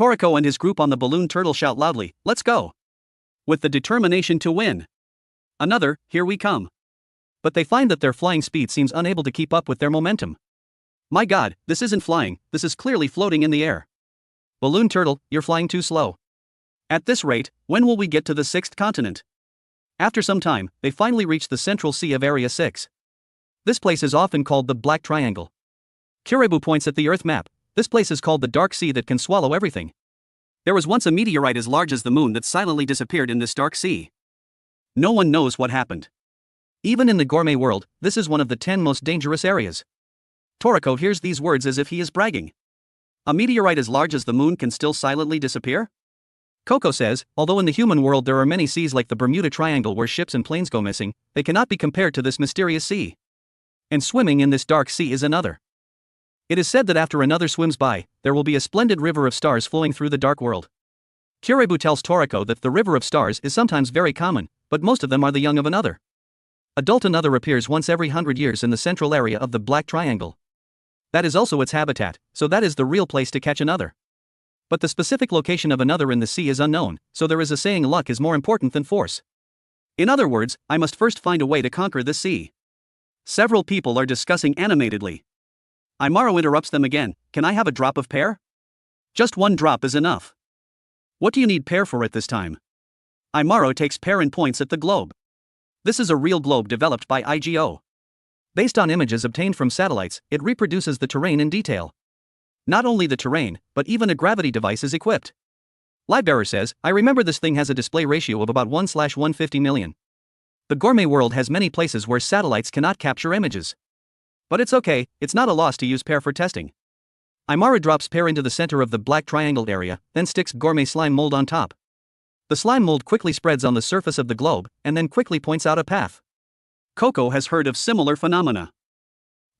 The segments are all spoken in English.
Toriko and his group on the balloon turtle shout loudly, "Let's go!" with the determination to win. Another, "Here we come." But they find that their flying speed seems unable to keep up with their momentum. My god, this isn't flying, this is clearly floating in the air. Balloon turtle, you're flying too slow. At this rate, when will we get to the sixth continent? After some time, they finally reach the central sea of Area 6. This place is often called the Black Triangle. Kirebu points at the Earth map. This place is called the Dark Sea that can swallow everything. There was once a meteorite as large as the moon that silently disappeared in this dark sea. No one knows what happened. Even in the gourmet world, this is one of the 10 most dangerous areas. Toriko hears these words as if he is bragging. A meteorite as large as the moon can still silently disappear? Coco says, although in the human world there are many seas like the Bermuda Triangle where ships and planes go missing, they cannot be compared to this mysterious sea. And swimming in this dark sea is another. It is said that after another swims by, there will be a splendid river of stars flowing through the dark world. Kirebu tells Toriko that the river of stars is sometimes very common, but most of them are the young of another. Adult another appears once every 100 years in the central area of the Black Triangle. That is also its habitat, so that is the real place to catch another. But the specific location of another in the sea is unknown, so there is a saying luck is more important than force. In other words, I must first find a way to conquer this sea. Several people are discussing animatedly. Imaro interrupts them again, "Can I have a drop of pear?" "Just one drop is enough." "What do you need pear for at this time?" Imaro takes pear and points at the globe. This is a real globe developed by IGO. Based on images obtained from satellites, it reproduces the terrain in detail. Not only the terrain, but even a gravity device is equipped. Livebearer says, "I remember this thing has a display ratio of about 1/150 million. The gourmet world has many places where satellites cannot capture images. But it's okay, it's not a loss to use pear for testing." Imara drops pear into the center of the Black Triangle area, then sticks gourmet slime mold on top. The slime mold quickly spreads on the surface of the globe, and then quickly points out a path. Coco has heard of similar phenomena.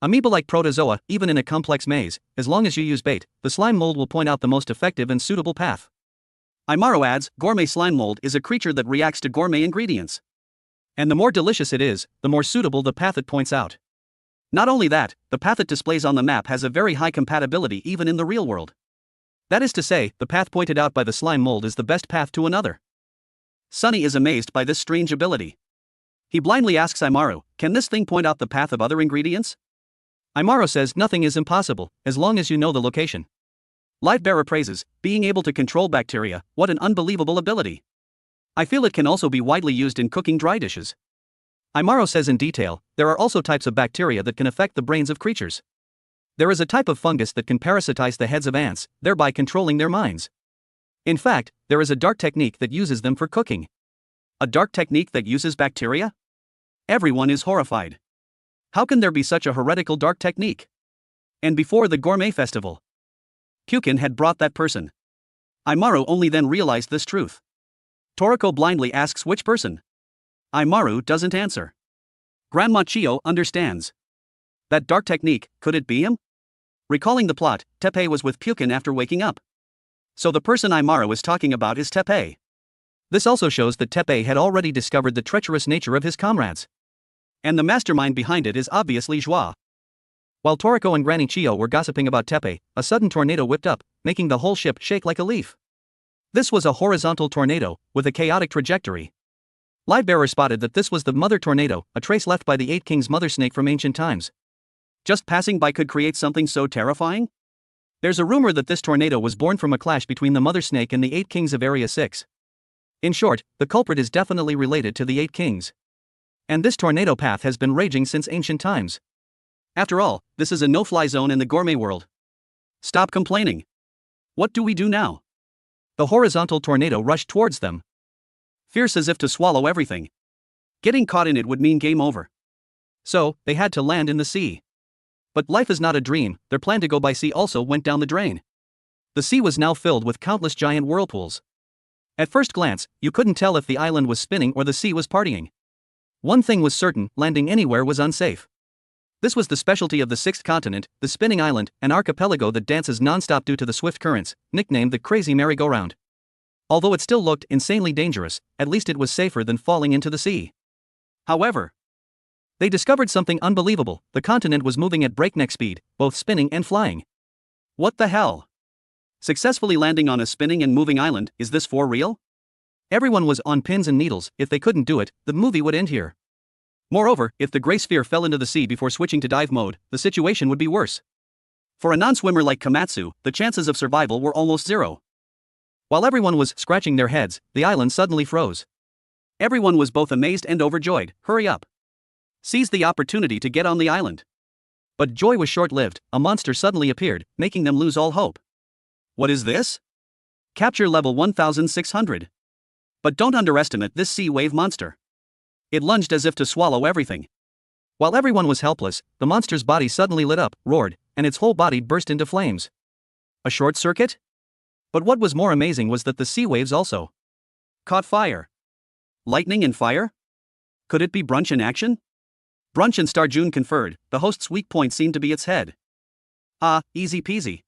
Amoeba-like protozoa, even in a complex maze, as long as you use bait, the slime mold will point out the most effective and suitable path. Imaro adds, "Gourmet slime mold is a creature that reacts to gourmet ingredients. And the more delicious it is, the more suitable the path it points out. Not only that, the path it displays on the map has a very high compatibility even in the real world. That is to say, the path pointed out by the slime mold is the best path to another." Sunny is amazed by this strange ability. He blindly asks Imaro, "Can this thing point out the path of other ingredients?" Imaro says nothing is impossible, as long as you know the location. Livebearer praises, "Being able to control bacteria, what an unbelievable ability. I feel it can also be widely used in cooking dry dishes." Imaro says in detail, there are also types of bacteria that can affect the brains of creatures. There is a type of fungus that can parasitize the heads of ants, thereby controlling their minds. In fact, there is a dark technique that uses them for cooking. A dark technique that uses bacteria? Everyone is horrified. How can there be such a heretical dark technique? And before the gourmet festival, Pukin had brought that person. Imaro only then realized this truth. Toriko blindly asks which person. Imaro doesn't answer. Grandma Chio understands. That dark technique, could it be him? Recalling the plot, Teppei was with Pukin after waking up. So the person Imaro is talking about is Teppei. This also shows that Teppei had already discovered the treacherous nature of his comrades. And the mastermind behind it is obviously Joie. While Toriko and Granny Chio were gossiping about Teppei, a sudden tornado whipped up, making the whole ship shake like a leaf. This was a horizontal tornado, with a chaotic trajectory. Livebearer spotted that this was the mother tornado, a trace left by the 8 Kings mother snake from ancient times. Just passing by could create something so terrifying? There's a rumor that this tornado was born from a clash between the mother snake and the 8 Kings of Area 6. In short, the culprit is definitely related to the 8 Kings. And this tornado path has been raging since ancient times. After all, this is a no-fly zone in the gourmet world. Stop complaining. What do we do now? The horizontal tornado rushed towards them. Fierce as if to swallow everything. Getting caught in it would mean game over. So, they had to land in the sea. But life is not a dream, their plan to go by sea also went down the drain. The sea was now filled with countless giant whirlpools. At first glance, you couldn't tell if the island was spinning or the sea was partying. One thing was certain, landing anywhere was unsafe. This was the specialty of the 6th continent, the spinning island, an archipelago that dances non-stop due to the swift currents, nicknamed the Crazy Merry-Go-Round. Although it still looked insanely dangerous, at least it was safer than falling into the sea. However, they discovered something unbelievable. The continent was moving at breakneck speed, both spinning and flying. What the hell? Successfully landing on a spinning and moving island, is this for real? Everyone was on pins and needles. If they couldn't do it, the movie would end here. Moreover, if the gray sphere fell into the sea before switching to dive mode, the situation would be worse. For a non-swimmer like Komatsu, the chances of survival were almost zero. While everyone was scratching their heads, the island suddenly froze. Everyone was both amazed and overjoyed. Hurry up! Seize the opportunity to get on the island. But joy was short-lived. A monster suddenly appeared, making them lose all hope. What is this? Capture level 1600. But don't underestimate this sea wave monster. It lunged as if to swallow everything. While everyone was helpless, the monster's body suddenly lit up, roared, and its whole body burst into flames. A short circuit? But what was more amazing was that the sea waves also caught fire. Lightning and fire? Could it be Brunch in action? Brunch and Starjun conferred. The host's weak point seemed to be its head. Ah, easy peasy.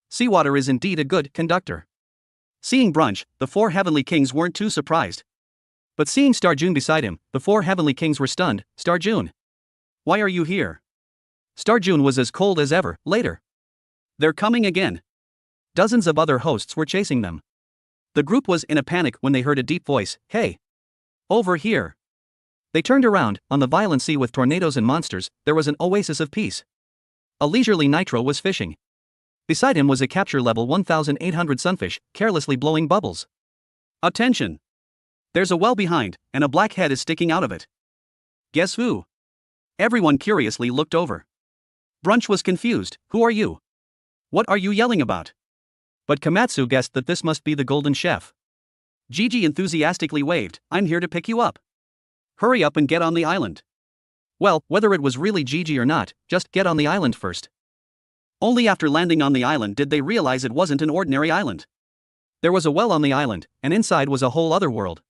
Seawater is indeed a good conductor. Seeing Brunch, the four heavenly kings weren't too surprised. But seeing Starjun beside him, the four heavenly kings were stunned. Starjun, why are you here? Starjun was as cold as ever. Later, they're coming again. Dozens of other hosts were chasing them. The group was in a panic when they heard a deep voice. Hey! Over here! They turned around. On the violent sea with tornadoes and monsters, there was an oasis of peace. A leisurely Nitro was fishing. Beside him was a capture level 1800 sunfish, carelessly blowing bubbles. Attention! There's a well behind, and a black head is sticking out of it. Guess who? Everyone curiously looked over. Brunch was confused. Who are you? What are you yelling about? But Komatsu guessed that this must be the Golden Chef. Gigi enthusiastically waved. I'm here to pick you up. Hurry up and get on the island. Well, whether it was really Gigi or not, just get on the island first. Only after landing on the island did they realize it wasn't an ordinary island. There was a well on the island, and inside was a whole other world.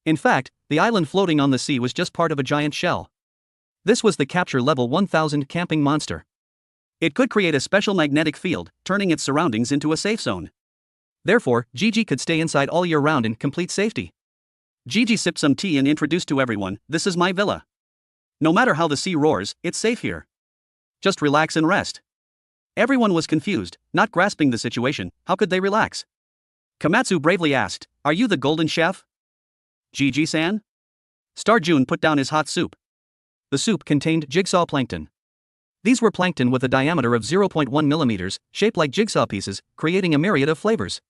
In fact, the island floating on the sea was just part of a giant shell. This was the capture level 1000 camping monster. It could create a special magnetic field, turning its surroundings into a safe zone. Therefore, Gigi could stay inside all year round in complete safety. Gigi sipped some tea and introduced to everyone, this is my villa. No matter how the sea roars, it's safe here. Just relax and rest. Everyone was confused, not grasping the situation. How could they relax? Komatsu bravely asked, are you the Golden Chef? Gigi-san? Starjun put down his hot soup. The soup contained jigsaw plankton. These were plankton with a diameter of 0.1 millimeters, shaped like jigsaw pieces, creating a myriad of flavors.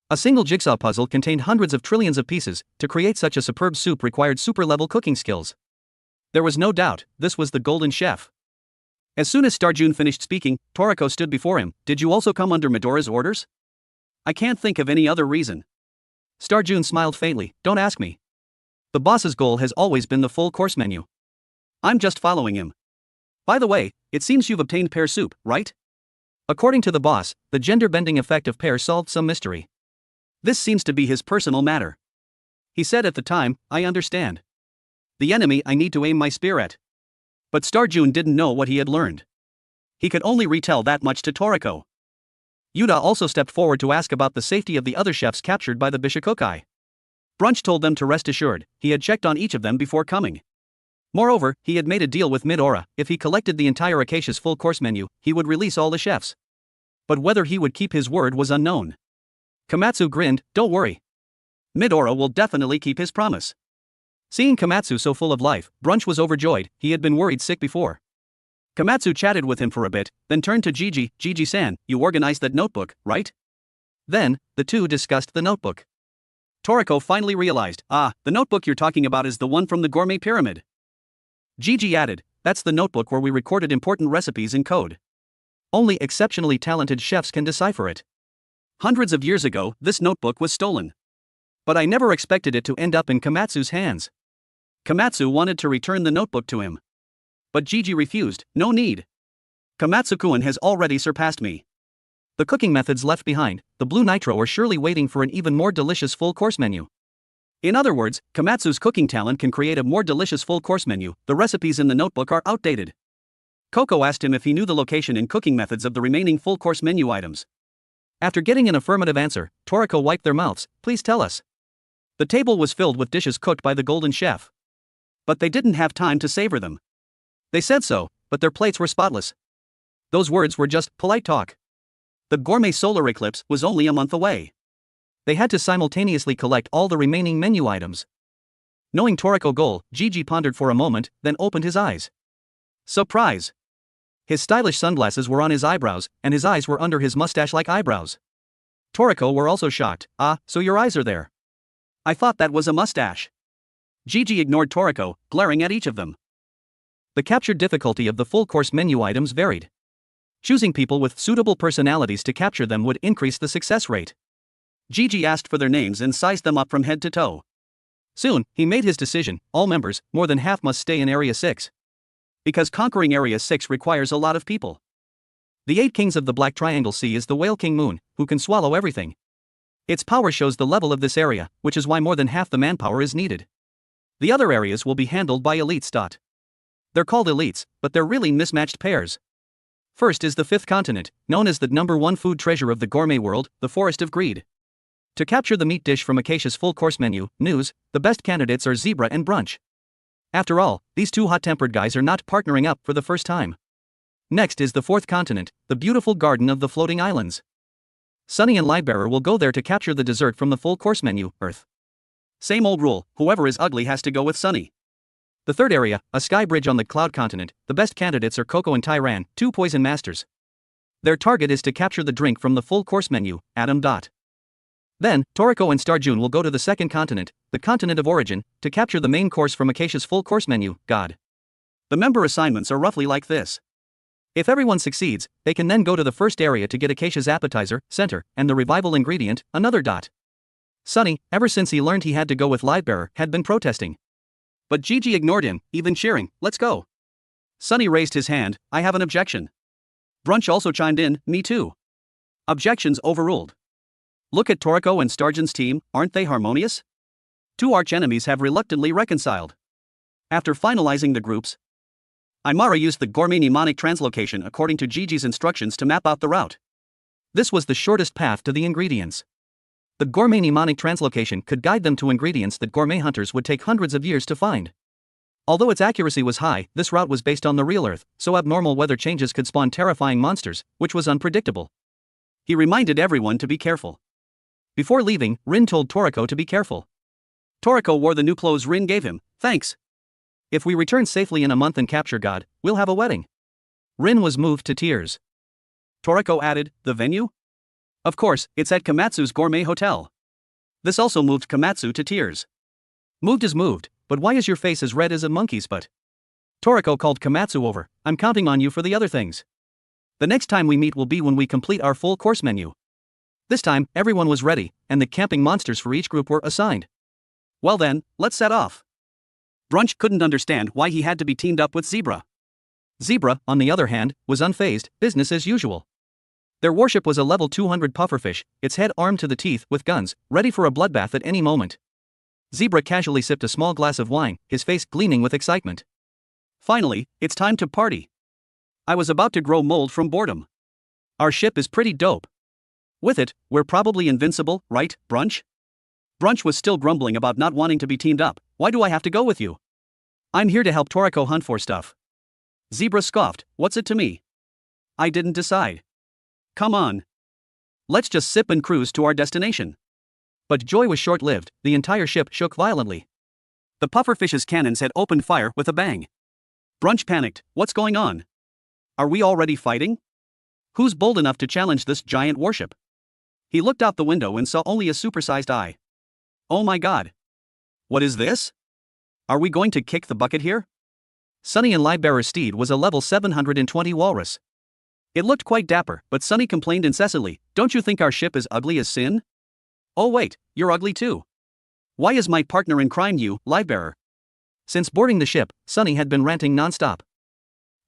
A single jigsaw puzzle contained hundreds of trillions of pieces. To create such a superb soup required super-level cooking skills. There was no doubt, this was the Golden Chef. As soon as Starjun finished speaking, Toriko stood before him. Did you also come under Midori's orders? I can't think of any other reason. Starjun smiled faintly. Don't ask me. The boss's goal has always been the full course menu. I'm just following him. By the way, it seems you've obtained pear soup, right? According to the boss, the gender-bending effect of pear solved some mystery. This seems to be his personal matter. He said at the time, I understand. The enemy I need to aim my spear at. But Starjun didn't know what he had learned. He could only retell that much to Toriko. Yuta also stepped forward to ask about the safety of the other chefs captured by the Bishokukai. Brunch told them to rest assured, he had checked on each of them before coming. Moreover, he had made a deal with Midora. If he collected the entire Acacia's full course menu, he would release all the chefs. But whether he would keep his word was unknown. Komatsu grinned, don't worry. Midora will definitely keep his promise. Seeing Komatsu so full of life, Brunch was overjoyed. He had been worried sick before. Komatsu chatted with him for a bit, then turned to Gigi. Gigi-san, you organized that notebook, right? Then, the two discussed the notebook. Toriko finally realized, the notebook you're talking about is the one from the Gourmet Pyramid. Gigi added, that's the notebook where we recorded important recipes in code. Only exceptionally talented chefs can decipher it. Hundreds of years ago, this notebook was stolen. But I never expected it to end up in Komatsu's hands. Komatsu wanted to return the notebook to him. But Gigi refused, no need. Komatsu-kun has already surpassed me. The cooking methods left behind, the blue nitro are surely waiting for an even more delicious full course menu. In other words, Komatsu's cooking talent can create a more delicious full course menu. The recipes in the notebook are outdated. Coco asked him if he knew the location and cooking methods of the remaining full course menu items. After getting an affirmative answer, Toriko wiped their mouths. Please tell us. The table was filled with dishes cooked by the Golden Chef. But they didn't have time to savor them. They said so, but their plates were spotless. Those words were just polite talk. The gourmet solar eclipse was only a month away. They had to simultaneously collect all the remaining menu items. Knowing Toriko goal, Gigi pondered for a moment, then opened his eyes. Surprise! His stylish sunglasses were on his eyebrows, and his eyes were under his mustache-like eyebrows. Toriko were also shocked. Ah, so your eyes are there. I thought that was a mustache. Gigi ignored Toriko, glaring at each of them. The captured difficulty of the full-course menu items varied. Choosing people with suitable personalities to capture them would increase the success rate. Gigi asked for their names and sized them up from head to toe. Soon, he made his decision: all members, more than half, must stay in Area 6. Because conquering Area 6 requires a lot of people. The 8 Kings of the Black Triangle Sea is the Whale King Moon, who can swallow everything. Its power shows the level of this area, which is why more than half the manpower is needed. The other areas will be handled by elites. They're called elites, but they're really mismatched pairs. First is the 5th continent, known as the #1 food treasure of the gourmet world, the Forest of Greed. To capture the meat dish from Acacia's full-course menu, news, the best candidates are Zebra and Brunch. After all, these two hot-tempered guys are not partnering up for the first time. Next is the 4th continent, the beautiful Garden of the Floating Islands. Sunny and Lightbearer will go there to capture the dessert from the full-course menu, Earth. Same old rule, whoever is ugly has to go with Sunny. The third area, a sky bridge on the Cloud continent, the best candidates are Coco and Tyran, 2 poison masters. Their target is to capture the drink from the full-course menu, Adam. Then, Toriko and Starjun will go to the 2nd continent, the continent of origin, to capture the main course from Acacia's full-course menu, God. The member assignments are roughly like this. If everyone succeeds, they can then go to the first area to get Acacia's appetizer, center, and the revival ingredient, another. Sunny, ever since he learned he had to go with Lightbearer, had been protesting. But Gigi ignored him, even cheering, "Let's go." Sunny raised his hand, "I have an objection." Brunch also chimed in, "Me too." Objections overruled. Look at Toriko and Starjun's team, aren't they harmonious? 2 arch-enemies have reluctantly reconciled. After finalizing the groups, Aymara used the gourmet mnemonic translocation according to Gigi's instructions to map out the route. This was the shortest path to the ingredients. The gourmet mnemonic translocation could guide them to ingredients that gourmet hunters would take hundreds of years to find. Although its accuracy was high, this route was based on the real Earth, so abnormal weather changes could spawn terrifying monsters, which was unpredictable. He reminded everyone to be careful. Before leaving, Rin told Toriko to be careful. Toriko wore the new clothes Rin gave him. "Thanks. If we return safely in a month and capture God, we'll have a wedding." Rin was moved to tears. Toriko added, "The venue? Of course, it's at Komatsu's Gourmet Hotel." This also moved Komatsu to tears. Moved is moved, but why is your face as red as a monkey's butt? Toriko called Komatsu over. "I'm counting on you for the other things. The next time we meet will be when we complete our full course menu." This time, everyone was ready, and the camping monsters for each group were assigned. Well then, let's set off. Brunch couldn't understand why he had to be teamed up with Zebra. Zebra, on the other hand, was unfazed, business as usual. Their warship was a level 200 pufferfish, its head armed to the teeth with guns, ready for a bloodbath at any moment. Zebra casually sipped a small glass of wine, his face gleaming with excitement. "Finally, it's time to party. I was about to grow mold from boredom. Our ship is pretty dope. With it, we're probably invincible, right, Brunch?" Brunch was still grumbling about not wanting to be teamed up. "Why do I have to go with you? I'm here to help Toriko hunt for stuff." Zebra scoffed, "What's it to me? I didn't decide. Come on. Let's just sip and cruise to our destination." But joy was short-lived, the entire ship shook violently. The pufferfish's cannons had opened fire with a bang. Brunch panicked, "What's going on? Are we already fighting? Who's bold enough to challenge this giant warship?" He looked out the window and saw only a supersized eye. "Oh my god. What is this? Are we going to kick the bucket here?" Sunny and Lightbearer's steed was a level 720 walrus. It looked quite dapper, but Sunny complained incessantly, "Don't you think our ship is ugly as sin?" "Oh wait, you're ugly too. Why is my partner in crime you, Lightbearer?" Since boarding the ship, Sunny had been ranting non-stop.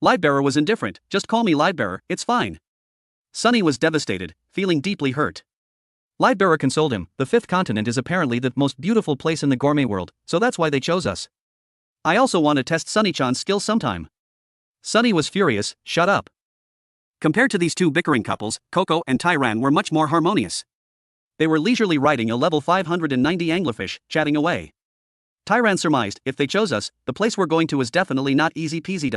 Lightbearer was indifferent, "Just call me Lightbearer, it's fine." Sunny was devastated, feeling deeply hurt. Lightbearer consoled him, "The 5th continent is apparently the most beautiful place in the gourmet world, so that's why they chose us. I also want to test Sunny-chan's skills sometime." Sunny was furious, "Shut up." Compared to these two bickering couples, Coco and Tyran were much more harmonious. They were leisurely riding a level 590 anglerfish, chatting away. Tyran surmised, "If they chose us, the place we're going to is definitely not easy peasy.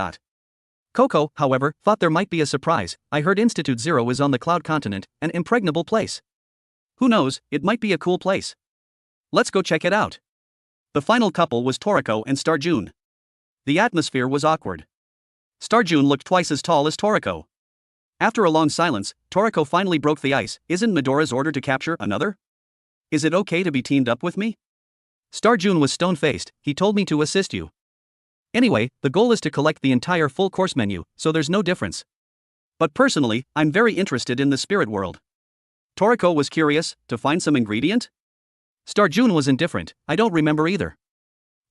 Coco, however, thought there might be a surprise. I heard Institute Zero is on the Cloud Continent, an impregnable place. Who knows, it might be a cool place. Let's go check it out. The final couple was Toriko and Starjun. The atmosphere was awkward. Starjun looked twice as tall as Toriko. After a long silence, Toriko finally broke the ice. Isn't Medora's order to capture another? Is it okay to be teamed up with me? Starjun was stone-faced. He told me to assist you. Anyway, the goal is to collect the entire full course menu, so there's no difference. But personally, I'm very interested in the spirit world. Toriko was curious, to find some ingredient? Starjun was indifferent. I don't remember either.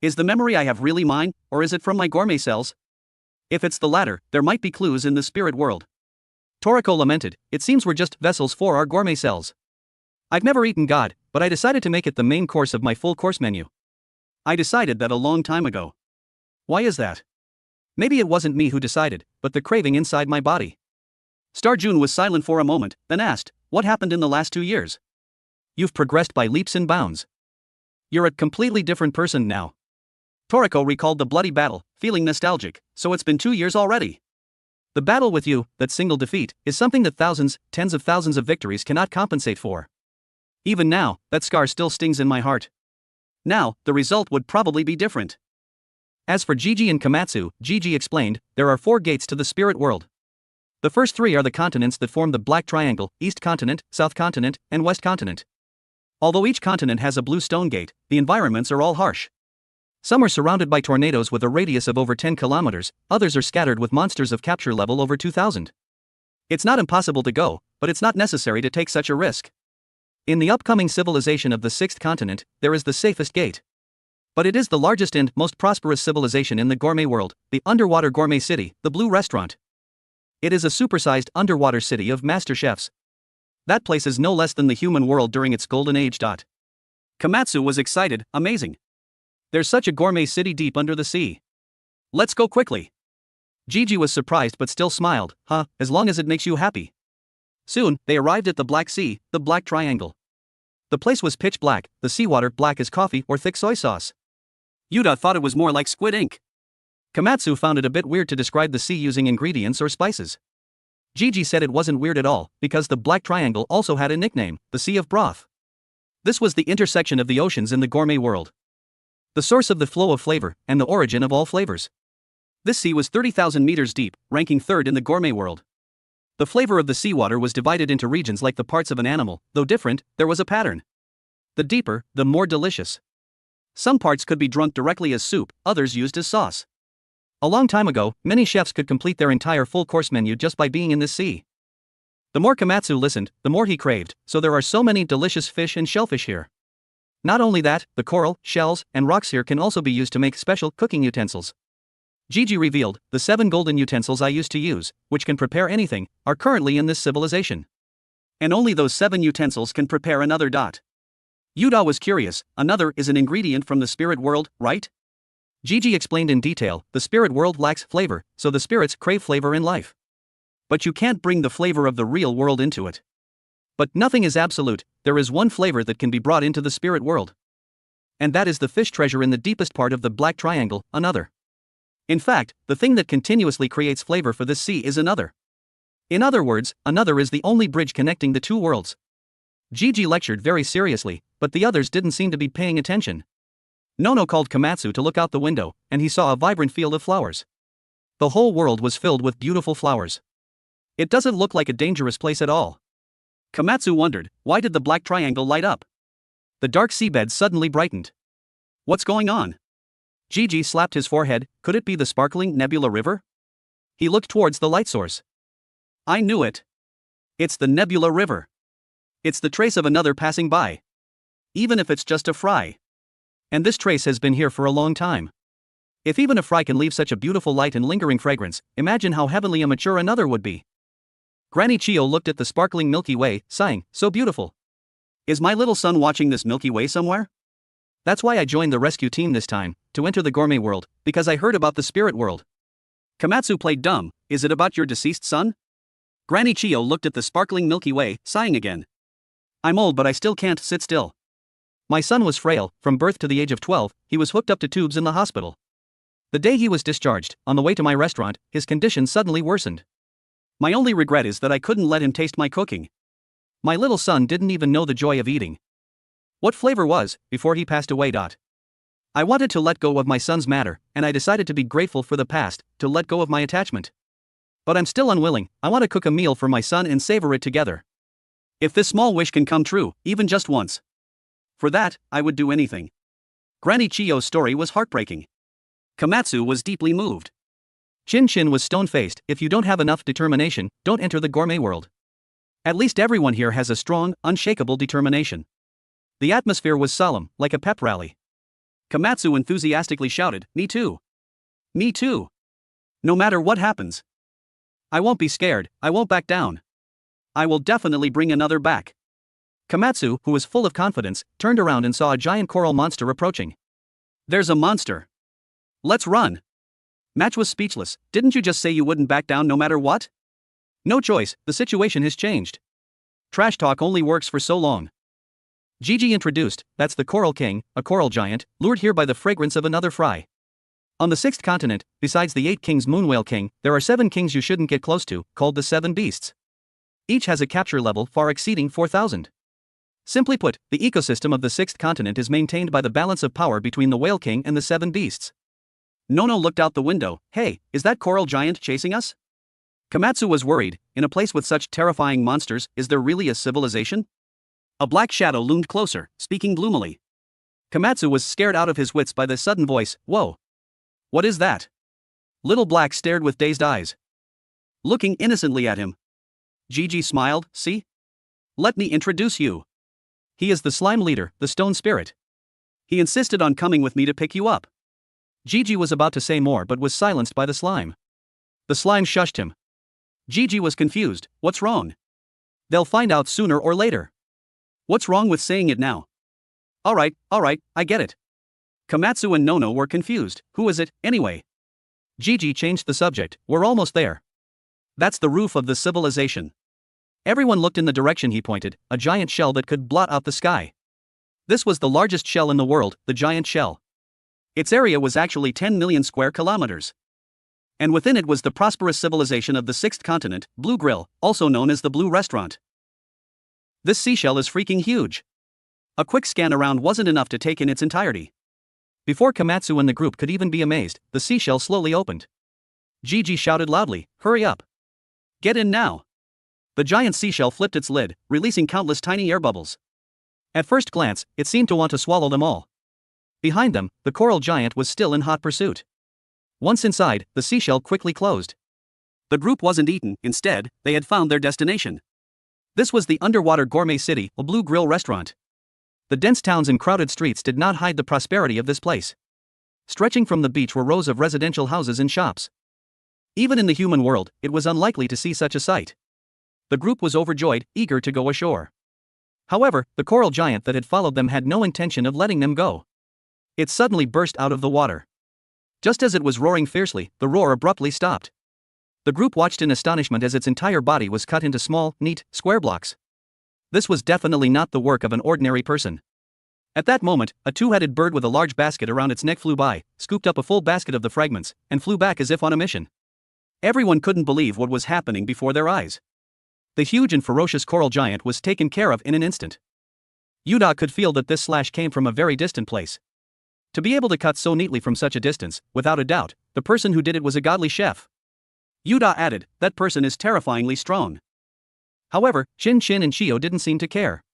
Is the memory I have really mine, or is it from my gourmet cells? If it's the latter, there might be clues in the spirit world. Toriko lamented, it seems we're just vessels for our gourmet cells. I've never eaten God, but I decided to make it the main course of my full course menu. I decided that a long time ago. Why is that? Maybe it wasn't me who decided, but the craving inside my body. Starjun was silent for a moment, then asked, what happened in the last 2 years? You've progressed by leaps and bounds. You're a completely different person now. Toriko recalled the bloody battle, feeling nostalgic. So it's been 2 years already. The battle with you, that single defeat, is something that thousands, tens of thousands of victories cannot compensate for. Even now, that scar still stings in my heart. Now, the result would probably be different. As for Gigi and Komatsu, Gigi explained, there are 4 gates to the spirit world. The first 3 are the continents that form the Black Triangle, East Continent, South Continent, and West Continent. Although each continent has a blue stone gate, the environments are all harsh. Some are surrounded by tornadoes with a radius of over 10 kilometers, others are scattered with monsters of capture level over 2000. It's not impossible to go, but it's not necessary to take such a risk. In the upcoming civilization of the 6th continent, there is the safest gate. But it is the largest and most prosperous civilization in the gourmet world, the underwater gourmet city, the Blue Restaurant. It is a supersized underwater city of master chefs. That place is no less than the human world during its golden age. Komatsu was excited, amazing. There's such a gourmet city deep under the sea. Let's go quickly. Gigi was surprised but still smiled, as long as it makes you happy. Soon, they arrived at the Black Sea, the Black Triangle. The place was pitch black, the seawater black as coffee or thick soy sauce. Yuta thought it was more like squid ink. Komatsu found it a bit weird to describe the sea using ingredients or spices. Gigi said it wasn't weird at all, because the Black Triangle also had a nickname, the Sea of Broth. This was the intersection of the oceans in the gourmet world. The source of the flow of flavor, and the origin of all flavors. This sea was 30,000 meters deep, ranking 3rd in the gourmet world. The flavor of the seawater was divided into regions like the parts of an animal, though different, there was a pattern. The deeper, the more delicious. Some parts could be drunk directly as soup, others used as sauce. A long time ago, many chefs could complete their entire full course menu just by being in this sea. The more Komatsu listened, the more he craved, so there are so many delicious fish and shellfish here. Not only that, the coral, shells, and rocks here can also be used to make special cooking utensils. Gigi revealed, the 7 golden utensils I used to use, which can prepare anything, are currently in this civilization. And only those 7 utensils can prepare another. Yuta was curious, another is an ingredient from the spirit world, right? Gigi explained in detail, the spirit world lacks flavor, so the spirits crave flavor in life. But you can't bring the flavor of the real world into it. But nothing is absolute, there is one flavor that can be brought into the spirit world. And that is the fish treasure in the deepest part of the Black Triangle, another. In fact, the thing that continuously creates flavor for this sea is another. In other words, another is the only bridge connecting the 2 worlds. Gigi lectured very seriously, but the others didn't seem to be paying attention. Nono called Komatsu to look out the window, and he saw a vibrant field of flowers. The whole world was filled with beautiful flowers. It doesn't look like a dangerous place at all. Komatsu wondered, why did the Black Triangle light up? The dark seabed suddenly brightened. What's going on? Gigi slapped his forehead, could it be the sparkling Nebula River? He looked towards the light source. I knew it. It's the Nebula River. It's the trace of another passing by. Even if it's just a fry. And this trace has been here for a long time. If even a fry can leave such a beautiful light and lingering fragrance, imagine how heavenly a mature another would be. Granny Chio looked at the sparkling Milky Way, sighing, so beautiful. Is my little son watching this Milky Way somewhere? That's why I joined the rescue team this time, to enter the gourmet world, because I heard about the spirit world. Komatsu played dumb, is it about your deceased son? Granny Chio looked at the sparkling Milky Way, sighing again. I'm old but I still can't sit still. My son was frail, from birth to the age of 12, he was hooked up to tubes in the hospital. The day he was discharged, on the way to my restaurant, his condition suddenly worsened. My only regret is that I couldn't let him taste my cooking. My little son didn't even know the joy of eating what flavor was, before he passed away. I wanted to let go of my son's matter, and I decided to be grateful for the past, to let go of my attachment. But I'm still unwilling. I want to cook a meal for my son and savor it together. If this small wish can come true, even just once. For that, I would do anything. Granny Chiyo's story was heartbreaking. Komatsu was deeply moved. Chin was stone-faced. If you don't have enough determination, don't enter the gourmet world. At least everyone here has a strong, unshakable determination. The atmosphere was solemn, like a pep rally. Komatsu enthusiastically shouted, "Me too! Me too! No matter what happens. I won't be scared, I won't back down. I will definitely bring another back." Komatsu, who was full of confidence, turned around and saw a giant coral monster approaching. "There's a monster. Let's run." Match was speechless. "Didn't you just say you wouldn't back down no matter what?" "No choice, the situation has changed. Trash talk only works for so long." Gigi introduced, "That's the Coral King, a coral giant, lured here by the fragrance of another fry. On the 6th continent, besides the 8 kings Moonwhale King, there are 7 kings you shouldn't get close to, called the 7 beasts. Each has a capture level far exceeding 4,000. Simply put, the ecosystem of the 6th continent is maintained by the balance of power between the Whale King and the 7 beasts." Nono looked out the window. "Hey, is that coral giant chasing us?" Komatsu was worried. In a place with such terrifying monsters, is there really a civilization? A black shadow loomed closer, speaking gloomily. Komatsu was scared out of his wits by the sudden voice. "Whoa! What is that?" Little Black stared with dazed eyes, looking innocently at him. Gigi smiled. "See? Let me introduce you. He is the slime leader, the stone spirit. He insisted on coming with me to pick you up." Gigi was about to say more but was silenced by the slime. The slime shushed him. Gigi was confused. "What's wrong?" "They'll find out sooner or later." "What's wrong with saying it now?" Alright, I get it." Komatsu and Nono were confused. "Who is it, anyway?" Gigi changed the subject. "We're almost there. That's the roof of the civilization." Everyone looked in the direction he pointed, a giant shell that could blot out the sky. This was the largest shell in the world, the giant shell. Its area was actually 10 million square kilometers. And within it was the prosperous civilization of the 6th continent, Blue Grill, also known as the Blue Restaurant. This seashell is freaking huge. A quick scan around wasn't enough to take in its entirety. Before Komatsu and the group could even be amazed, the seashell slowly opened. Gigi shouted loudly, "Hurry up! Get in now!" The giant seashell flipped its lid, releasing countless tiny air bubbles. At first glance, it seemed to want to swallow them all. Behind them, the coral giant was still in hot pursuit. Once inside, the seashell quickly closed. The group wasn't eaten, instead, they had found their destination. This was the underwater gourmet city, a Blue Grill restaurant. The dense towns and crowded streets did not hide the prosperity of this place. Stretching from the beach were rows of residential houses and shops. Even in the human world, it was unlikely to see such a sight. The group was overjoyed, eager to go ashore. However, the coral giant that had followed them had no intention of letting them go. It suddenly burst out of the water. Just as it was roaring fiercely, the roar abruptly stopped. The group watched in astonishment as its entire body was cut into small, neat, square blocks. This was definitely not the work of an ordinary person. At that moment, a two-headed bird with a large basket around its neck flew by, scooped up a full basket of the fragments, and flew back as if on a mission. Everyone couldn't believe what was happening before their eyes. The huge and ferocious coral giant was taken care of in an instant. Yuda could feel that this slash came from a very distant place. To be able to cut so neatly from such a distance, without a doubt, the person who did it was a godly chef. Yuda added, "That person is terrifyingly strong." However, Chin and Chiyo didn't seem to care.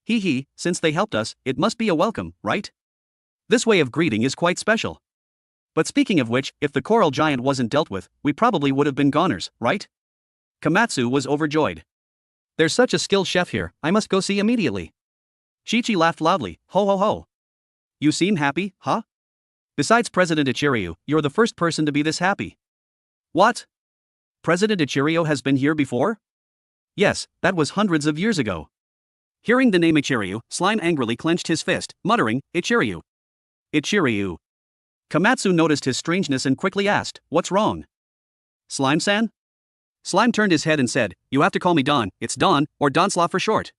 Hee, since they helped us, it must be a welcome, right? This way of greeting is quite special. But speaking of which, if the coral giant wasn't dealt with, we probably would have been goners, right? Komatsu was overjoyed. "There's such a skilled chef here, I must go see immediately." Shichi laughed loudly, "Ho ho ho. You seem happy, huh? Besides President Ichiryu, you're the first person to be this happy." "What? President Ichiryu has been here before?" "Yes, that was hundreds of years ago." Hearing the name Ichiryu, Slime angrily clenched his fist, muttering, "Ichiryu. Ichiryu." Komatsu noticed his strangeness and quickly asked, "What's wrong?" "Slime-san?" Slime turned his head and said, "You have to call me Don, it's Don, or Donslaw for short."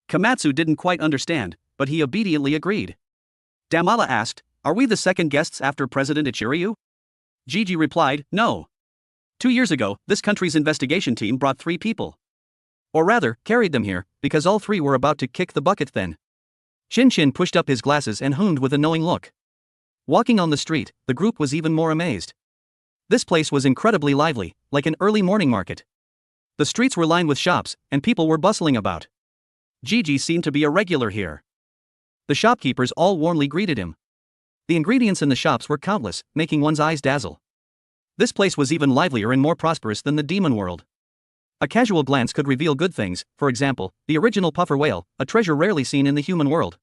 Komatsu didn't quite understand, but he obediently agreed. Damala asked, "Are we the second guests after President Ichiryu?" Gigi replied, no. 2 years ago, this country's investigation team brought 3 people. Or rather, carried them here, because all 3 were about to kick the bucket then. Shin pushed up his glasses and hummed with a knowing look. Walking on the street, the group was even more amazed. This place was incredibly lively, like an early morning market. The streets were lined with shops, and people were bustling about. Gigi seemed to be a regular here. The shopkeepers all warmly greeted him. The ingredients in the shops were countless, making one's eyes dazzle. This place was even livelier and more prosperous than the demon world. A casual glance could reveal good things, for example, the original puffer whale, a treasure rarely seen in the human world.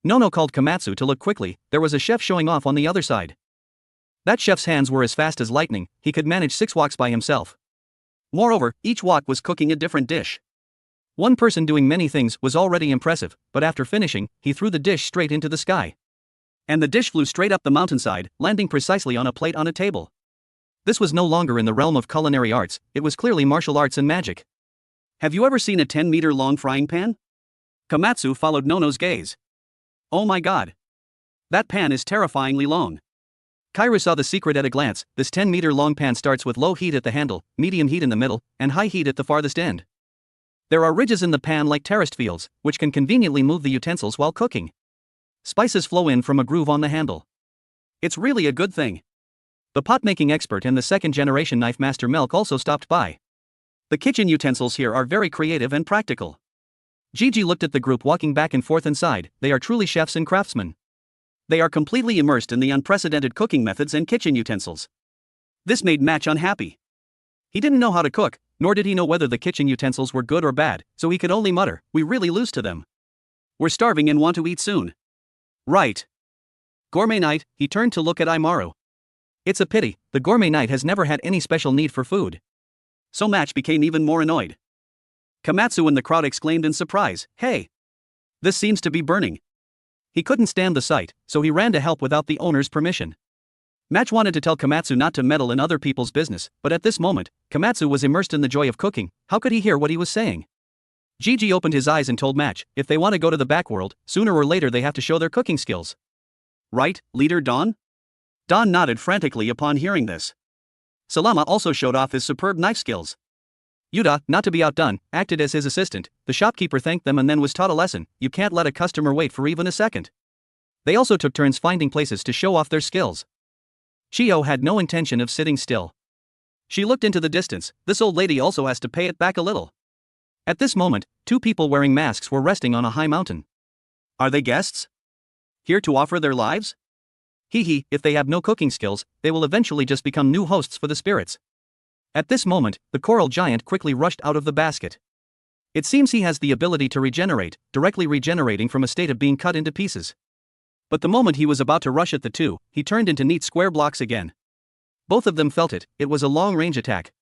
Nono called Komatsu to look quickly. There was a chef showing off on the other side. That chef's hands were as fast as lightning, he could manage 6 woks by himself. Moreover, each wok was cooking a different dish. One person doing many things was already impressive, but after finishing, he threw the dish straight into the sky. And the dish flew straight up the mountainside, landing precisely on a plate on a table. This was no longer in the realm of culinary arts, it was clearly martial arts and magic. Have you ever seen a 10-meter-long frying pan? Komatsu followed Nono's gaze. Oh my god. That pan is terrifyingly long. Kairi saw the secret at a glance. This 10-meter-long pan starts with low heat at the handle, medium heat in the middle, and high heat at the farthest end. There are ridges in the pan like terraced fields, which can conveniently move the utensils while cooking. Spices flow in from a groove on the handle. It's really a good thing. The pot-making expert and the second-generation knife master Melk also stopped by. The kitchen utensils here are very creative and practical. Gigi looked at the group walking back and forth and sighed. They are truly chefs and craftsmen. They are completely immersed in the unprecedented cooking methods and kitchen utensils. This made Match unhappy. He didn't know how to cook, nor did he know whether the kitchen utensils were good or bad, so he could only mutter, we really lose to them. We're starving and want to eat soon. Right. Gourmet Knight, he turned to look at Aimaru. It's a pity, the Gourmet Knight has never had any special need for food. So Match became even more annoyed. Komatsu and the crowd exclaimed in surprise, hey! This seems to be burning. He couldn't stand the sight, so he ran to help without the owner's permission. Match wanted to tell Komatsu not to meddle in other people's business, but at this moment, Komatsu was immersed in the joy of cooking. How could he hear what he was saying? Gigi opened his eyes and told Match, if they want to go to the backworld, sooner or later they have to show their cooking skills. Right, Leader Don? Don nodded frantically upon hearing this. Salama also showed off his superb knife skills. Yuta, not to be outdone, acted as his assistant. The shopkeeper thanked them and then was taught a lesson. You can't let a customer wait for even a second. They also took turns finding places to show off their skills. Chio had no intention of sitting still. She looked into the distance. This old lady also has to pay it back a little. At this moment, 2 people wearing masks were resting on a high mountain. Are they guests? Here to offer their lives? Hee, if they have no cooking skills, they will eventually just become new hosts for the spirits. At this moment, the coral giant quickly rushed out of the basket. It seems he has the ability to regenerate, directly regenerating from a state of being cut into pieces. But the moment he was about to rush at the 2, he turned into neat square blocks again. Both of them felt it, it was a long-range attack.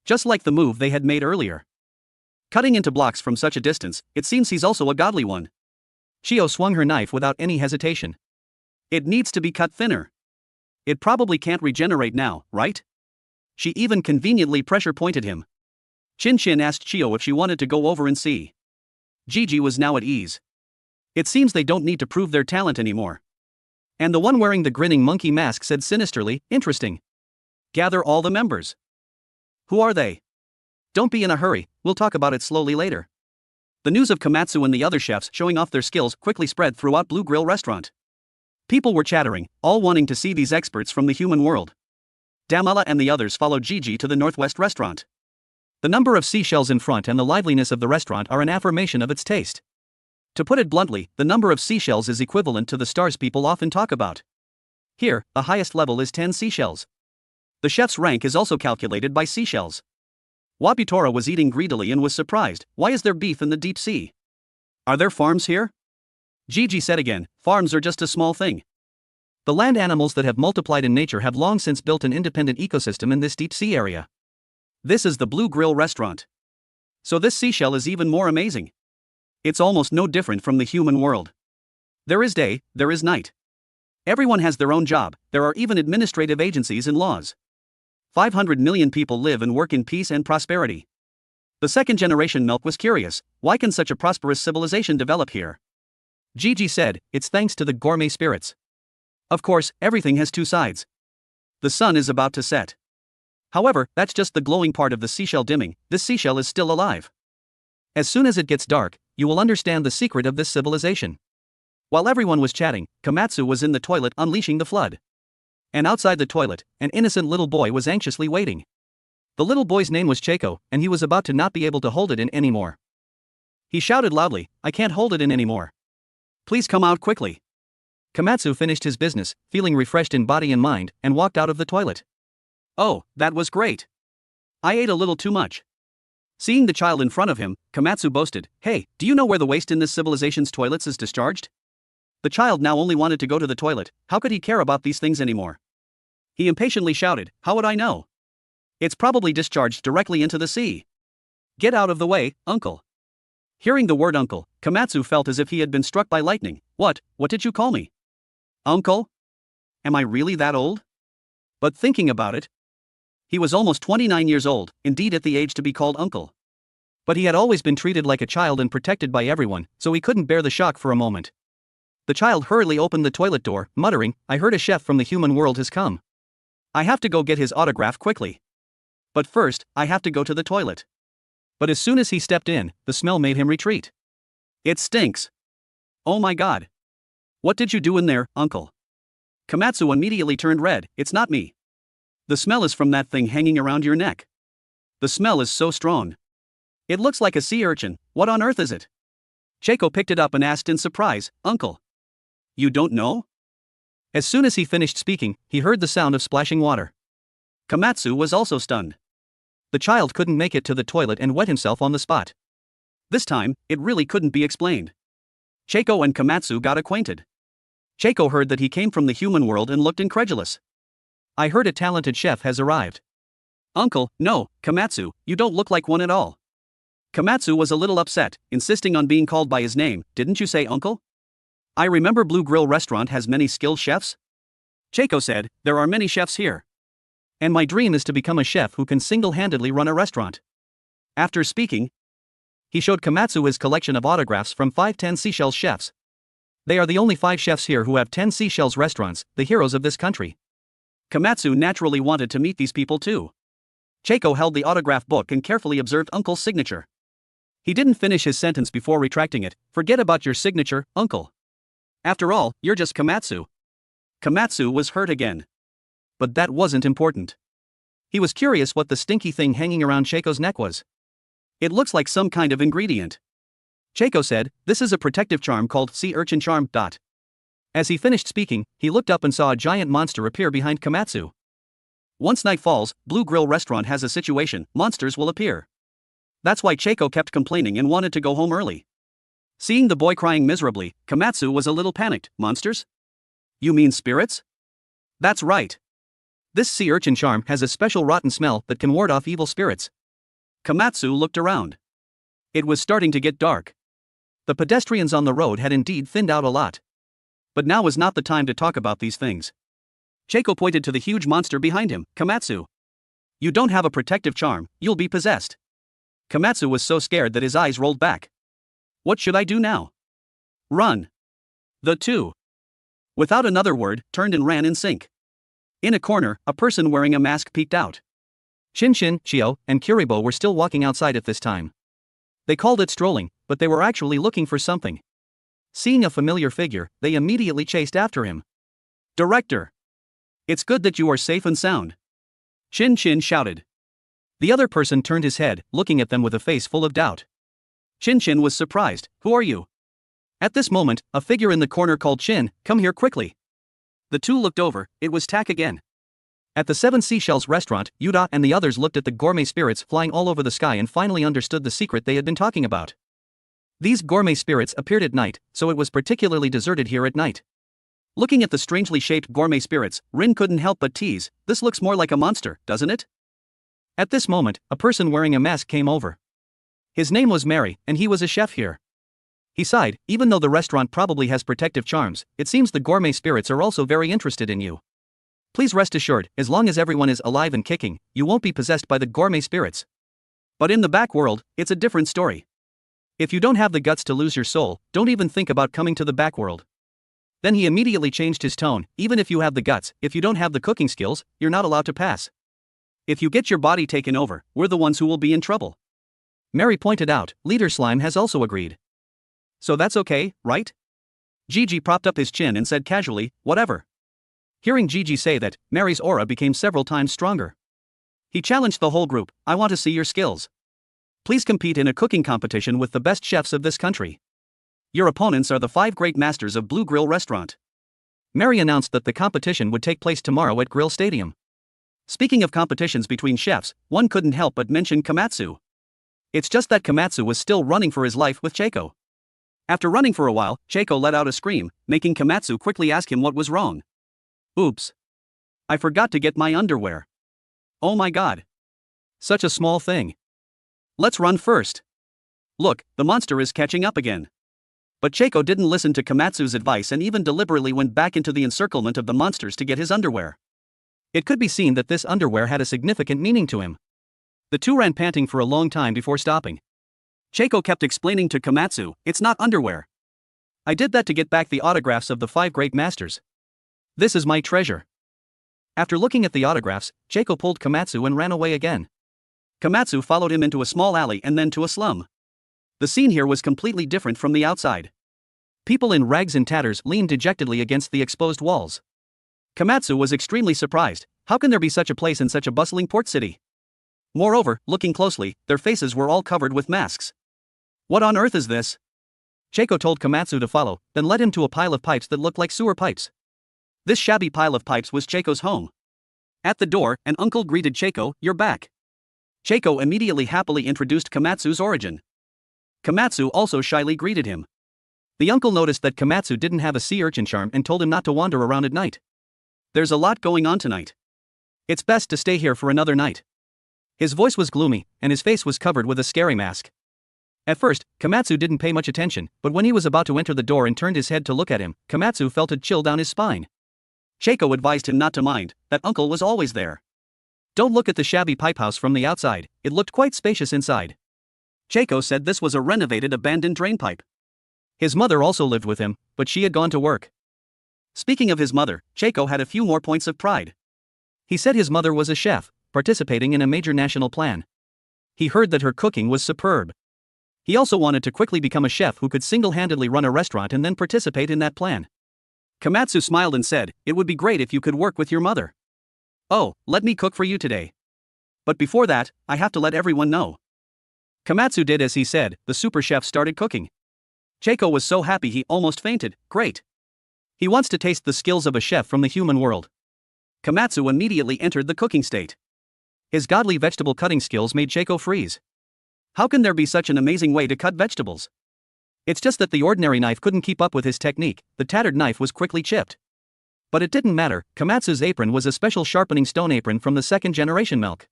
Just like the move they had made earlier. Cutting into blocks from such a distance, it seems he's also a godly one. Chio swung her knife without any hesitation. It needs to be cut thinner. It probably can't regenerate now, right? She even conveniently pressure-pointed him. Chin asked Chio if she wanted to go over and see. Gigi was now at ease. It seems they don't need to prove their talent anymore. And the one wearing the grinning monkey mask said sinisterly, interesting. Gather all the members. Who are they? Don't be in a hurry, we'll talk about it slowly later. The news of Komatsu and the other chefs showing off their skills quickly spread throughout Blue Grill Restaurant. People were chattering, all wanting to see these experts from the human world. Damala and the others followed Gigi to the Northwest Restaurant. The number of seashells in front and the liveliness of the restaurant are an affirmation of its taste. To put it bluntly, the number of seashells is equivalent to the stars people often talk about. Here, the highest level is 10 seashells. The chef's rank is also calculated by seashells. Wapitora was eating greedily and was surprised. Why is there beef in the deep sea? Are there farms here? Gigi said again, farms are just a small thing. The land animals that have multiplied in nature have long since built an independent ecosystem in this deep sea area. This is the Blue Grill Restaurant. So this seashell is even more amazing. It's almost no different from the human world. There is day, there is night. Everyone has their own job, there are even administrative agencies and laws. 500 million people live and work in peace and prosperity. The second generation Milk was curious, why can such a prosperous civilization develop here? Gigi said, it's thanks to the gourmet spirits. Of course, everything has 2 sides. The sun is about to set. However, that's just the glowing part of the seashell dimming. This seashell is still alive. As soon as it gets dark, you will understand the secret of this civilization. While everyone was chatting, Komatsu was in the toilet unleashing the flood. And outside the toilet, an innocent little boy was anxiously waiting. The little boy's name was Chaco, and he was about to not be able to hold it in anymore. He shouted loudly, "I can't hold it in anymore. Please come out quickly." Komatsu finished his business, feeling refreshed in body and mind, and walked out of the toilet. "Oh, that was great. I ate a little too much." Seeing the child in front of him, Komatsu boasted, "Hey, do you know where the waste in this civilization's toilets is discharged?" The child now only wanted to go to the toilet. How could he care about these things anymore? He impatiently shouted, "How would I know? It's probably discharged directly into the sea. Get out of the way, uncle." Hearing the word uncle, Komatsu felt as if he had been struck by lightning. What did you call me? Uncle? Am I really that old? But thinking about it, he was almost 29 years old, indeed at the age to be called uncle. But he had always been treated like a child and protected by everyone, so he couldn't bear the shock for a moment. The child hurriedly opened the toilet door, muttering, "I heard a chef from the human world has come. I have to go get his autograph quickly. But first, I have to go to the toilet." But as soon as he stepped in, the smell made him retreat. "It stinks. Oh my god. What did you do in there, uncle?" Komatsu immediately turned red. "It's not me. The smell is from that thing hanging around your neck. The smell is so strong. It looks like a sea urchin. What on earth is it?" Chaco picked it up and asked in surprise, "Uncle, you don't know?" As soon as he finished speaking, he heard the sound of splashing water. Komatsu was also stunned. The child couldn't make it to the toilet and wet himself on the spot. This time, it really couldn't be explained. Chaco and Komatsu got acquainted. Chaco heard that he came from the human world and looked incredulous. "I heard a talented chef has arrived." "Uncle, no, Komatsu, you don't look like one at all." Komatsu was a little upset, insisting on being called by his name. "Didn't you say uncle? I remember Blue Grill restaurant has many skilled chefs." Chaco said, "There are many chefs here. And my dream is to become a chef who can single-handedly run a restaurant." After speaking, he showed Komatsu his collection of autographs from 5 seashells chefs. They are the only 5 chefs here who have 10 seashells restaurants, the heroes of this country. Komatsu naturally wanted to meet these people too. Chaco held the autograph book and carefully observed Uncle's signature. He didn't finish his sentence before retracting it. "Forget about your signature, Uncle. After all, you're just Komatsu." Komatsu was hurt again. But that wasn't important. He was curious what the stinky thing hanging around Chaco's neck was. "It looks like some kind of ingredient." Chaco said, "This is a protective charm called sea urchin charm." As he finished speaking, he looked up and saw a giant monster appear behind Komatsu. Once night falls, Blue Grill restaurant has a situation, monsters will appear. That's why Chaco kept complaining and wanted to go home early. Seeing the boy crying miserably, Komatsu was a little panicked. "Monsters? You mean spirits?" "That's right. This sea urchin charm has a special rotten smell that can ward off evil spirits." Komatsu looked around. It was starting to get dark. The pedestrians on the road had indeed thinned out a lot. But now was not the time to talk about these things. Chaco pointed to the huge monster behind him. "Komatsu, you don't have a protective charm, you'll be possessed." Komatsu was so scared that his eyes rolled back. "What should I do now?" "Run." The two, without another word, turned and ran in sync. In a corner, a person wearing a mask peeked out. Shinshin, Chio, and Kuribo were still walking outside at this time. They called it strolling, but they were actually looking for something. Seeing a familiar figure, they immediately chased after him. "Director! It's good that you are safe and sound," Shinshin shouted. The other person turned his head, looking at them with a face full of doubt. Shinshin was surprised. "Who are you?" At this moment, a figure in the corner called Shin, "Come here quickly." The two looked over. It was Tak again. At the 7 Seashells restaurant, Yuda and the others looked at the gourmet spirits flying all over the sky and finally understood the secret they had been talking about. These gourmet spirits appeared at night, so it was particularly deserted here at night. Looking at the strangely shaped gourmet spirits, Rin couldn't help but tease, "This looks more like a monster, doesn't it?" At this moment, a person wearing a mask came over. His name was Mary, and he was a chef here. He sighed. "Even though the restaurant probably has protective charms, it seems the gourmet spirits are also very interested in you. Please rest assured, as long as everyone is alive and kicking, you won't be possessed by the gourmet spirits. But in the back world, it's a different story. If you don't have the guts to lose your soul, don't even think about coming to the back world." Then he immediately changed his tone. Even if you have the guts, if you don't have the cooking skills, you're not allowed to pass. If you get your body taken over, we're the ones who will be in trouble. Mary pointed out. Leader Slime has also agreed. So that's okay, right? Gigi propped up his chin and said casually, whatever. Hearing Gigi say that, Mary's aura became several times stronger. He challenged the whole group. I want to see your skills. Please compete in a cooking competition with the best chefs of this country. Your opponents are the 5 great masters of Blue Grill Restaurant. Mary announced that the competition would take place tomorrow at Grill Stadium. Speaking of competitions between chefs, one couldn't help but mention Komatsu. It's just that Komatsu was still running for his life with Cheiko. After running for a while, Cheiko let out a scream, making Komatsu quickly ask him what was wrong. Oops. I forgot to get my underwear. Oh my god. Such a small thing. Let's run first. Look, the monster is catching up again. But Cheiko didn't listen to Komatsu's advice and even deliberately went back into the encirclement of the monsters to get his underwear. It could be seen that this underwear had a significant meaning to him. The two ran panting for a long time before stopping. Cheiko kept explaining to Komatsu, it's not underwear. I did that to get back the autographs of the 5 great masters. This is my treasure. After looking at the autographs, Cheiko pulled Komatsu and ran away again. Komatsu followed him into a small alley and then to a slum. The scene here was completely different from the outside. People in rags and tatters leaned dejectedly against the exposed walls. Komatsu was extremely surprised. How can there be such a place in such a bustling port city? Moreover, looking closely, their faces were all covered with masks. What on earth is this? Cheiko told Komatsu to follow, then led him to a pile of pipes that looked like sewer pipes. This shabby pile of pipes was Cheiko's home. At the door, an uncle greeted Cheiko, you're back. Cheiko immediately happily introduced Komatsu's origin. Komatsu also shyly greeted him. The uncle noticed that Komatsu didn't have a sea urchin charm and told him not to wander around at night. There's a lot going on tonight. It's best to stay here for another night. His voice was gloomy, and his face was covered with a scary mask. At first, Komatsu didn't pay much attention, but when he was about to enter the door and turned his head to look at him, Komatsu felt a chill down his spine. Cheiko advised him not to mind, that uncle was always there. Don't look at the shabby pipe house from the outside, it looked quite spacious inside. Cheiko said this was a renovated abandoned drain pipe. His mother also lived with him, but she had gone to work. Speaking of his mother, Cheiko had a few more points of pride. He said his mother was a chef, participating in a major national plan. He heard that her cooking was superb. He also wanted to quickly become a chef who could single-handedly run a restaurant and then participate in that plan. Komatsu smiled and said, it would be great if you could work with your mother. Oh, let me cook for you today. But before that, I have to let everyone know. Komatsu did as he said. The super chef started cooking. Cheiko was so happy he almost fainted. Great. He wants to taste the skills of a chef from the human world. Komatsu immediately entered the cooking state. His godly vegetable cutting skills made Cheiko freeze. How can there be such an amazing way to cut vegetables? It's just that the ordinary knife couldn't keep up with his technique. The tattered knife was quickly chipped. But it didn't matter. Komatsu's apron was a special sharpening stone apron from the 2nd generation milk.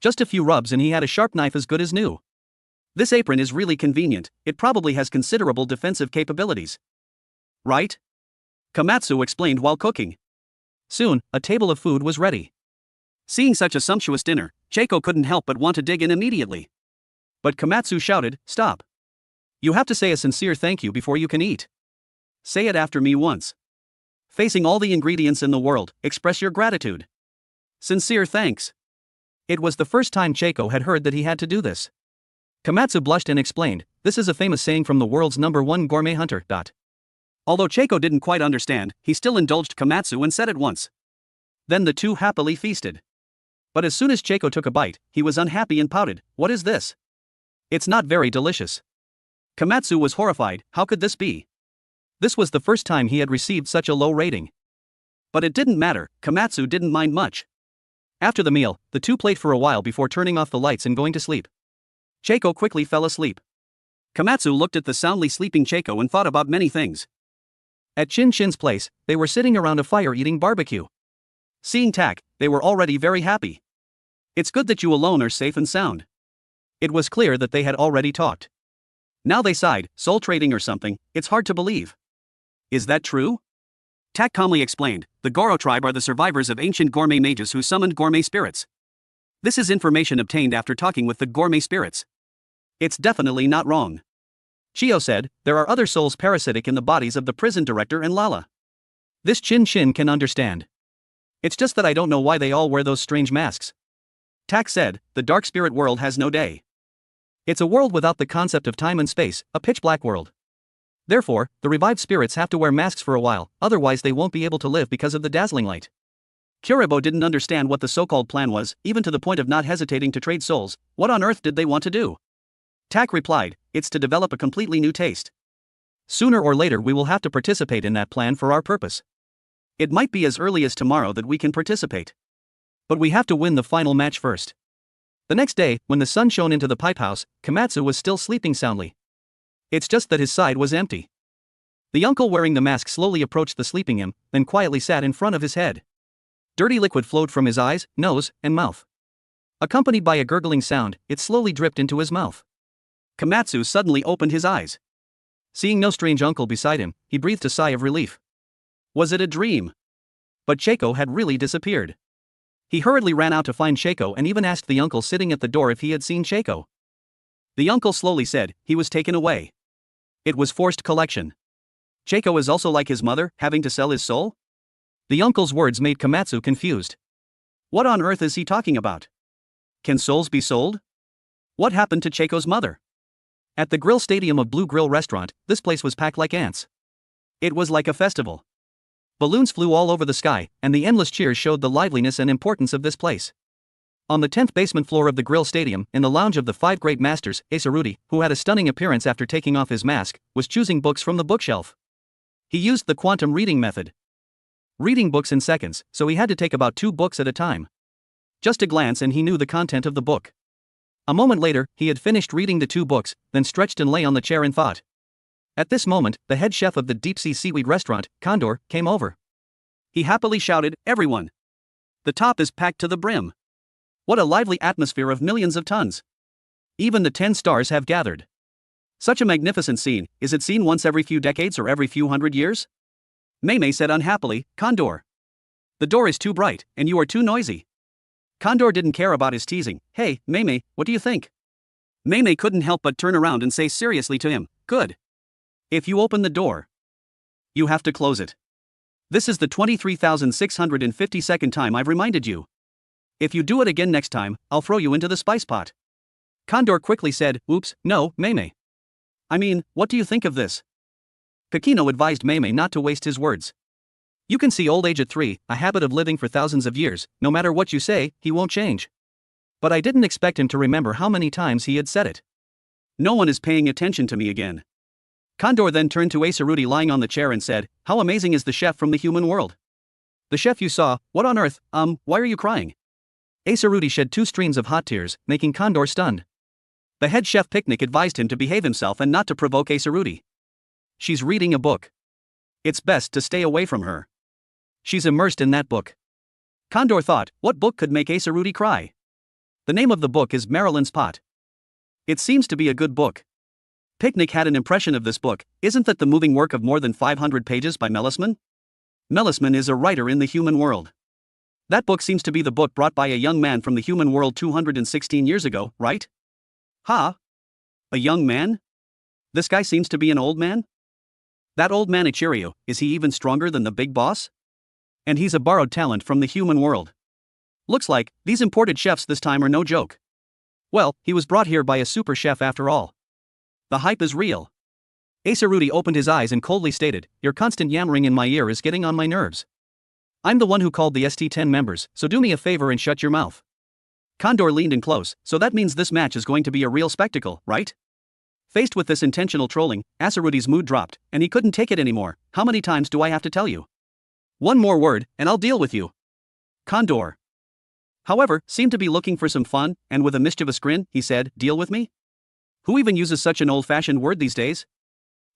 Just a few rubs and he had a sharp knife as good as new. This apron is really convenient. It probably has considerable defensive capabilities. Right? Komatsu explained while cooking. Soon, a table of food was ready. Seeing such a sumptuous dinner, Cheiko couldn't help but want to dig in immediately. But Komatsu shouted, stop. You have to say a sincere thank you before you can eat. Say it after me once. Facing all the ingredients in the world, express your gratitude. Sincere thanks. It was the first time Cheiko had heard that he had to do this. Komatsu blushed and explained, this is a famous saying from the world's #1 gourmet hunter. Although Cheiko didn't quite understand, he still indulged Komatsu and said it once. Then the two happily feasted. But as soon as Cheiko took a bite, he was unhappy and pouted, what is this? It's not very delicious. Komatsu was horrified, how could this be? This was the first time he had received such a low rating. But it didn't matter, Komatsu didn't mind much. After the meal, the two played for a while before turning off the lights and going to sleep. Cheiko quickly fell asleep. Komatsu looked at the soundly sleeping Cheiko and thought about many things. At Chin Chin's place, they were sitting around a fire eating barbecue. Seeing Tak, they were already very happy. It's good that you alone are safe and sound. It was clear that they had already talked. Now they sighed, soul trading or something, it's hard to believe. Is that true? Tak calmly explained, the Goro tribe are the survivors of ancient gourmet mages who summoned gourmet spirits. This is information obtained after talking with the gourmet spirits. It's definitely not wrong. Chio said, there are other souls parasitic in the bodies of the prison director and Lala. This Chin can understand. It's just that I don't know why they all wear those strange masks. Tak said, the dark spirit world has no day. It's a world without the concept of time and space, a pitch-black world. Therefore, the revived spirits have to wear masks for a while, otherwise they won't be able to live because of the dazzling light. Kuribo didn't understand what the so-called plan was, even to the point of not hesitating to trade souls. What on earth did they want to do? Tak replied, it's to develop a completely new taste. Sooner or later we will have to participate in that plan for our purpose. It might be as early as tomorrow that we can participate. But we have to win the final match first. The next day, when the sun shone into the pipe house, Komatsu was still sleeping soundly. It's just that his side was empty. The uncle wearing the mask slowly approached the sleeping him, then quietly sat in front of his head. Dirty liquid flowed from his eyes, nose, and mouth. Accompanied by a gurgling sound, it slowly dripped into his mouth. Komatsu suddenly opened his eyes. Seeing no strange uncle beside him, he breathed a sigh of relief. Was it a dream? But Cheiko had really disappeared. He hurriedly ran out to find Cheiko and even asked the uncle sitting at the door if he had seen Cheiko. The uncle slowly said, he was taken away. It was forced collection. Cheiko is also like his mother, having to sell his soul? The uncle's words made Komatsu confused. What on earth is he talking about? Can souls be sold? What happened to Cheiko's mother? At the grill stadium of Blue Grill restaurant, this place was packed like ants. It was like a festival. Balloons flew all over the sky, and the endless cheers showed the liveliness and importance of this place. On the 10th basement floor of the grill stadium, in the lounge of the 5 great masters, Acerudi, who had a stunning appearance after taking off his mask, was choosing books from the bookshelf. He used the quantum reading method. Reading books in seconds, so he had to take about 2 books at a time. Just a glance and he knew the content of the book. A moment later, he had finished reading the 2 books, then stretched and lay on the chair in thought. At this moment, the head chef of the deep-sea seaweed restaurant, Condor, came over. He happily shouted, everyone! The top is packed to the brim. What a lively atmosphere of millions of tons. Even the 10 stars have gathered. Such a magnificent scene, is it seen once every few decades or every few hundred years? Meimei said unhappily, Condor. The door is too bright, and you are too noisy. Condor didn't care about his teasing. Hey, Meimei, what do you think? Meimei couldn't help but turn around and say seriously to him, good. If you open the door, you have to close it. This is the 23,652nd time I've reminded you. If you do it again next time, I'll throw you into the spice pot. Condor quickly said, oops, no, Meimei. I mean, what do you think of this? Kakino advised Meimei not to waste his words. You can see old age at 3, a habit of living for thousands of years, no matter what you say, he won't change. But I didn't expect him to remember how many times he had said it. No one is paying attention to me again. Condor then turned to Acerudi lying on the chair and said, how amazing is the chef from the human world? The chef you saw, what on earth, why are you crying? Acerudi shed 2 streams of hot tears, making Condor stunned. The head chef Picnic advised him to behave himself and not to provoke Acerudi. She's reading a book. It's best to stay away from her. She's immersed in that book. Condor thought, what book could make Acerudi cry? The name of the book is Marilyn's Pot. It seems to be a good book. Picnic had an impression of this book. Isn't that the moving work of more than 500 pages by Melisman? Melisman is a writer in the human world. That book seems to be the book brought by a young man from the human world 216 years ago, right? Ha? A young man? This guy seems to be an old man? That old man Ichirio, is he even stronger than the big boss? And he's a borrowed talent from the human world. Looks like, these imported chefs this time are no joke. Well, he was brought here by a super chef after all. The hype is real. Acerudi opened his eyes and coldly stated, your constant yammering in my ear is getting on my nerves. I'm the one who called the ST10 members, so do me a favor and shut your mouth. Condor leaned in close, so that means this match is going to be a real spectacle, right? Faced with this intentional trolling, Acerudi's mood dropped, and he couldn't take it anymore. How many times do I have to tell you? One more word, and I'll deal with you. Condor. However, seemed to be looking for some fun, and with a mischievous grin, he said, deal with me? Who even uses such an old-fashioned word these days?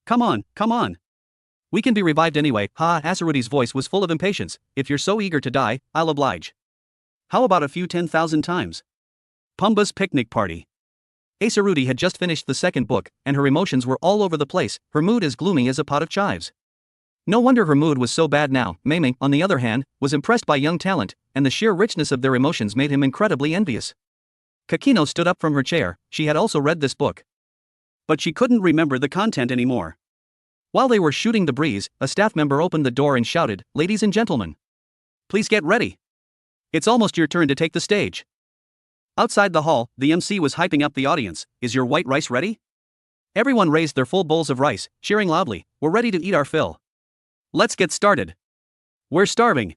Come on, come on. We can be revived anyway. Ha, Acerudi's voice was full of impatience. If you're so eager to die, I'll oblige. How about a few 10,000 times? Pumba's Picnic Party. Acerudi had just finished the second book, and her emotions were all over the place, her mood as gloomy as a pot of chives. No wonder her mood was so bad now. Meimei, on the other hand, was impressed by young talent, and the sheer richness of their emotions made him incredibly envious. Kakino stood up from her chair. She had also read this book. But she couldn't remember the content anymore. While they were shooting the breeze, a staff member opened the door and shouted, "Ladies and gentlemen, please get ready. It's almost your turn to take the stage." Outside the hall, the MC was hyping up the audience. "Is your white rice ready?" Everyone raised their full bowls of rice, cheering loudly, "We're ready to eat our fill. Let's get started. We're starving."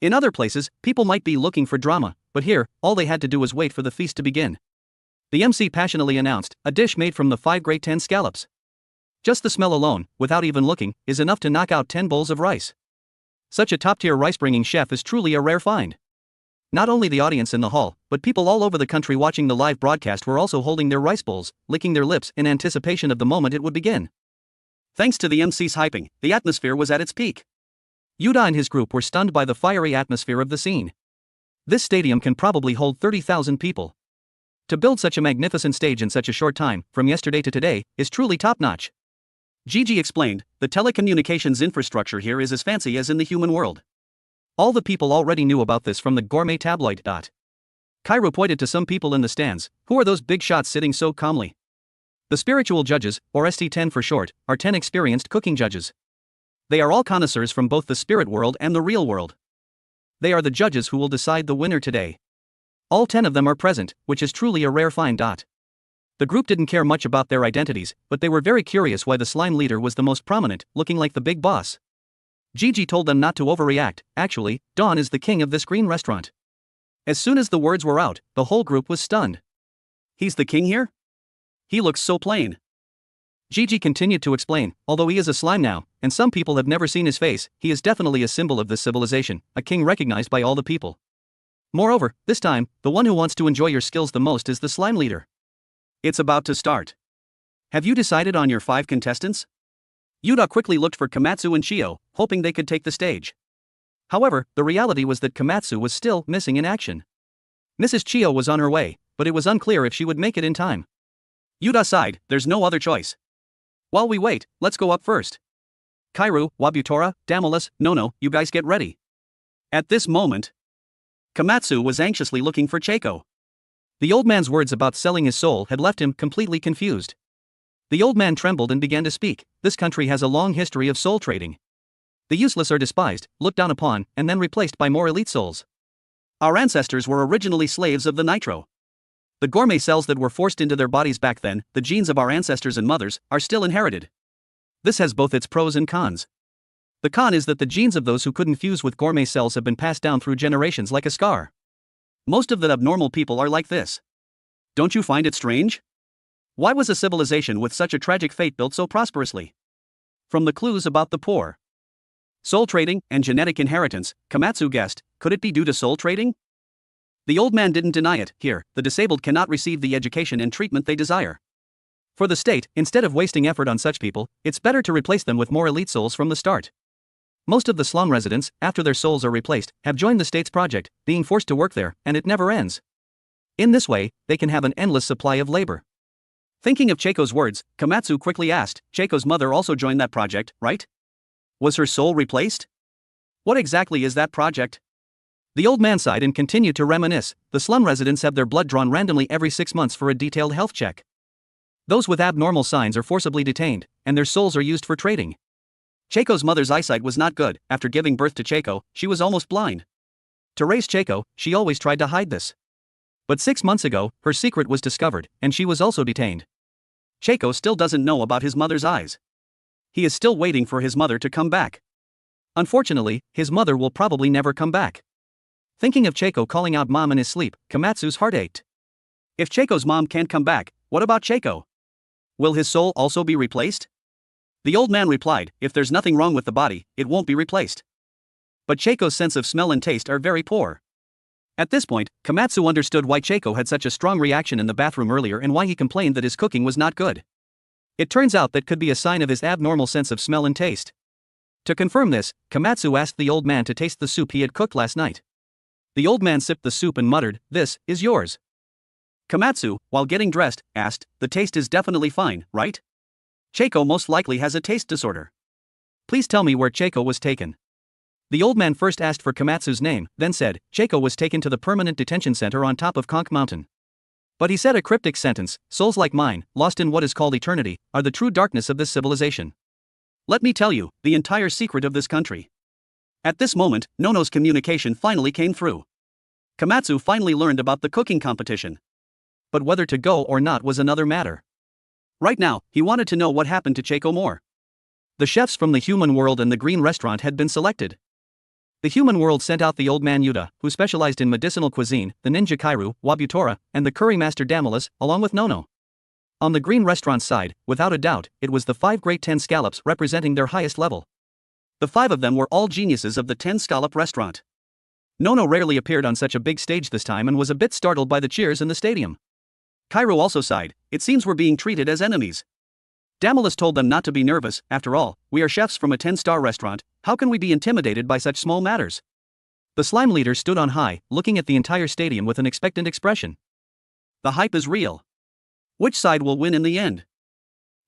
In other places, people might be looking for drama, but here, all they had to do was wait for the feast to begin. The MC passionately announced, "A dish made from the 5 grade 10 scallops. Just the smell alone, without even looking, is enough to knock out 10 bowls of rice." Such a top-tier rice-bringing chef is truly a rare find. Not only the audience in the hall, but people all over the country watching the live broadcast were also holding their rice bowls, licking their lips in anticipation of the moment it would begin. Thanks to the MC's hyping, the atmosphere was at its peak. Yuda and his group were stunned by the fiery atmosphere of the scene. This stadium can probably hold 30,000 people. To build such a magnificent stage in such a short time, from yesterday to today, is truly top-notch. Gigi explained, "The telecommunications infrastructure here is as fancy as in the human world. All the people already knew about this from the Gourmet tabloid. Cairo pointed to some people in the stands. "Who are those big shots sitting so calmly?" The spiritual judges, or ST10 for short, are 10 experienced cooking judges. They are all connoisseurs from both the spirit world and the real world. They are the judges who will decide the winner today. All 10 of them are present, which is truly a rare find. The group didn't care much about their identities, but they were very curious why the slime leader was the most prominent, looking like the big boss. Gigi told them not to overreact. Actually, Dawn is the king of this green restaurant. As soon as the words were out, the whole group was stunned. "He's the king here? He looks so plain." Gigi continued to explain, "Although he is a slime now, and some people have never seen his face, he is definitely a symbol of this civilization, a king recognized by all the people. Moreover, this time, the one who wants to enjoy your skills the most is the slime leader. It's about to start. Have you decided on your 5 contestants?" Yuda quickly looked for Komatsu and Chio, hoping they could take the stage. However, the reality was that Komatsu was still missing in action. Mrs. Chio was on her way, but it was unclear if she would make it in time. Yuda sighed, "There's no other choice. While we wait, let's go up first. Kairu, Wabutora, Damalis, Nono, you guys get ready." At this moment, Komatsu was anxiously looking for Cheiko. The old man's words about selling his soul had left him completely confused. The old man trembled and began to speak. "This country has a long history of soul trading. The useless are despised, looked down upon, and then replaced by more elite souls. Our ancestors were originally slaves of the nitro. The gourmet cells that were forced into their bodies back then, the genes of our ancestors and mothers, are still inherited. This has both its pros and cons. The con is that the genes of those who couldn't fuse with gourmet cells have been passed down through generations like a scar. Most of the abnormal people are like this. Don't you find it strange? Why was a civilization with such a tragic fate built so prosperously? From the clues about the poor, soul trading, and genetic inheritance, Komatsu guessed, could it be due to soul trading? The old man didn't deny it. Here, the disabled cannot receive the education and treatment they desire. For the state, instead of wasting effort on such people, it's better to replace them with more elite souls from the start. Most of the slum residents, after their souls are replaced, have joined the state's project, being forced to work there, and it never ends. In this way, they can have an endless supply of labor." Thinking of Cheiko's words, Komatsu quickly asked, "Cheiko's mother also joined that project, right? Was her soul replaced? What exactly is that project?" The old man sighed and continued to reminisce. The slum residents have their blood drawn randomly every 6 months for a detailed health check. Those with abnormal signs are forcibly detained, and their souls are used for trading. Cheiko's mother's eyesight was not good. After giving birth to Cheiko, she was almost blind. To raise Cheiko, she always tried to hide this. But 6 months ago, her secret was discovered, and she was also detained. Cheiko still doesn't know about his mother's eyes. He is still waiting for his mother to come back. Unfortunately, his mother will probably never come back. Thinking of Cheiko calling out mom in his sleep, Komatsu's heart ached. If Cheiko's mom can't come back, what about Cheiko? Will his soul also be replaced? The old man replied, "If there's nothing wrong with the body, it won't be replaced. But Cheiko's sense of smell and taste are very poor." At this point, Komatsu understood why Cheiko had such a strong reaction in the bathroom earlier and why he complained that his cooking was not good. It turns out that could be a sign of his abnormal sense of smell and taste. To confirm this, Komatsu asked the old man to taste the soup he had cooked last night. The old man sipped the soup and muttered, "This is yours." Komatsu, while getting dressed, asked, "The taste is definitely fine, right? Cheiko most likely has a taste disorder. Please tell me where Cheiko was taken." The old man first asked for Komatsu's name, then said, "Cheiko was taken to the permanent detention center on top of Conch Mountain." But he said a cryptic sentence, "Souls like mine, lost in what is called eternity, are the true darkness of this civilization. Let me tell you, the entire secret of this country. At this moment, Nono's communication finally came through. Komatsu finally learned about the cooking competition. But whether to go or not was another matter. Right now, he wanted to know what happened to Cheiko more. The chefs from the human world and the green restaurant had been selected. The human world sent out the old man Yuta, who specialized in medicinal cuisine, the ninja Kairu, Wabutora, and the curry master Damalis, along with Nono. On the green restaurant side, without a doubt, it was the 5 great 10 scallops representing their highest level. The 5 of them were all geniuses of the 10 scallop restaurant. Nono rarely appeared on such a big stage this time and was a bit startled by the cheers in the stadium. Kairu also sighed. It seems we're being treated as enemies. Damalis told them not to be nervous. After all, we are chefs from a 10-star restaurant. How can we be intimidated by such small matters? The slime leader stood on high, looking at the entire stadium with an expectant expression. The hype is real. Which side will win in the end?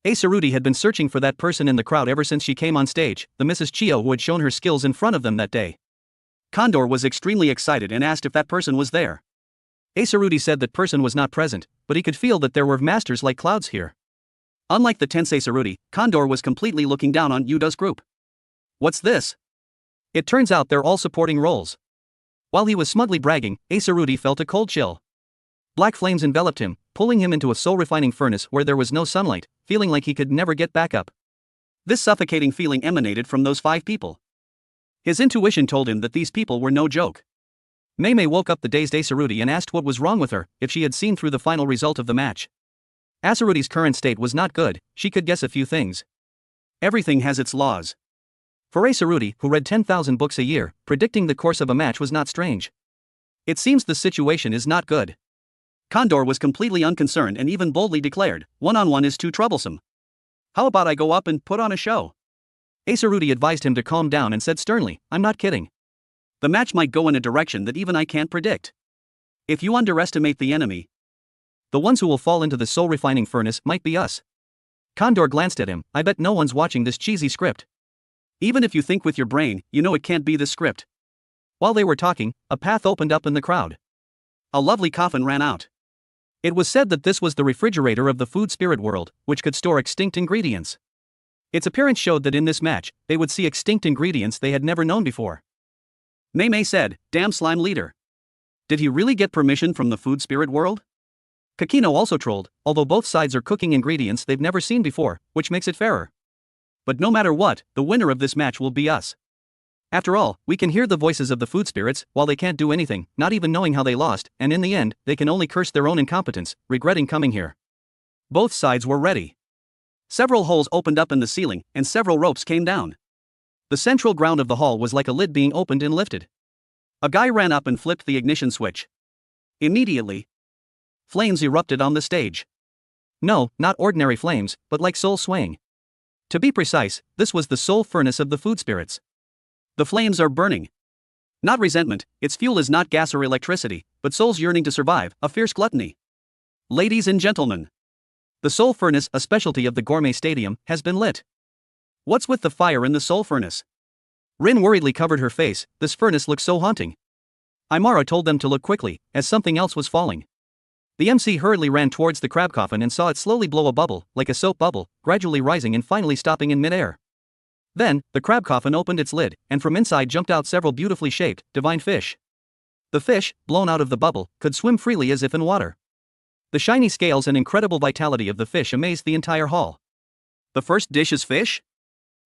Asaruti had been searching for that person in the crowd ever since she came on stage, the Mrs. Chio who had shown her skills in front of them that day. Condor was extremely excited and asked if that person was there. Asaruti said that person was not present, but he could feel that there were masters like clouds here. Unlike the tense Asaruti, Condor was completely looking down on Yuda's group. What's this? It turns out they're all supporting roles. While he was smugly bragging, Asaruti felt a cold chill. Black flames enveloped him, pulling him into a soul-refining furnace where there was no sunlight, feeling like he could never get back up. This suffocating feeling emanated from those 5 people. His intuition told him that these people were no joke. Mei woke up the dazed Asaruti and asked what was wrong with her, if she had seen through the final result of the match. Asaruti's current state was not good. She could guess a few things. Everything has its laws. For Asaruti, who read 10,000 books a year, predicting the course of a match was not strange. It seems the situation is not good. Condor was completely unconcerned and even boldly declared, one-on-one is too troublesome. How about I go up and put on a show? Asaruti advised him to calm down and said sternly, I'm not kidding. The match might go in a direction that even I can't predict. If you underestimate the enemy, the ones who will fall into the soul-refining furnace might be us. Condor glanced at him. I bet no one's watching this cheesy script. Even if you think with your brain, you know it can't be this script. While they were talking, a path opened up in the crowd. A lovely coffin ran out. It was said that this was the refrigerator of the food spirit world, which could store extinct ingredients. Its appearance showed that in this match, they would see extinct ingredients they had never known before. Mei said, damn slime leader. Did he really get permission from the food spirit world? Kakino also trolled, although both sides are cooking ingredients they've never seen before, which makes it fairer. But no matter what, the winner of this match will be us. After all, we can hear the voices of the food spirits, while they can't do anything, not even knowing how they lost, and in the end, they can only curse their own incompetence, regretting coming here. Both sides were ready. Several holes opened up in the ceiling, and several ropes came down. The central ground of the hall was like a lid being opened and lifted. A guy ran up and flipped the ignition switch. Immediately, flames erupted on the stage. No, not ordinary flames, but like soul swaying. To be precise, this was the soul furnace of the food spirits. The flames are burning. Not resentment, its fuel is not gas or electricity, but souls yearning to survive, a fierce gluttony. Ladies and gentlemen, the soul furnace, a specialty of the Gourmet Stadium, has been lit. What's with the fire in the soul furnace? Rin worriedly covered her face. This furnace looks so haunting. Imara told them to look quickly, as something else was falling. The MC hurriedly ran towards the crab coffin and saw it slowly blow a bubble, like a soap bubble, gradually rising and finally stopping in midair. Then, the crab coffin opened its lid, and from inside jumped out several beautifully shaped, divine fish. The fish, blown out of the bubble, could swim freely as if in water. The shiny scales and incredible vitality of the fish amazed the entire hall. The first dish is fish?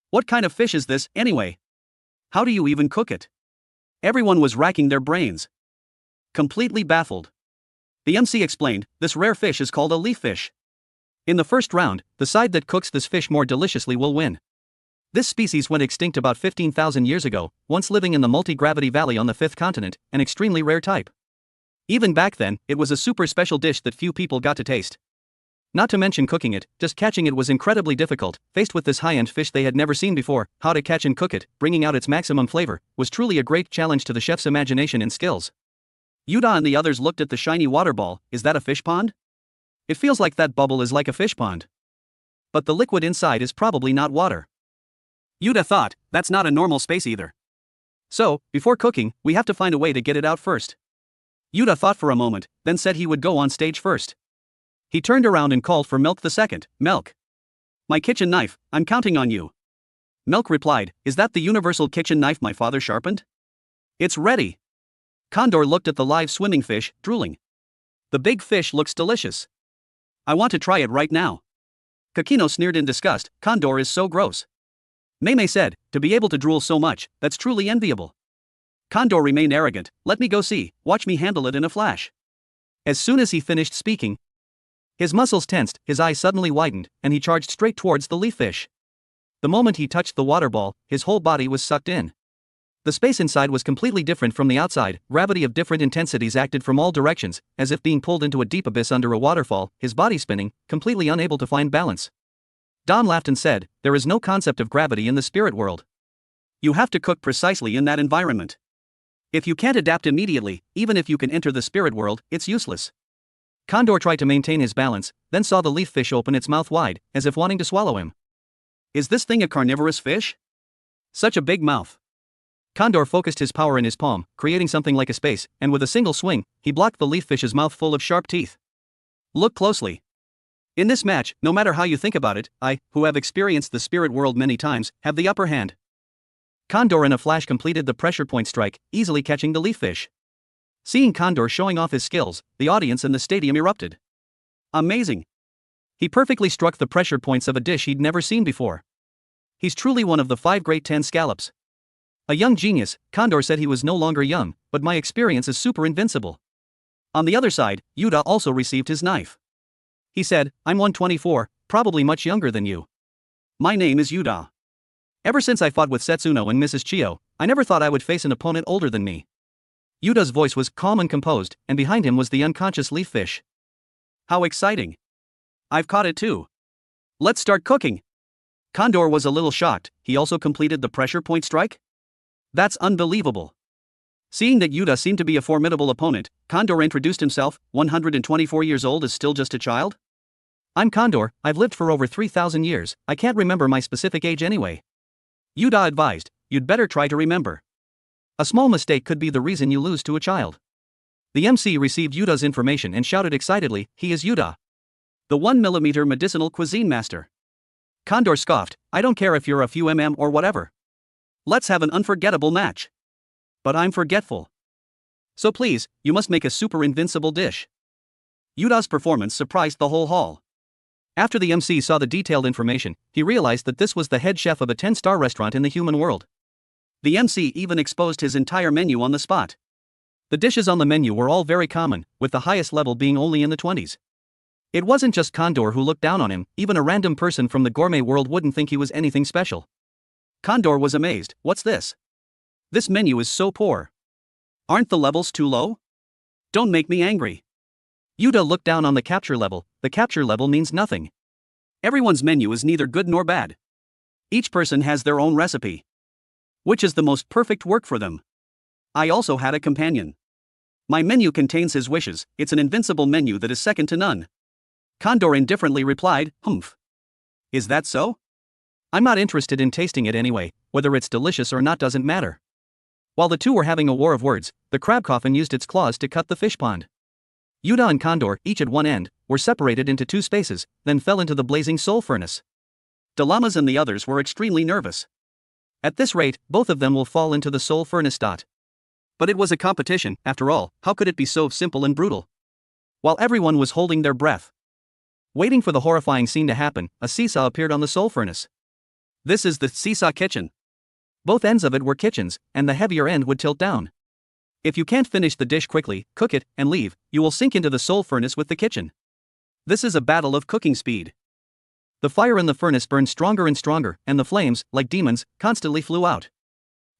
What kind of fish is this, anyway? How do you even cook it? Everyone was racking their brains. Completely baffled. The MC explained, this rare fish is called a leaf fish. In the first round, the side that cooks this fish more deliciously will win. This species went extinct about 15,000 years ago, once living in the multi-gravity valley on the 5th continent, an extremely rare type. Even back then, it was a super special dish that few people got to taste. Not to mention cooking it, just catching it was incredibly difficult. Faced with this high-end fish they had never seen before, how to catch and cook it, bringing out its maximum flavor, was truly a great challenge to the chef's imagination and skills. Yuda and the others looked at the shiny water ball. Is that a fish pond? It feels like that bubble is like a fish pond. But the liquid inside is probably not water. Yuda thought, that's not a normal space either. So, before cooking, we have to find a way to get it out first. Yuda thought for a moment, then said he would go on stage first. He turned around and called for Milk the second. Milk. My kitchen knife, I'm counting on you. Milk replied, "Is that the universal kitchen knife my father sharpened? It's ready." Condor looked at the live swimming fish, drooling. "The big fish looks delicious. I want to try it right now." Kakino sneered in disgust, "Condor is so gross." Mei said, "To be able to drool so much, that's truly enviable." Condor remained arrogant, "Let me go see, watch me handle it in a flash." As soon as he finished speaking, his muscles tensed, his eyes suddenly widened, and he charged straight towards the leaf fish. The moment he touched the water ball, his whole body was sucked in. The space inside was completely different from the outside, gravity of different intensities acted from all directions, as if being pulled into a deep abyss under a waterfall, his body spinning, completely unable to find balance. Don laughed and said, "There is no concept of gravity in the spirit world. You have to cook precisely in that environment. If you can't adapt immediately, even if you can enter the spirit world, it's useless." Condor tried to maintain his balance, then saw the leaf fish open its mouth wide, as if wanting to swallow him. "Is this thing a carnivorous fish? Such a big mouth." Condor focused his power in his palm, creating something like a space, and with a single swing, he blocked the leaf fish's mouth full of sharp teeth. Look closely. In this match, no matter how you think about it, I, who have experienced the spirit world many times, have the upper hand. Condor in a flash completed the pressure point strike, easily catching the leaf fish. Seeing Condor showing off his skills, the audience in the stadium erupted. Amazing. He perfectly struck the pressure points of a dish he'd never seen before. He's truly one of the 5 great 10 scallops. A young genius, Condor said he was no longer young, but my experience is super invincible. On the other side, Yuta also received his knife. He said, "I'm 124, probably much younger than you. My name is Yuta. Ever since I fought with Setsuno and Mrs. Chio, I never thought I would face an opponent older than me." Yuta's voice was calm and composed, and behind him was the unconscious leaf fish. "How exciting. I've caught it too. Let's start cooking." Condor was a little shocked, he also completed the pressure point strike? That's unbelievable. Seeing that Yuta seemed to be a formidable opponent, Condor introduced himself, 124 years old is still just a child? "I'm Condor, I've lived for over 3,000 years, I can't remember my specific age anyway." Yuta advised, "You'd better try to remember. A small mistake could be the reason you lose to a child." The MC received Yuta's information and shouted excitedly, "He is Yuta, the 1mm medicinal cuisine master." Condor scoffed, "I don't care if you're a few mm or whatever. Let's have an unforgettable match." "But I'm forgetful. So please, you must make a super invincible dish." Yuta's performance surprised the whole hall. After the MC saw the detailed information, he realized that this was the head chef of a 10-star restaurant in the human world. The MC even exposed his entire menu on the spot. The dishes on the menu were all very common, with the highest level being only in the 20s. It wasn't just Condor who looked down on him, even a random person from the gourmet world wouldn't think he was anything special. Condor was amazed, "What's this? This menu is so poor. Aren't the levels too low? Don't make me angry." Yuta looked down on the capture level. The capture level means nothing. Everyone's menu is neither good nor bad. Each person has their own recipe, which is the most perfect work for them. I also had a companion. My menu contains his wishes, it's an invincible menu that is second to none. Condor indifferently replied, "Humph. Is that so? I'm not interested in tasting it anyway, whether it's delicious or not doesn't matter." While the two were having a war of words, the crab coffin used its claws to cut the fish pond. Yuta and Condor, each at one end, were separated into 2 spaces, then fell into the blazing soul furnace. Dalamas and the others were extremely nervous. At this rate, both of them will fall into the soul furnace. But it was a competition, after all, how could it be so simple and brutal? While everyone was holding their breath, waiting for the horrifying scene to happen, a seesaw appeared on the soul furnace. This is the seesaw kitchen. Both ends of it were kitchens, and the heavier end would tilt down. If you can't finish the dish quickly, cook it, and leave, you will sink into the soul furnace with the kitchen. This is a battle of cooking speed. The fire in the furnace burned stronger and stronger, and the flames, like demons, constantly flew out.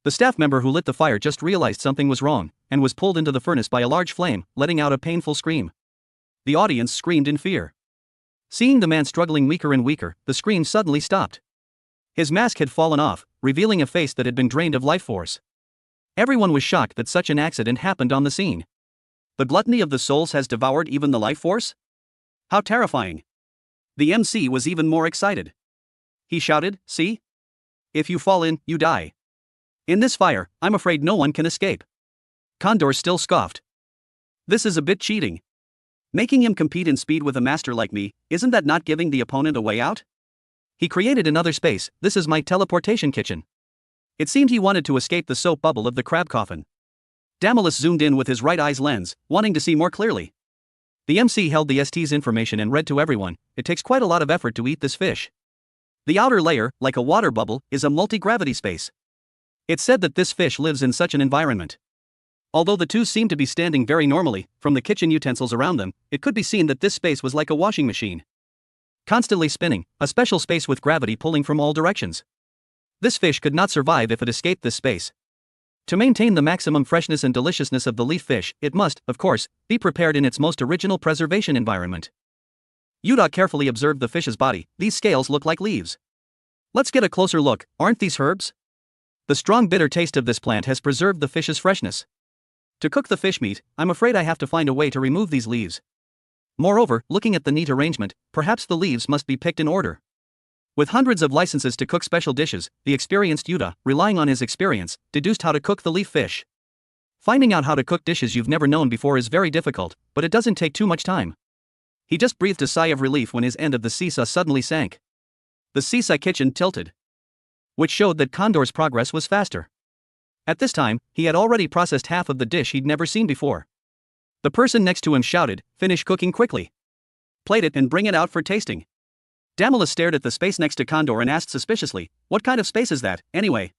The staff member who lit the fire just realized something was wrong, and was pulled into the furnace by a large flame, letting out a painful scream. The audience screamed in fear. Seeing the man struggling weaker and weaker, the scream suddenly stopped. His mask had fallen off, revealing a face that had been drained of life force. Everyone was shocked that such an accident happened on the scene. The gluttony of the souls has devoured even the life force? How terrifying. The MC was even more excited. He shouted, "See? If you fall in, you die. In this fire, I'm afraid no one can escape." Condor still scoffed. "This is a bit cheating. Making him compete in speed with a master like me, isn't that not giving the opponent a way out?" He created another space. This is my teleportation kitchen. It seemed he wanted to escape the soap bubble of the crab coffin. Damilus zoomed in with his right eye's lens, wanting to see more clearly. The MC held the ST's information and read to everyone, it takes quite a lot of effort to eat this fish. The outer layer, like a water bubble, is a multi-gravity space. It said that this fish lives in such an environment. Although the two seemed to be standing very normally, from the kitchen utensils around them, it could be seen that this space was like a washing machine. Constantly spinning, a special space with gravity pulling from all directions. This fish could not survive if it escaped this space. To maintain the maximum freshness and deliciousness of the leaf fish, it must, of course, be prepared in its most original preservation environment. Yuda carefully observed the fish's body. These scales look like leaves. Let's get a closer look, aren't these herbs? The strong bitter taste of this plant has preserved the fish's freshness. To cook the fish meat, I'm afraid I have to find a way to remove these leaves. Moreover, looking at the neat arrangement, perhaps the leaves must be picked in order. With hundreds of licenses to cook special dishes, the experienced Yuda, relying on his experience, deduced how to cook the leaf fish. Finding out how to cook dishes you've never known before is very difficult, but it doesn't take too much time. He just breathed a sigh of relief when his end of the seesaw suddenly sank. The seesaw kitchen tilted, which showed that Condor's progress was faster. At this time, he had already processed half of the dish he'd never seen before. The person next to him shouted, "Finish cooking quickly. Plate it and bring it out for tasting." Damilus stared at the space next to Condor and asked suspiciously, "What kind of space is that, anyway?"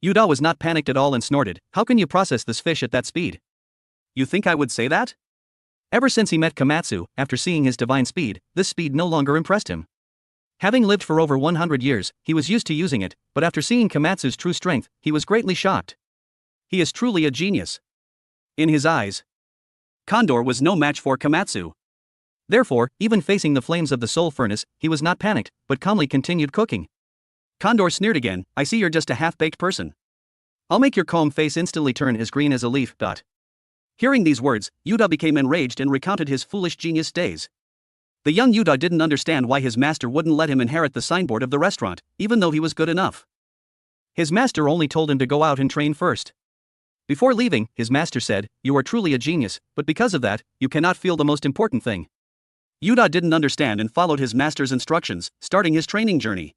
Yuda was not panicked at all and snorted, "How can you process this fish at that speed? You think I would say that?" Ever since he met Komatsu, after seeing his divine speed, this speed no longer impressed him. Having lived for over 100 years, he was used to using it, but after seeing Komatsu's true strength, he was greatly shocked. He is truly a genius. In his eyes, Condor was no match for Komatsu. Therefore, even facing the flames of the soul furnace, he was not panicked, but calmly continued cooking. Condor sneered again, "I see you're just a half-baked person. I'll make your calm face instantly turn as green as a leaf." Hearing these words, Yuda became enraged and recounted his foolish genius days. The young Yuda didn't understand why his master wouldn't let him inherit the signboard of the restaurant, even though he was good enough. His master only told him to go out and train first. Before leaving, his master said, "You are truly a genius, but because of that, you cannot feel the most important thing." Yuda didn't understand and followed his master's instructions, starting his training journey.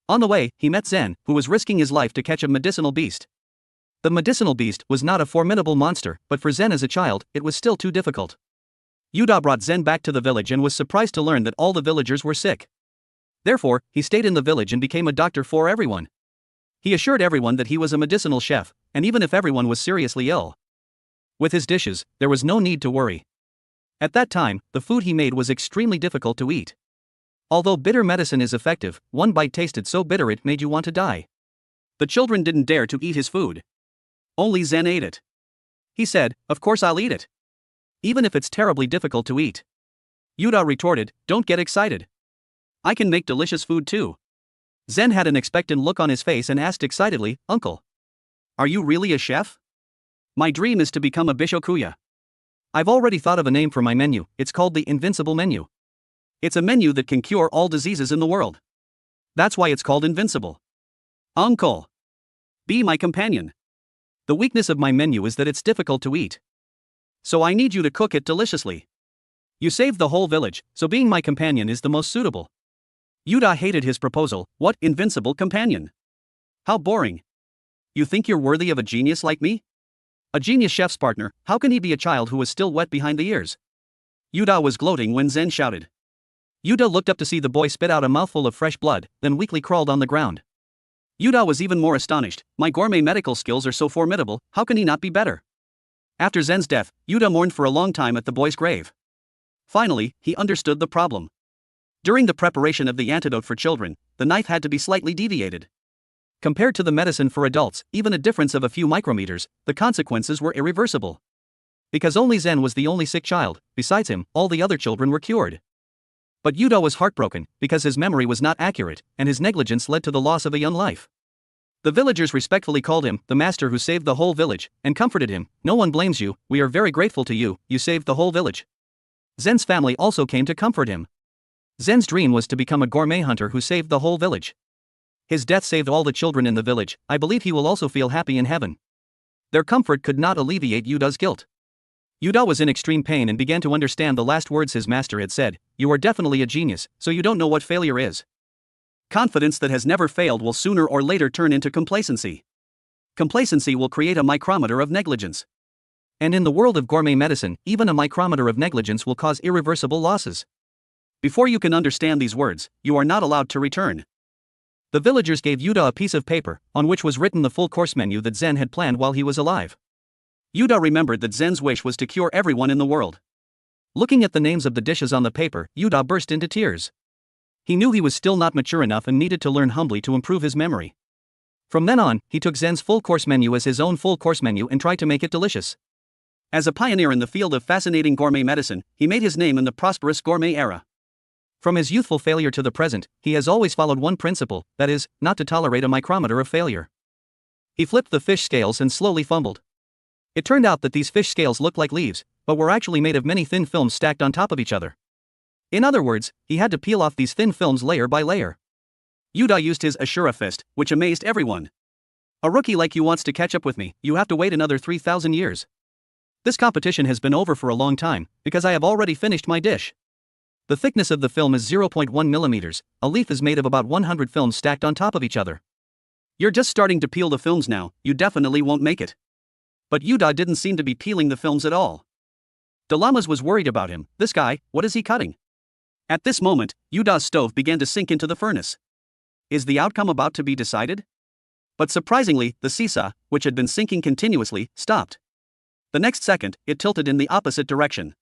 On the way, he met Zen, who was risking his life to catch a medicinal beast. The medicinal beast was not a formidable monster, but for Zen as a child, it was still too difficult. Yuda brought Zen back to the village and was surprised to learn that all the villagers were sick. Therefore, he stayed in the village and became a doctor for everyone. He assured everyone that he was a medicinal chef, and even if everyone was seriously ill with his dishes, there was no need to worry. At that time, the food he made was extremely difficult to eat. Although bitter medicine is effective, one bite tasted so bitter it made you want to die. The children didn't dare to eat his food. Only Zen ate it. He said, "Of course I'll eat it. Even if it's terribly difficult to eat." Yuda retorted, "Don't get excited. I can make delicious food too." Zen had an expectant look on his face and asked excitedly, "Uncle, are you really a chef?" "My dream is to become a bishokuya. I've already thought of a name for my menu. It's called the Invincible Menu. It's a menu that can cure all diseases in the world. That's why it's called invincible." "Uncle, be my companion. The weakness of my menu is that it's difficult to eat. So I need you to cook it deliciously. You saved the whole village, so being my companion is the most suitable." Yuda hated his proposal. What invincible companion? How boring. You think you're worthy of a genius like me? A genius chef's partner, how can he be a child who was still wet behind the ears? Yuda was gloating when Zen shouted. Yuda looked up to see the boy spit out a mouthful of fresh blood, then weakly crawled on the ground. Yuda was even more astonished. "My gourmet medical skills are so formidable, how can he not be better?" After Zen's death, Yuda mourned for a long time at the boy's grave. Finally, he understood the problem. During the preparation of the antidote for children, the knife had to be slightly deviated. Compared to the medicine for adults, even a difference of a few micrometers, the consequences were irreversible. Because only Zen was the only sick child, besides him, all the other children were cured. But Yuda was heartbroken, because his memory was not accurate, and his negligence led to the loss of a young life. The villagers respectfully called him the master who saved the whole village, and comforted him. "No one blames you, we are very grateful to you, you saved the whole village." Zen's family also came to comfort him. Zen's dream was to become a gourmet hunter who saved the whole village. His death saved all the children in the village. I believe he will also feel happy in heaven. Their comfort could not alleviate Yuda's guilt. Yuda was in extreme pain and began to understand the last words his master had said. "You are definitely a genius, so you don't know what failure is. Confidence that has never failed will sooner or later turn into complacency. Complacency will create a micrometer of negligence. And in the world of gourmet medicine, even a micrometer of negligence will cause irreversible losses. Before you can understand these words, you are not allowed to return. The villagers gave Yuda a piece of paper, on which was written the full course menu that Zen had planned while he was alive. Yuda remembered that Zen's wish was to cure everyone in the world. Looking at the names of the dishes on the paper, Yuda burst into tears. He knew he was still not mature enough and needed to learn humbly to improve his memory. From then on, he took Zen's full course menu as his own full course menu and tried to make it delicious. As a pioneer in the field of fascinating gourmet medicine, he made his name in the prosperous gourmet era. From his youthful failure to the present, he has always followed one principle, that is, not to tolerate a micrometer of failure. He flipped the fish scales and slowly fumbled. It turned out that these fish scales looked like leaves, but were actually made of many thin films stacked on top of each other. In other words, he had to peel off these thin films layer by layer. Yuda used his Ashura fist, which amazed everyone. A rookie like you wants to catch up with me, you have to wait another 3,000 years. This competition has been over for a long time, because I have already finished my dish. The thickness of the film is 0.1 millimeters, a leaf is made of about 100 films stacked on top of each other. You're just starting to peel the films now, you definitely won't make it. But Yuda didn't seem to be peeling the films at all. Dalamas was worried about him. This guy, what is he cutting? At this moment, Yuda's stove began to sink into the furnace. Is the outcome about to be decided? But surprisingly, the seesaw, which had been sinking continuously, stopped. The next second, it tilted in the opposite direction.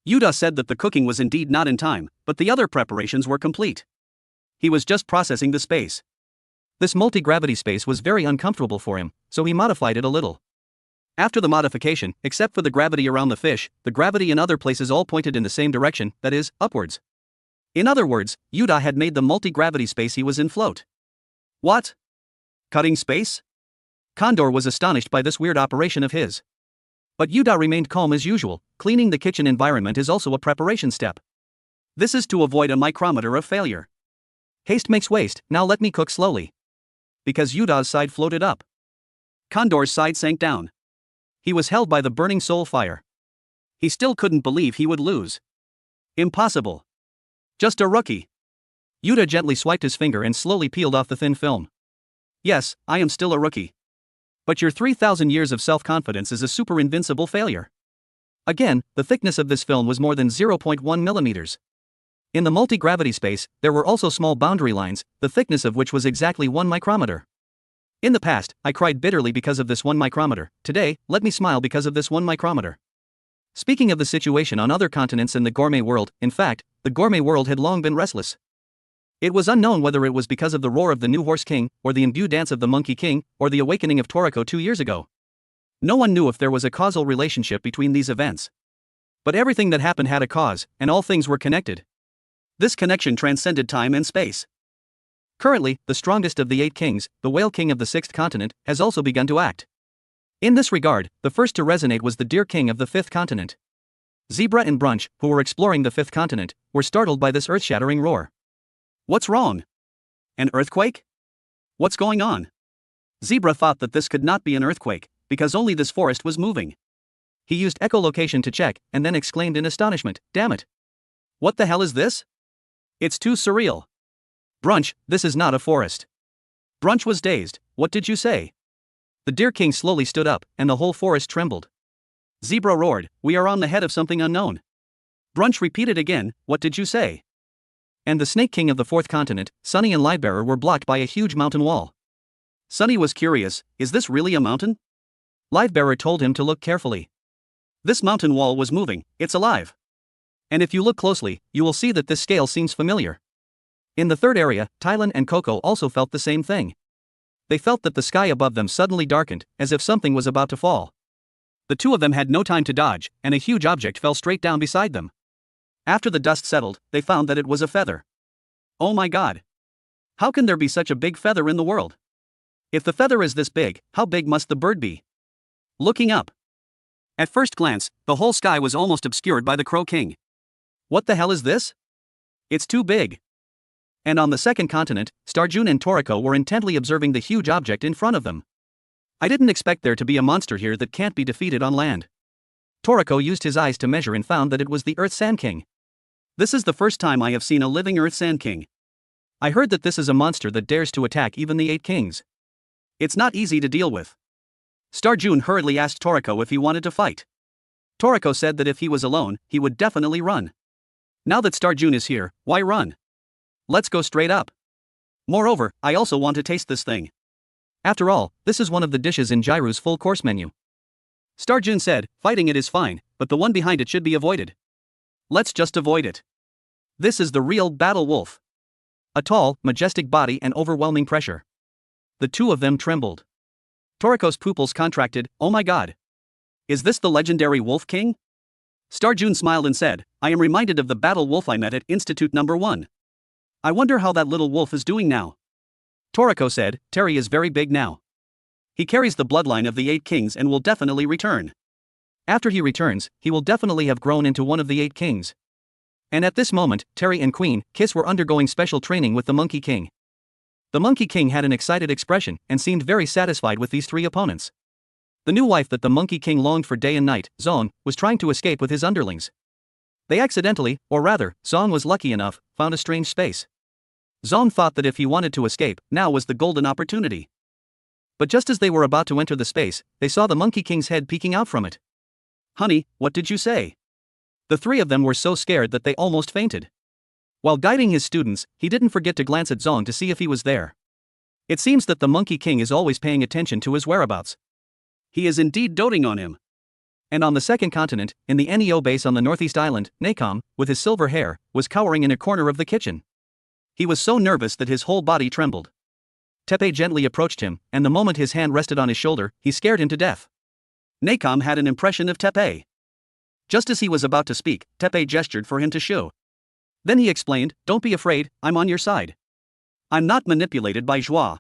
Yuda said that the cooking was indeed not in time, but the other preparations were complete. He was just processing the space. This multi-gravity space was very uncomfortable for him, so he modified it a little. After the modification, except for the gravity around the fish, the gravity in other places all pointed in the same direction, that is, upwards. In other words, Yuda had made the multi-gravity space he was in float. What? Cutting space? Condor was astonished by this weird operation of his. But Yuda remained calm as usual. Cleaning the kitchen environment is also a preparation step. This is to avoid a micrometer of failure. Haste makes waste, now let me cook slowly. Because Yuda's side floated up. Condor's side sank down. He was held by the burning soul fire. He still couldn't believe he would lose. Impossible. Just a rookie. Yuda gently swiped his finger and slowly peeled off the thin film. Yes, I am still a rookie. But your 3,000 years of self-confidence is a super invincible failure. Again, the thickness of this film was more than 0.1 millimeters. In the multi-gravity space, there were also small boundary lines, the thickness of which was exactly 1 micrometer. In the past, I cried bitterly because of this 1 micrometer. Today, let me smile because of this 1 micrometer. Speaking of the situation on other continents in the gourmet world, in fact, the gourmet world had long been restless. It was unknown whether it was because of the roar of the new horse king, or the imbued dance of the monkey king, or the awakening of Toriko 2 years ago. No one knew if there was a causal relationship between these events. But everything that happened had a cause, and all things were connected. This connection transcended time and space. Currently, the strongest of the 8 kings, the whale king of the 6th continent, has also begun to act. In this regard, the first to resonate was the deer king of the 5th continent. Zebra and Brunch, who were exploring the 5th continent, were startled by this earth-shattering roar. What's wrong? An earthquake? What's going on? Zebra thought that this could not be an earthquake, because only this forest was moving. He used echolocation to check, and then exclaimed in astonishment, "Damn it! What the hell is this? It's too surreal." Brunch, this is not a forest. Brunch was dazed. What did you say? The deer king slowly stood up, and the whole forest trembled. Zebra roared, we are on the head of something unknown. Brunch repeated again, what did you say? And the snake king of the 4th continent, Sunny and Livebearer were blocked by a huge mountain wall. Sunny was curious, is this really a mountain? Livebearer told him to look carefully. This mountain wall was moving, it's alive. And if you look closely, you will see that this scale seems familiar. In the 3rd area, Tylan and Coco also felt the same thing. They felt that the sky above them suddenly darkened, as if something was about to fall. The 2 of them had no time to dodge, and a huge object fell straight down beside them. After the dust settled, they found that it was a feather. Oh my god! How can there be such a big feather in the world? If the feather is this big, how big must the bird be? Looking up. At first glance, the whole sky was almost obscured by the Crow King. What the hell is this? It's too big. And on the 2nd continent, Starjun and Toriko were intently observing the huge object in front of them. I didn't expect there to be a monster here that can't be defeated on land. Toriko used his eyes to measure and found that it was the Earth Sand King. This is the first time I have seen a living Earth Sand King. I heard that this is a monster that dares to attack even the 8 kings. It's not easy to deal with. Star June hurriedly asked Toriko if he wanted to fight. Toriko said that if he was alone, he would definitely run. Now that Star June is here, why run? Let's go straight up. Moreover, I also want to taste this thing. After all, this is one of the dishes in Jiru's full course menu. Star June said, fighting it is fine, but the one behind it should be avoided. Let's just avoid it. This is the real battle wolf. A tall, majestic body and overwhelming pressure. The two of them trembled. Toriko's pupils contracted. Oh my god. Is this the legendary Wolf King? Star June smiled and said, I am reminded of the battle wolf I met at Institute No. 1. I wonder how that little wolf is doing now. Toriko said, Terry is very big now. He carries the bloodline of the 8 kings and will definitely return. After he returns, he will definitely have grown into one of the 8 kings. And at this moment, Terry and Queen Kiss were undergoing special training with the Monkey King. The Monkey King had an excited expression and seemed very satisfied with these 3 opponents. The new wife that the Monkey King longed for day and night, Zong, was trying to escape with his underlings. They accidentally, or rather, Zong was lucky enough, found a strange space. Zong thought that if he wanted to escape, now was the golden opportunity. But just as they were about to enter the space, they saw the Monkey King's head peeking out from it. Honey, what did you say? The 3 of them were so scared that they almost fainted. While guiding his students, he didn't forget to glance at Zong to see if he was there. It seems that the Monkey King is always paying attention to his whereabouts. He is indeed doting on him. And on the second continent, in the Neo base on the northeast island, Nakam, with his silver hair, was cowering in a corner of the kitchen. He was so nervous that his whole body trembled. Teppei gently approached him, and the moment his hand rested on his shoulder, he scared him to death. Nakam had an impression of Teppei. Just as he was about to speak, Teppei gestured for him to shoo. Then he explained, don't be afraid, I'm on your side. I'm not manipulated by Joie.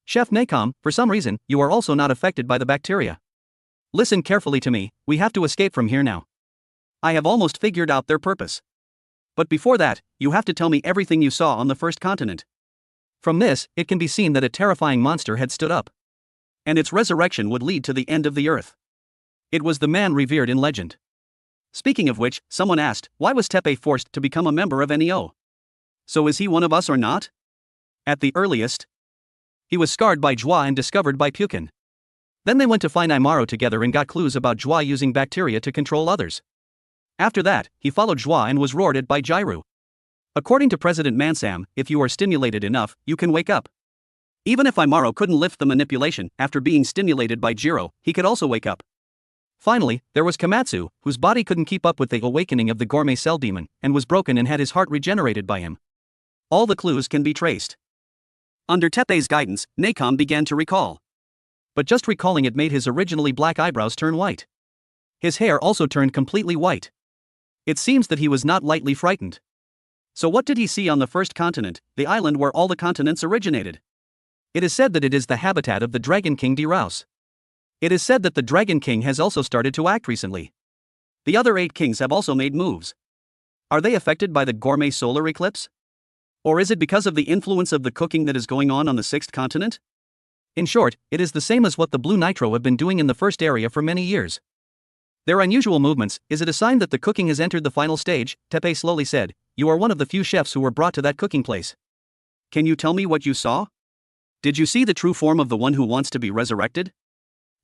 Chef Nakam, for some reason, you are also not affected by the bacteria. Listen carefully to me, we have to escape from here now. I have almost figured out their purpose. But before that, you have to tell me everything you saw on the first continent. From this, it can be seen that a terrifying monster had stood up. And its resurrection would lead to the end of the earth. It was the man revered in legend. Speaking of which, someone asked, why was Teppei forced to become a member of Neo? So is he one of us or not? At the earliest, he was scarred by Joie and discovered by Pukin. Then they went to find Imaro together and got clues about Joie using bacteria to control others. After that, he followed Joie and was roared at by Jiru. According to President Mansam, if you are stimulated enough, you can wake up. Even if Imaro couldn't lift the manipulation after being stimulated by Jiro, he could also wake up. Finally, there was Komatsu, whose body couldn't keep up with the awakening of the gourmet cell demon, and was broken and had his heart regenerated by him. All the clues can be traced. Under Teppei's guidance, Nakam began to recall. But just recalling it made his originally black eyebrows turn white. His hair also turned completely white. It seems that he was not lightly frightened. So what did he see on the first continent, the island where all the continents originated? It is said that it is the habitat of the Dragon King Diraus. It is said that the Dragon King has also started to act recently. The other 8 kings have also made moves. Are they affected by the gourmet solar eclipse? Or is it because of the influence of the cooking that is going on the 6th continent? In short, it is the same as what the Blue Nitro have been doing in the first area for many years. Their unusual movements, is it a sign that the cooking has entered the final stage? Teppei slowly said, you are one of the few chefs who were brought to that cooking place. Can you tell me what you saw? Did you see the true form of the one who wants to be resurrected?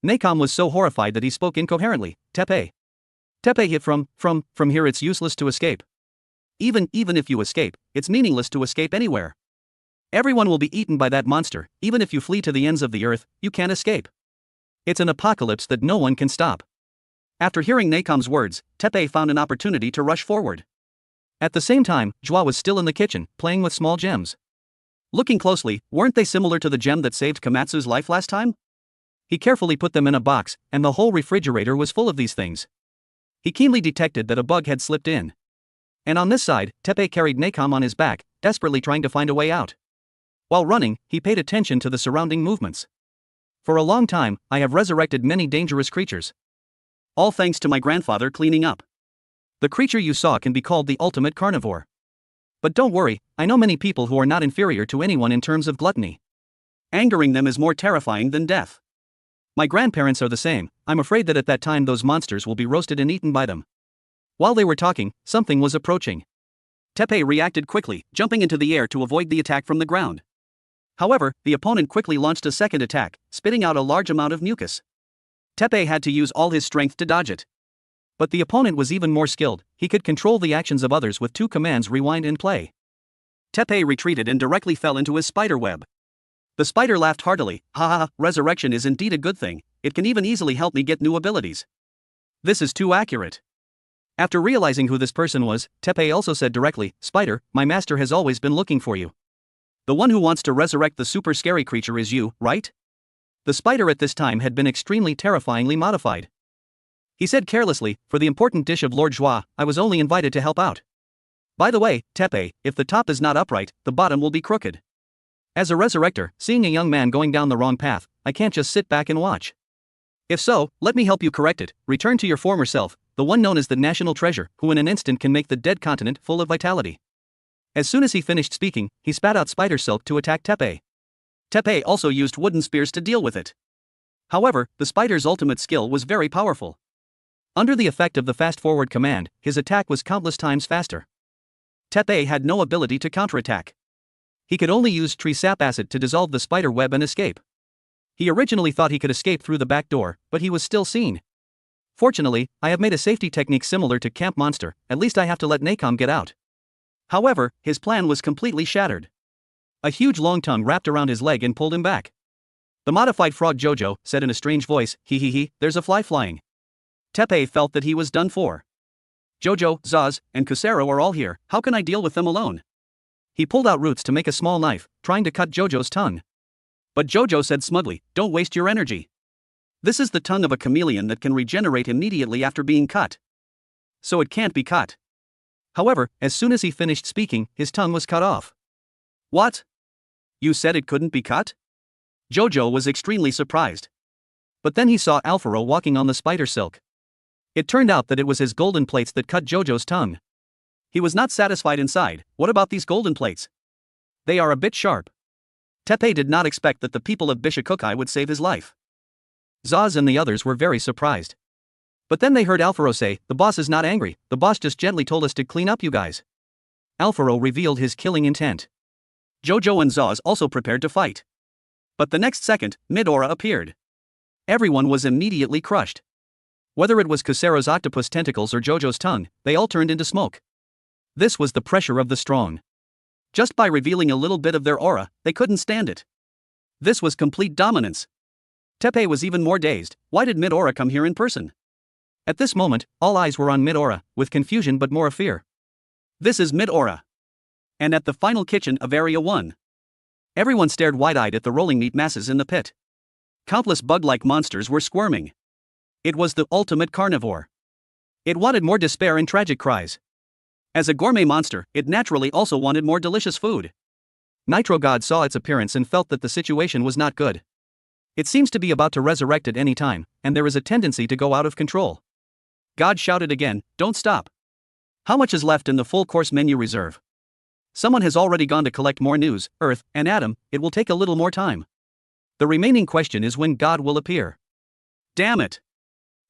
Nakam was so horrified that he spoke incoherently. Teppei. Teppei hit from here it's useless to escape. Even if you escape, it's meaningless to escape anywhere. Everyone will be eaten by that monster, even if you flee to the ends of the earth, you can't escape. It's an apocalypse that no one can stop. After hearing Nakam's words, Teppei found an opportunity to rush forward. At the same time, Joie was still in the kitchen, playing with small gems. Looking closely, weren't they similar to the gem that saved Komatsu's life last time? He carefully put them in a box, and the whole refrigerator was full of these things. He keenly detected that a bug had slipped in. And on this side, Teppei carried Nakam on his back, desperately trying to find a way out. While running, he paid attention to the surrounding movements. For a long time, I have resurrected many dangerous creatures. All thanks to my grandfather cleaning up. The creature you saw can be called the ultimate carnivore. But don't worry, I know many people who are not inferior to anyone in terms of gluttony. Angering them is more terrifying than death. My grandparents are the same. I'm afraid that at that time those monsters will be roasted and eaten by them. While they were talking, something was approaching. Teppei reacted quickly, jumping into the air to avoid the attack from the ground. However, the opponent quickly launched a second attack, spitting out a large amount of mucus. Teppei had to use all his strength to dodge it. But the opponent was even more skilled. He could control the actions of others with 2 commands: rewind and play. Teppei retreated and directly fell into his spider web. The spider laughed heartily. Ha ha ha, resurrection is indeed a good thing. It can even easily help me get new abilities. This is too accurate. After realizing who this person was, Teppei also said directly, Spider, my master has always been looking for you. The one who wants to resurrect the super scary creature is you, right? The spider at this time had been extremely terrifyingly modified. He said carelessly, for the important dish of Lord Joie, I was only invited to help out. By the way, Teppei, if the top is not upright, the bottom will be crooked. As a resurrector, seeing a young man going down the wrong path, I can't just sit back and watch. If so, let me help you correct it. Return to your former self, the one known as the national treasure, who in an instant can make the dead continent full of vitality. As soon as he finished speaking, he spat out spider silk to attack Teppei. Teppei also used wooden spears to deal with it. However, the spider's ultimate skill was very powerful. Under the effect of the fast-forward command, his attack was countless times faster. Teppei had no ability to counterattack. He could only use tree sap acid to dissolve the spider web and escape. He originally thought he could escape through the back door, but he was still seen. Fortunately, I have made a safety technique similar to Camp Monster, at least I have to let Nacom get out. However, his plan was completely shattered. A huge long tongue wrapped around his leg and pulled him back. The modified frog Jojo said in a strange voice, He, there's a fly flying. Teppei felt that he was done for. Jojo, Zaz, and Kusero are all here, how can I deal with them alone? He pulled out roots to make a small knife, trying to cut Jojo's tongue. But Jojo said smugly, don't waste your energy. This is the tongue of a chameleon that can regenerate immediately after being cut. So it can't be cut. However, as soon as he finished speaking, his tongue was cut off. What? You said it couldn't be cut? Jojo was extremely surprised. But then he saw Alfaro walking on the spider silk. It turned out that it was his golden plates that cut Jojo's tongue. He was not satisfied inside. What about these golden plates? They are a bit sharp. Teppei did not expect that the people of Bishokukai would save his life. Zaz and the others were very surprised. But then they heard Alfaro say, the boss is not angry, the boss just gently told us to clean up you guys. Alfaro revealed his killing intent. Jojo and Zaz also prepared to fight. But the next second, Midora appeared. Everyone was immediately crushed. Whether it was Kusero's octopus tentacles or Jojo's tongue, they all turned into smoke. This was the pressure of the strong. Just by revealing a little bit of their aura, they couldn't stand it. This was complete dominance. Teppei was even more dazed. Why did Midora come here in person? At this moment, all eyes were on Midora, with confusion but more of fear. This is Midora. And at the final kitchen of Area 1. Everyone stared wide-eyed at the rolling meat masses in the pit. Countless bug-like monsters were squirming. It was the ultimate carnivore. It wanted more despair and tragic cries. As a gourmet monster, it naturally also wanted more delicious food. Nitro God saw its appearance and felt that the situation was not good. It seems to be about to resurrect at any time, and there is a tendency to go out of control. God shouted again, don't stop. How much is left in the full course menu reserve? Someone has already gone to collect more news, Earth, and Adam, it will take a little more time. The remaining question is when God will appear. Damn it!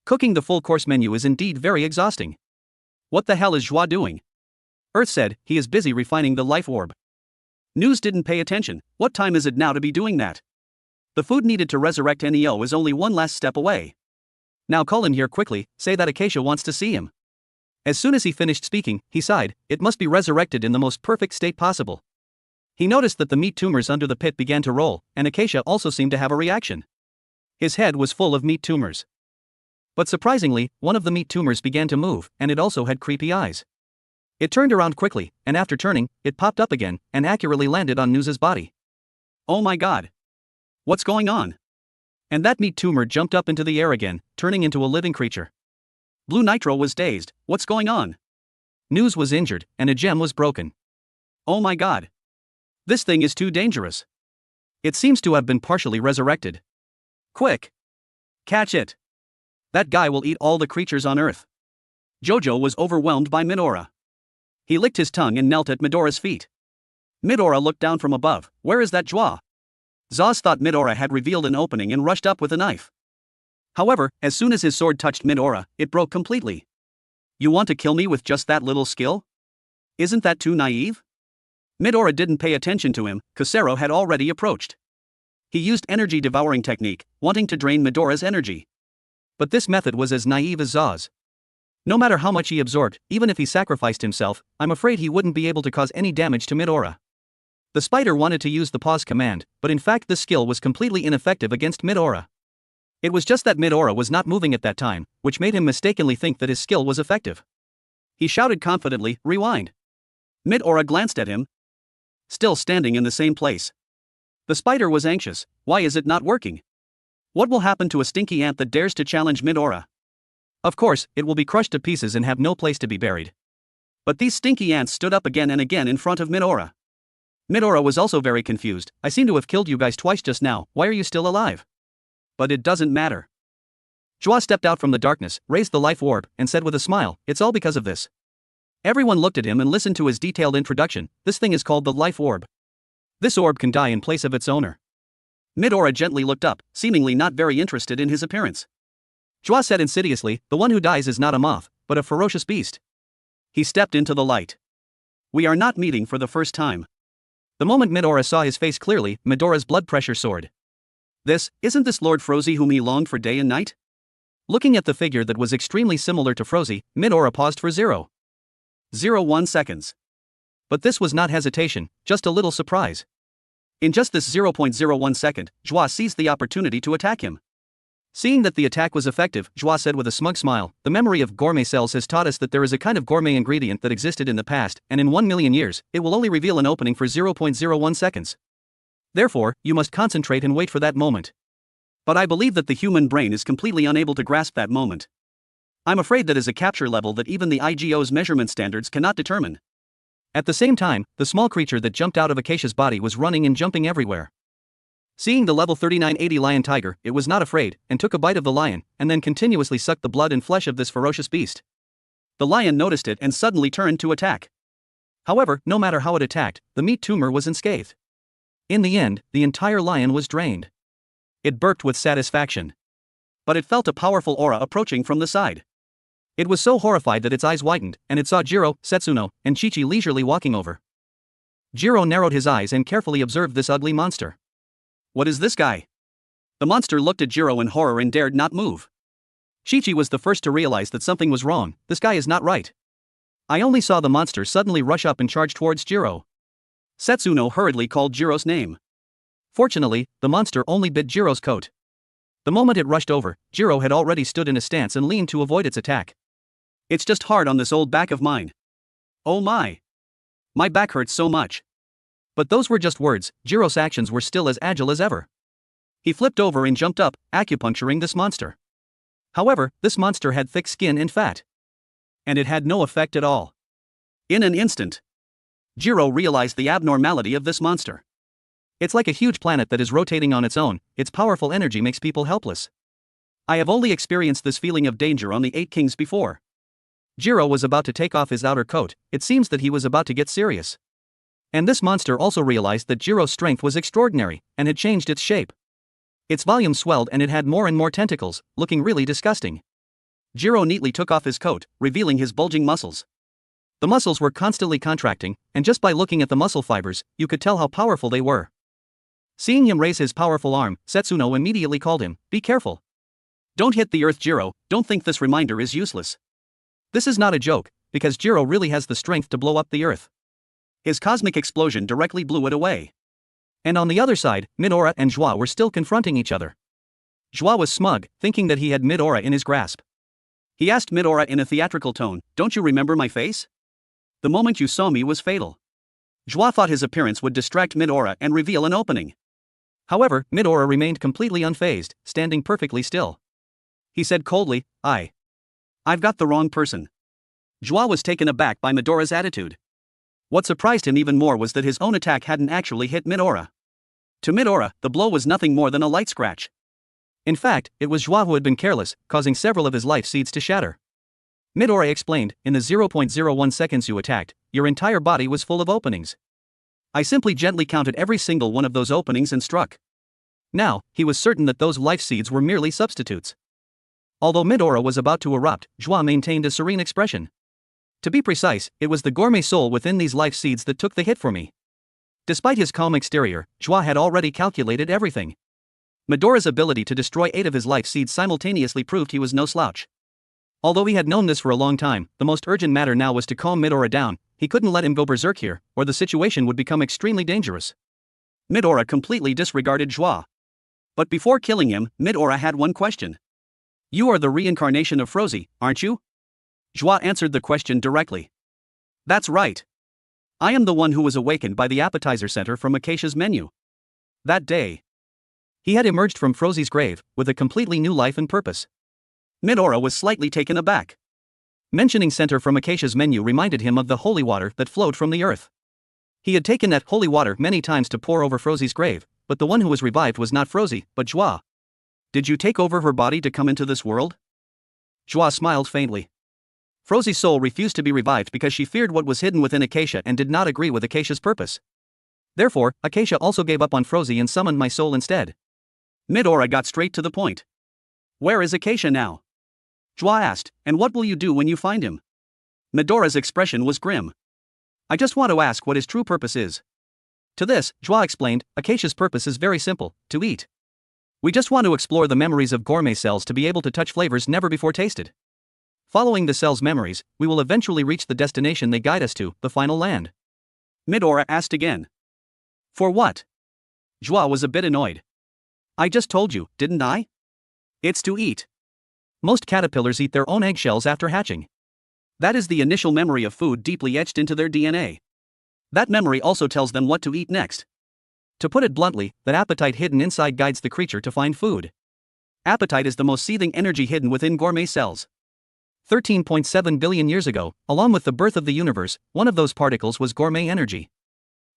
Cooking the full course menu is indeed very exhausting. What the hell is Joie doing? Earth said, he is busy refining the life orb. News didn't pay attention. What time is it now to be doing that? The food needed to resurrect Neo is only one last step away. Now call him here quickly, say that Acacia wants to see him. As soon as he finished speaking, he sighed, it must be resurrected in the most perfect state possible. He noticed that the meat tumors under the pit began to roll, and Acacia also seemed to have a reaction. His head was full of meat tumors. But surprisingly, one of the meat tumors began to move, and it also had creepy eyes. It turned around quickly, and after turning, it popped up again, and accurately landed on News's body. Oh my god! What's going on? And that meat tumor jumped up into the air again, turning into a living creature. Blue Nitro was dazed, what's going on? News was injured, and a gem was broken. Oh my god! This thing is too dangerous. It seems to have been partially resurrected. Quick! Catch it! That guy will eat all the creatures on Earth. Jojo was overwhelmed by Midora. He licked his tongue and knelt at Midora's feet. Midora looked down from above, where is that Joie? Zaz thought Midora had revealed an opening and rushed up with a knife. However, as soon as his sword touched Midora, it broke completely. You want to kill me with just that little skill? Isn't that too naive? Midora didn't pay attention to him, Kusero had already approached. He used energy devouring technique, wanting to drain Midora's energy. But this method was as naive as Za's. No matter how much he absorbed, even if he sacrificed himself, I'm afraid he wouldn't be able to cause any damage to Midora. The spider wanted to use the pause command, but in fact this skill was completely ineffective against Midora. It was just that Midora was not moving at that time, which made him mistakenly think that his skill was effective. He shouted confidently, "Rewind." Midora glanced at him, still standing in the same place. The spider was anxious. Why is it not working? What will happen to a stinky ant that dares to challenge Midora? Of course, it will be crushed to pieces and have no place to be buried. But these stinky ants stood up again and again in front of Midora. Midora was also very confused. I seem to have killed you guys twice just now, why are you still alive? But it doesn't matter. Joie stepped out from the darkness, raised the life orb, and said with a smile, it's all because of this. Everyone looked at him and listened to his detailed introduction. This thing is called the life orb. This orb can die in place of its owner. Midora gently looked up, seemingly not very interested in his appearance. Joie said insidiously, the one who dies is not a moth, but a ferocious beast. He stepped into the light. We are not meeting for the first time. The moment Midora saw his face clearly, Midora's blood pressure soared. Isn't this Lord Frozy whom he longed for day and night? Looking at the figure that was extremely similar to Frozy, Midora paused for 0.01 seconds. But this was not hesitation, just a little surprise. In just this 0.01 second, Joie seized the opportunity to attack him. Seeing that the attack was effective, Joie said with a smug smile, the memory of gourmet cells has taught us that there is a kind of gourmet ingredient that existed in the past, and in 1 million years, it will only reveal an opening for 0.01 seconds. Therefore, you must concentrate and wait for that moment. But I believe that the human brain is completely unable to grasp that moment. I'm afraid that is a capture level that even the IGO's measurement standards cannot determine. At the same time, the small creature that jumped out of Acacia's body was running and jumping everywhere. Seeing the level 3980 lion tiger, it was not afraid, and took a bite of the lion, and then continuously sucked the blood and flesh of this ferocious beast. The lion noticed it and suddenly turned to attack. However, no matter how it attacked, the meat tumor was unscathed. In the end, the entire lion was drained. It burped with satisfaction. But it felt a powerful aura approaching from the side. It was so horrified that its eyes widened, and it saw Jiro, Setsuno, and Chi-Chi leisurely walking over. Jiro narrowed his eyes and carefully observed this ugly monster. What is this guy? The monster looked at Jiro in horror and dared not move. Chi-Chi was the first to realize that something was wrong. This guy is not right. I only saw the monster suddenly rush up and charge towards Jiro. Setsuno hurriedly called Jiro's name. Fortunately, the monster only bit Jiro's coat. The moment it rushed over, Jiro had already stood in a stance and leaned to avoid its attack. It's just hard on this old back of mine. Oh my. My back hurts so much. But those were just words, Jiro's actions were still as agile as ever. He flipped over and jumped up, acupuncturing this monster. However, this monster had thick skin and fat. And it had no effect at all. In an instant, Jiro realized the abnormality of this monster. It's like a huge planet that is rotating on its own, its powerful energy makes people helpless. I have only experienced this feeling of danger on the 8 Kings before. Jiro was about to take off his outer coat, it seems that he was about to get serious. And this monster also realized that Jiro's strength was extraordinary, and had changed its shape. Its volume swelled and it had more and more tentacles, looking really disgusting. Jiro neatly took off his coat, revealing his bulging muscles. The muscles were constantly contracting, and just by looking at the muscle fibers, you could tell how powerful they were. Seeing him raise his powerful arm, Setsuno immediately called him, be careful. Don't hit the earth, Jiro, don't think this reminder is useless. This is not a joke, because Jiro really has the strength to blow up the earth. His cosmic explosion directly blew it away. And on the other side, Midora and Joie were still confronting each other. Joie was smug, thinking that he had Midora in his grasp. He asked Midora in a theatrical tone, don't you remember my face? The moment you saw me was fatal. Joie thought his appearance would distract Midora and reveal an opening. However, Midora remained completely unfazed, standing perfectly still. He said coldly, I've got the wrong person. Joie was taken aback by Midora's attitude. What surprised him even more was that his own attack hadn't actually hit Midora. To Midora, the blow was nothing more than a light scratch. In fact, it was Joie who had been careless, causing several of his life seeds to shatter. Midora explained, in the 0.01 seconds you attacked, your entire body was full of openings. I simply gently counted every single one of those openings and struck. Now, he was certain that those life seeds were merely substitutes. Although Midora was about to erupt, Joie maintained a serene expression. To be precise, it was the gourmet soul within these life seeds that took the hit for me. Despite his calm exterior, Joie had already calculated everything. Midoriya's ability to destroy 8 of his life seeds simultaneously proved he was no slouch. Although he had known this for a long time, the most urgent matter now was to calm Midoriya down. He couldn't let him go berserk here, or the situation would become extremely dangerous. Midoriya completely disregarded Joie. But before killing him, Midoriya had one question. You are the reincarnation of Frozy, aren't you? Joie answered the question directly. That's right. I am the one who was awakened by the appetizer center from Acacia's menu. That day, he had emerged from Frozy's grave, with a completely new life and purpose. Midoriya was slightly taken aback. Mentioning center from Acacia's menu reminded him of the holy water that flowed from the earth. He had taken that holy water many times to pour over Frozy's grave, but the one who was revived was not Frozy, but Joie. Did you take over her body to come into this world? Joie smiled faintly. Frozy's soul refused to be revived because she feared what was hidden within Acacia and did not agree with Acacia's purpose. Therefore, Acacia also gave up on Frozy and summoned my soul instead. Midoriya got straight to the point. Where is Acacia now? Joie asked, and what will you do when you find him? Midoriya's expression was grim. I just want to ask what his true purpose is. To this, Joie explained, Acacia's purpose is very simple, to eat. We just want to explore the memories of gourmet cells to be able to touch flavors never before tasted. Following the cell's memories, we will eventually reach the destination they guide us to, the final land. Midoriya asked again. For what? Joie was a bit annoyed. I just told you, didn't I? It's to eat. Most caterpillars eat their own eggshells after hatching. That is the initial memory of food deeply etched into their DNA. That memory also tells them what to eat next. To put it bluntly, that appetite hidden inside guides the creature to find food. Appetite is the most seething energy hidden within gourmet cells. 13.7 billion years ago, along with the birth of the universe, one of those particles was gourmet energy.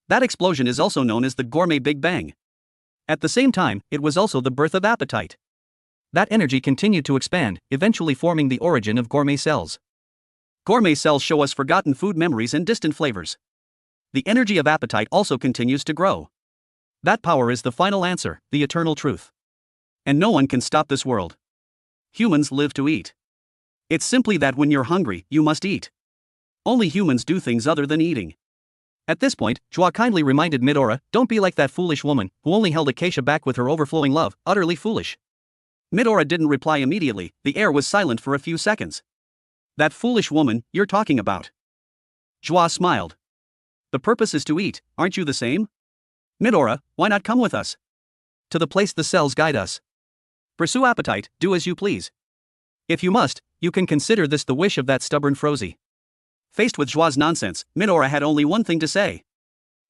That explosion is also known as the Gourmet Big Bang. At the same time, it was also the birth of appetite. That energy continued to expand, eventually forming the origin of gourmet cells. Gourmet cells show us forgotten food memories and distant flavors. The energy of appetite also continues to grow. That power is the final answer, the eternal truth. And no one can stop this world. Humans live to eat. It's simply that when you're hungry, you must eat. Only humans do things other than eating. At this point, Joie kindly reminded Midoriya, don't be like that foolish woman, who only held Acacia back with her overflowing love, utterly foolish. Midoriya didn't reply immediately, the air was silent for a few seconds. That foolish woman, you're talking about. Joie smiled. The purpose is to eat, aren't you the same? Midoriya, why not come with us? To the place the cells guide us. Pursue appetite, do as you please. If you must, you can consider this the wish of that stubborn Frozy. Faced with Joie's nonsense, Midoriya had only one thing to say.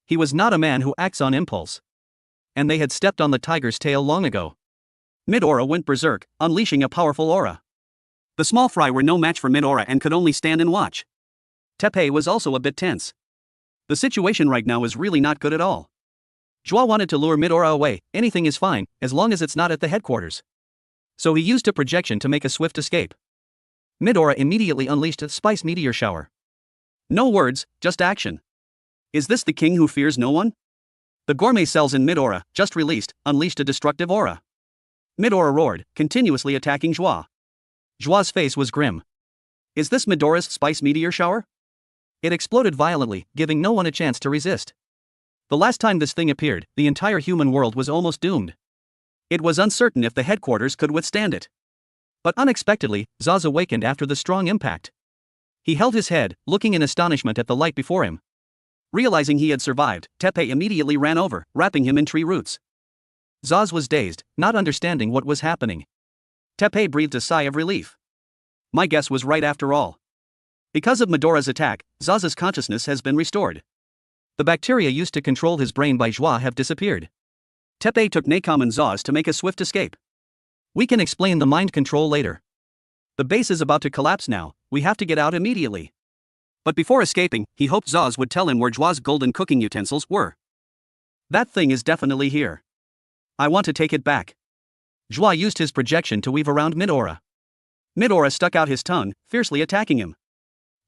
He was not a man who acts on impulse. And they had stepped on the tiger's tail long ago. Midoriya went berserk, unleashing a powerful aura. The small fry were no match for Midoriya and could only stand and watch. Teppei was also a bit tense. The situation right now is really not good at all. Joie wanted to lure Midoriya away, anything is fine, as long as it's not at the headquarters. So he used a projection to make a swift escape. Midoriya immediately unleashed a spice meteor shower. No words, just action. Is this the king who fears no one? The gourmet cells in Midoriya, just released, unleashed a destructive aura. Midoriya roared, continuously attacking Joie. Joie's face was grim. Is this Midoriya's spice meteor shower? It exploded violently, giving no one a chance to resist. The last time this thing appeared, the entire human world was almost doomed. It was uncertain if the headquarters could withstand it. But unexpectedly, Zaz awakened after the strong impact. He held his head, looking in astonishment at the light before him. Realizing he had survived, Teppei immediately ran over, wrapping him in tree roots. Zaz was dazed, not understanding what was happening. Teppei breathed a sigh of relief. My guess was right after all. Because of Midoriya's attack, Zaz's consciousness has been restored. The bacteria used to control his brain by Joie have disappeared. Teppei took Nakam and Zaz to make a swift escape. We can explain the mind control later. The base is about to collapse now, we have to get out immediately. But before escaping, he hoped Zaz would tell him where Joie's golden cooking utensils were. That thing is definitely here. I want to take it back. Joie used his projection to weave around Midoriya. Midoriya stuck out his tongue, fiercely attacking him.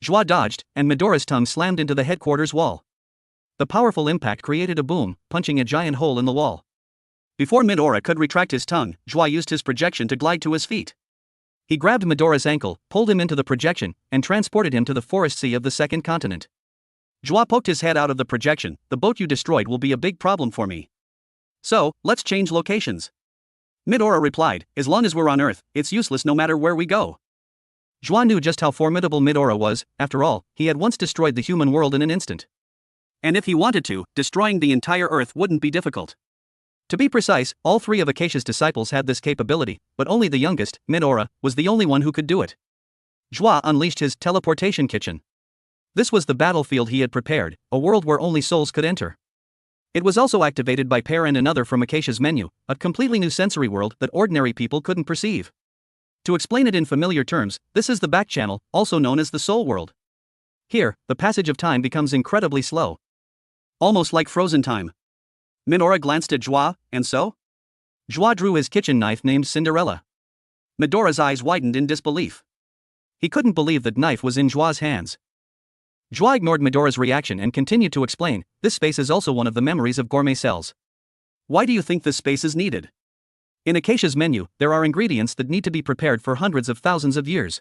Joie dodged, and Midoriya's tongue slammed into the headquarters wall. The powerful impact created a boom, punching a giant hole in the wall. Before Midoriya could retract his tongue, Joie used his projection to glide to his feet. He grabbed Medora's ankle, pulled him into the projection, and transported him to the forest sea of the second continent. Joie poked his head out of the projection. The boat you destroyed will be a big problem for me. So, let's change locations. Midora replied, as long as we're on Earth, it's useless no matter where we go. Joie knew just how formidable Midora was. After all, he had once destroyed the human world in an instant. And if he wanted to, destroying the entire Earth wouldn't be difficult. To be precise, all three of Acacia's disciples had this capability, but only the youngest, Midora, was the only one who could do it. Joie unleashed his teleportation kitchen. This was the battlefield he had prepared, a world where only souls could enter. It was also activated by Pear and another from Acacia's menu, a completely new sensory world that ordinary people couldn't perceive. To explain it in familiar terms, this is the back channel, also known as the soul world. Here, the passage of time becomes incredibly slow. Almost like frozen time. Midora glanced at Joie, and so? Joie drew his kitchen knife named Cinderella. Medora's eyes widened in disbelief. He couldn't believe that knife was in Joie's hands. Joie ignored Medora's reaction and continued to explain, this space is also one of the memories of gourmet cells. Why do you think this space is needed? In Acacia's menu, there are ingredients that need to be prepared for hundreds of thousands of years.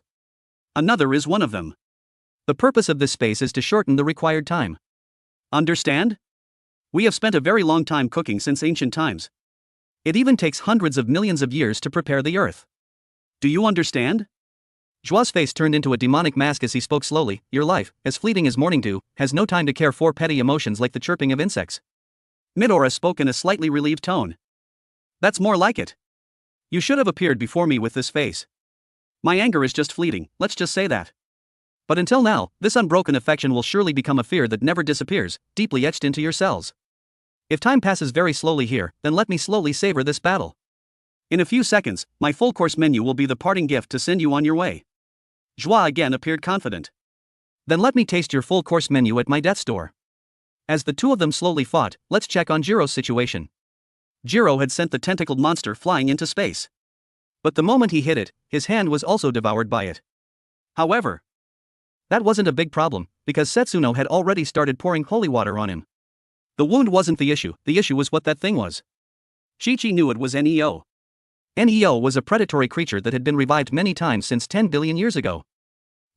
Another is one of them. The purpose of this space is to shorten the required time. Understand? We have spent a very long time cooking since ancient times. It even takes hundreds of millions of years to prepare the earth. Do you understand? Joie's face turned into a demonic mask as he spoke slowly. Your life, as fleeting as morning dew, has no time to care for petty emotions like the chirping of insects. Midora spoke in a slightly relieved tone. That's more like it. You should have appeared before me with this face. My anger is just fleeting, let's just say that. But until now, this unbroken affection will surely become a fear that never disappears, deeply etched into your cells. If time passes very slowly here, then let me slowly savor this battle. In a few seconds, my full-course menu will be the parting gift to send you on your way. Joie again appeared confident. Then let me taste your full-course menu at my death's door. As the two of them slowly fought, let's check on Jiro's situation. Jiro had sent the tentacled monster flying into space. But the moment he hit it, his hand was also devoured by it. However, that wasn't a big problem, because Setsuno had already started pouring holy water on him. The wound wasn't the issue was what that thing was. Chi-Chi knew it was Neo. Neo was a predatory creature that had been revived many times since 10 billion years ago.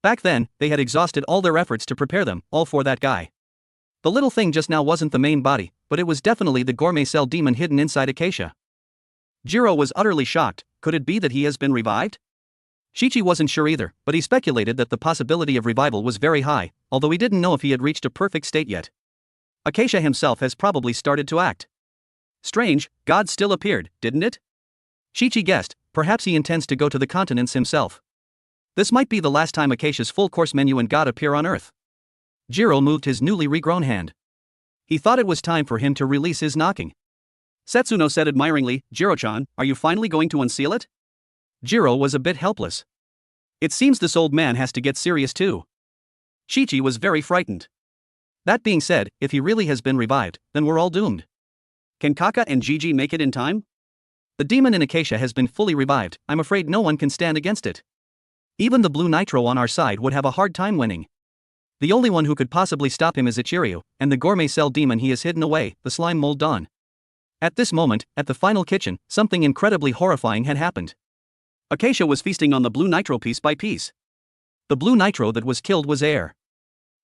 Back then, they had exhausted all their efforts to prepare them, all for that guy. The little thing just now wasn't the main body, but it was definitely the gourmet cell demon hidden inside Acacia. Jiro was utterly shocked. Could it be that he has been revived? Chi-Chi wasn't sure either, but he speculated that the possibility of revival was very high, although he didn't know if he had reached a perfect state yet. Acacia himself has probably started to act. Strange, God still appeared, didn't it? Chi-Chi guessed, perhaps he intends to go to the continents himself. This might be the last time Acacia's full-course menu and God appear on Earth. Jiro moved his newly regrown hand. He thought it was time for him to release his knocking. Setsuno said admiringly, Jiro-chan, are you finally going to unseal it? Jiro was a bit helpless. It seems this old man has to get serious too. Chi-Chi was very frightened. That being said, if he really has been revived, then we're all doomed. Can Kaka and Gigi make it in time? The demon in Acacia has been fully revived, I'm afraid no one can stand against it. Even the blue nitro on our side would have a hard time winning. The only one who could possibly stop him is Ichiryu, and the gourmet cell demon he has hidden away, the slime mold Dawn. At this moment, at the final kitchen, something incredibly horrifying had happened. Acacia was feasting on the blue nitro piece by piece. The blue nitro that was killed was air.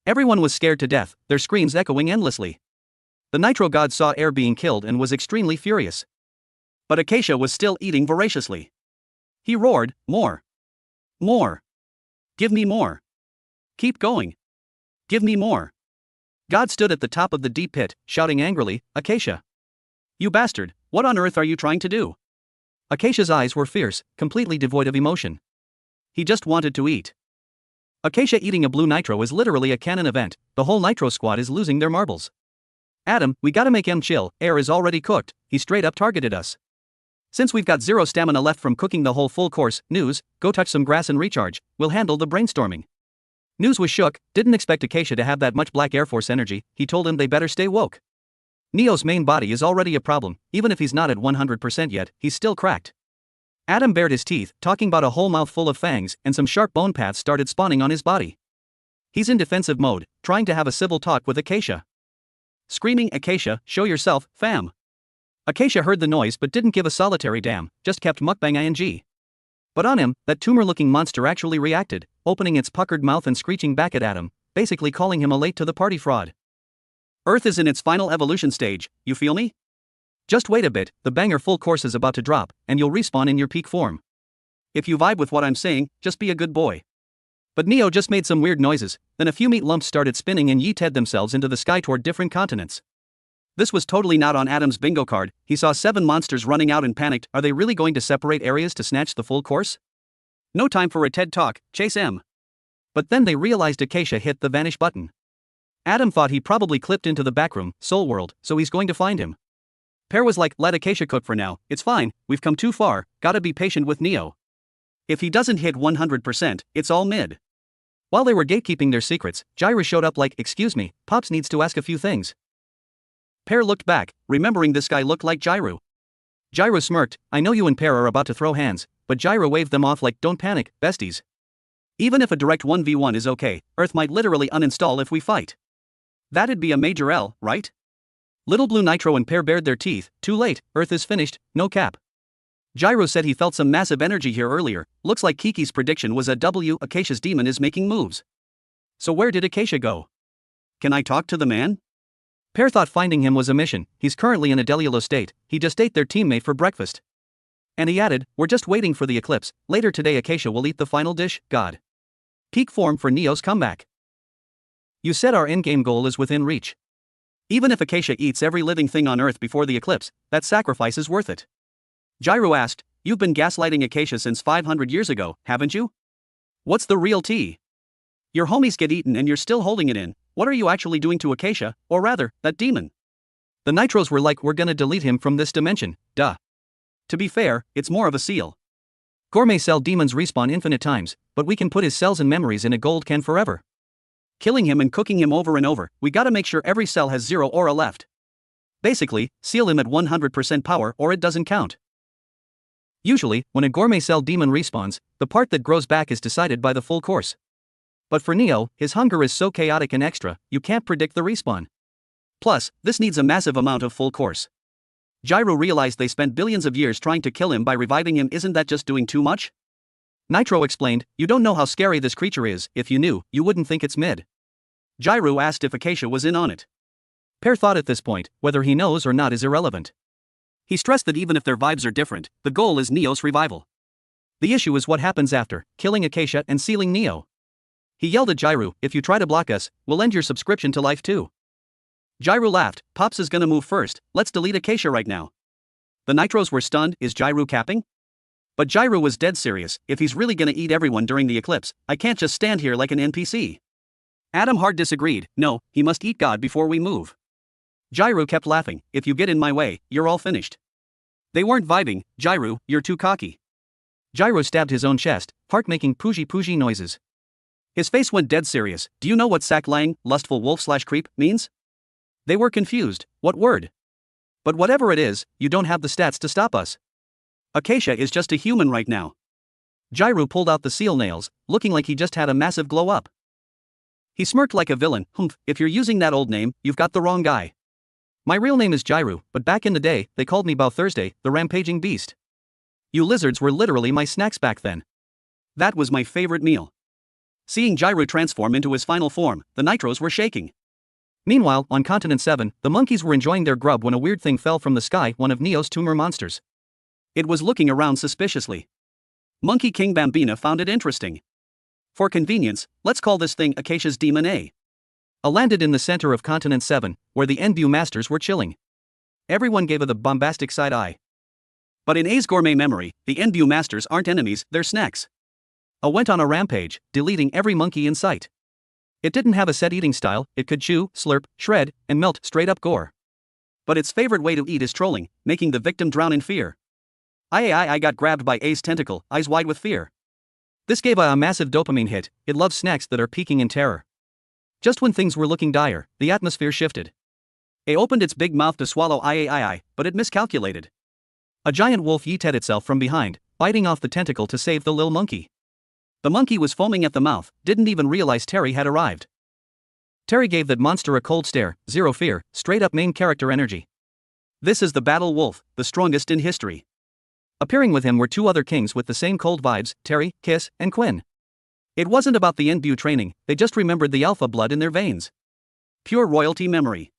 Everyone was scared to death, their screams echoing endlessly. The nitro god saw air being killed and was extremely furious. But Acacia was still eating voraciously. He roared, more. More. Give me more. Keep going. Give me more. God stood at the top of the deep pit, shouting angrily, Acacia. You bastard, what on earth are you trying to do? Acacia's eyes were fierce, completely devoid of emotion. He just wanted to eat. Acacia eating a blue nitro is literally a canon event, the whole nitro squad is losing their marbles. Adam, we gotta make him chill, air is already cooked, he straight up targeted us. Since we've got zero stamina left from cooking the whole full course, News, go touch some grass and recharge, we'll handle the brainstorming. News was shook, didn't expect Acacia to have that much Black Air Force energy, he told him they better stay woke. Neo's main body is already a problem, even if he's not at 100% yet, he's still cracked. Adam bared his teeth, talking about a whole mouthful of fangs, and some sharp bone paths started spawning on his body. He's in defensive mode, trying to have a civil talk with Acacia. Screaming, Acacia, show yourself, fam. Acacia heard the noise but didn't give a solitary damn, just kept mukbang ing. But on him, that tumor-looking monster actually reacted, opening its puckered mouth and screeching back at Adam, basically calling him a late-to-the-party fraud. Earth is in its final evolution stage, you feel me? Just wait a bit, the banger full course is about to drop, and you'll respawn in your peak form. If you vibe with what I'm saying, just be a good boy. But Neo just made some weird noises, then a few meat lumps started spinning and yeeted themselves into the sky toward different continents. This was totally not on Adam's bingo card. He saw 7 monsters running out and panicked. Are they really going to separate areas to snatch the full course? No time for a TED talk, chase M. But then they realized Acacia hit the vanish button. Adam thought he probably clipped into the backroom, Soul World, so he's going to find him. Pear was like, let Acacia cook for now, it's fine, we've come too far, gotta be patient with Neo. If he doesn't hit 100%, it's all mid. While they were gatekeeping their secrets, Gyro showed up like, excuse me, Pops needs to ask a few things. Pear looked back, remembering this guy looked like Gyro. Gyro smirked, I know you and Pear are about to throw hands, but Gyro waved them off like, don't panic, besties. Even if a direct 1v1 is okay, Earth might literally uninstall if we fight. That'd be a major L, right? Little Blue Nitro and Pear bared their teeth, too late, Earth is finished, no cap. Gyro said he felt some massive energy here earlier, looks like Kiki's prediction was a W. Acacia's demon is making moves. So where did Acacia go? Can I talk to the man? Pear thought finding him was a mission, he's currently in a delulo state, he just ate their teammate for breakfast. And he added, we're just waiting for the eclipse, later today Acacia will eat the final dish, God. Peak form for Neo's comeback. You said our endgame goal is within reach. Even if Acacia eats every living thing on Earth before the eclipse, that sacrifice is worth it. Gyro asked, you've been gaslighting Acacia since 500 years ago, haven't you? What's the real tea? Your homies get eaten and you're still holding it in, what are you actually doing to Acacia, or rather, that demon? The Nitros were like, we're gonna delete him from this dimension, duh. To be fair, it's more of a seal. Gourmet cell demons respawn infinite times, but we can put his cells and memories in a gold can forever. Killing him and cooking him over and over, we gotta make sure every cell has 0 aura left. Basically, seal him at 100% power or it doesn't count. Usually, when a gourmet cell demon respawns, the part that grows back is decided by the full course. But for Neo, his hunger is so chaotic and extra, you can't predict the respawn. Plus, this needs a massive amount of full course. Gyro realized they spent billions of years trying to kill him by reviving him, isn't that just doing too much? Nitro explained, you don't know how scary this creature is, if you knew, you wouldn't think it's mid. Gyro asked if Acacia was in on it. Pear thought at this point, whether he knows or not is irrelevant. He stressed that even if their vibes are different, the goal is Neo's revival. The issue is what happens after, killing Acacia and sealing Neo. He yelled at Gyro, if you try to block us, we'll end your subscription to life too. Gyro laughed, Pops is gonna move first, let's delete Acacia right now. The Nitros were stunned, is Gyro capping? But Gyro was dead serious, if he's really gonna eat everyone during the eclipse, I can't just stand here like an NPC. Adam hard disagreed, no, he must eat God before we move. Gyro kept laughing, if you get in my way, you're all finished. They weren't vibing, Gyro, you're too cocky. Gyro stabbed his own chest, heart-making pooji noises. His face went dead serious, do you know what sack-lying, lustful wolf/creep, means? They were confused, what word? But whatever it is, you don't have the stats to stop us. Acacia is just a human right now. Gyro pulled out the seal nails, looking like he just had a massive glow-up. He smirked like a villain, humph, if you're using that old name, you've got the wrong guy. My real name is Gyro, but back in the day, they called me Bow Thursday, the rampaging beast. You lizards were literally my snacks back then. That was my favorite meal. Seeing Gyro transform into his final form, the Nitros were shaking. Meanwhile, on Continent 7, the monkeys were enjoying their grub when a weird thing fell from the sky, one of Neo's tumor monsters. It was looking around suspiciously. Monkey King Bambina found it interesting. For convenience, let's call this thing Acacia's Demon A. Landed in the center of Continent 7, where the Enbu Masters were chilling. Everyone gave it the bombastic side eye. But in A's gourmet memory, the Enbu Masters aren't enemies, they're snacks. A went on a rampage, deleting every monkey in sight. It didn't have a set eating style, it could chew, slurp, shred, and melt straight up gore. But its favorite way to eat is trolling, making the victim drown in fear. I got grabbed by A's tentacle, eyes wide with fear. This gave a massive dopamine hit, it loves snacks that are peaking in terror. Just when things were looking dire, the atmosphere shifted. A opened its big mouth to swallow but it miscalculated. A giant wolf yeeted itself from behind, biting off the tentacle to save the lil monkey. The monkey was foaming at the mouth, didn't even realize Terry had arrived. Terry gave that monster a cold stare, zero fear, straight up main character energy. This is the battle wolf, the strongest in history. Appearing with him were two other kings with the same cold vibes, Terry, Kiss, and Quinn. It wasn't about the NBU training, they just remembered the alpha blood in their veins. Pure royalty memory.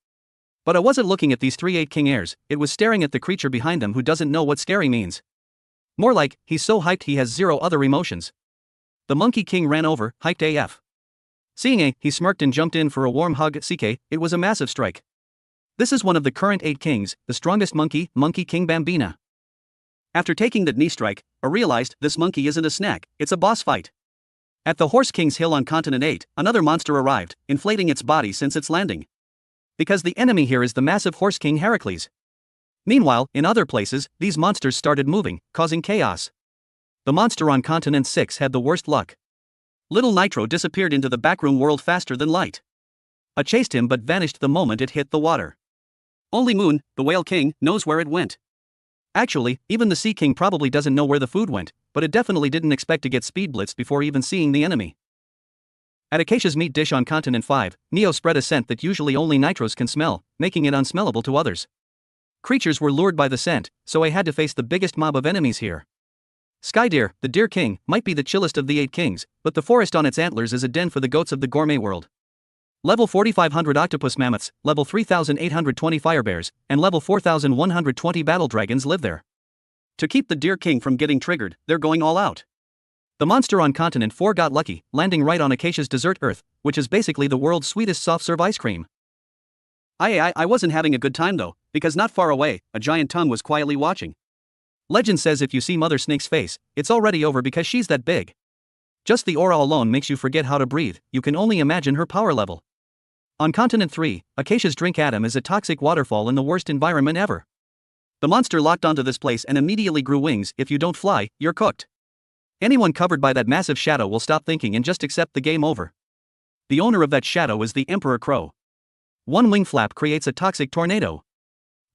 But I wasn't looking at these 3/8 king heirs, it was staring at the creature behind them who doesn't know what scary means. More like, he's so hyped he has zero other emotions. The Monkey King ran over, hyped AF. Seeing A, he smirked and jumped in for a warm hug. CK, it was a massive strike. This is one of the current 8 kings, the strongest monkey, Monkey King Bambina. After taking that knee strike, I realized this monkey isn't a snack, it's a boss fight. At the Horse King's Hill on Continent 8, another monster arrived, inflating its body since its landing. Because the enemy here is the massive Horse King Heracles. Meanwhile, in other places, these monsters started moving, causing chaos. The monster on Continent 6 had the worst luck. Little Nitro disappeared into the backroom world faster than light. I chased him but vanished the moment it hit the water. Only Moon, the Whale King, knows where it went. Actually, even the Sea King probably doesn't know where the food went, but it definitely didn't expect to get speed blitzed before even seeing the enemy. At Acacia's meat dish on Continent 5, Neo spread a scent that usually only Nitros can smell, making it unsmellable to others. Creatures were lured by the scent, so I had to face the biggest mob of enemies here. Skydeer, the Deer King, might be the chillest of the 8 kings, but the forest on its antlers is a den for the goats of the gourmet world. Level 4500 octopus mammoths, level 3820 firebears, and level 4120 battle dragons live there. To keep the Deer King from getting triggered, they're going all out. The monster on Continent 4 got lucky, landing right on Acacia's dessert earth, which is basically the world's sweetest soft-serve ice cream. I wasn't having a good time though, because not far away, a giant tongue was quietly watching. Legend says if you see Mother Snake's face, it's already over because she's that big. Just the aura alone makes you forget how to breathe, you can only imagine her power level. On Continent 3, Acacia's drink atom is a toxic waterfall in the worst environment ever. The monster locked onto this place and immediately grew wings. If you don't fly, you're cooked. Anyone covered by that massive shadow will stop thinking and just accept the game over. The owner of that shadow is the Emperor Crow. One wing flap creates a toxic tornado.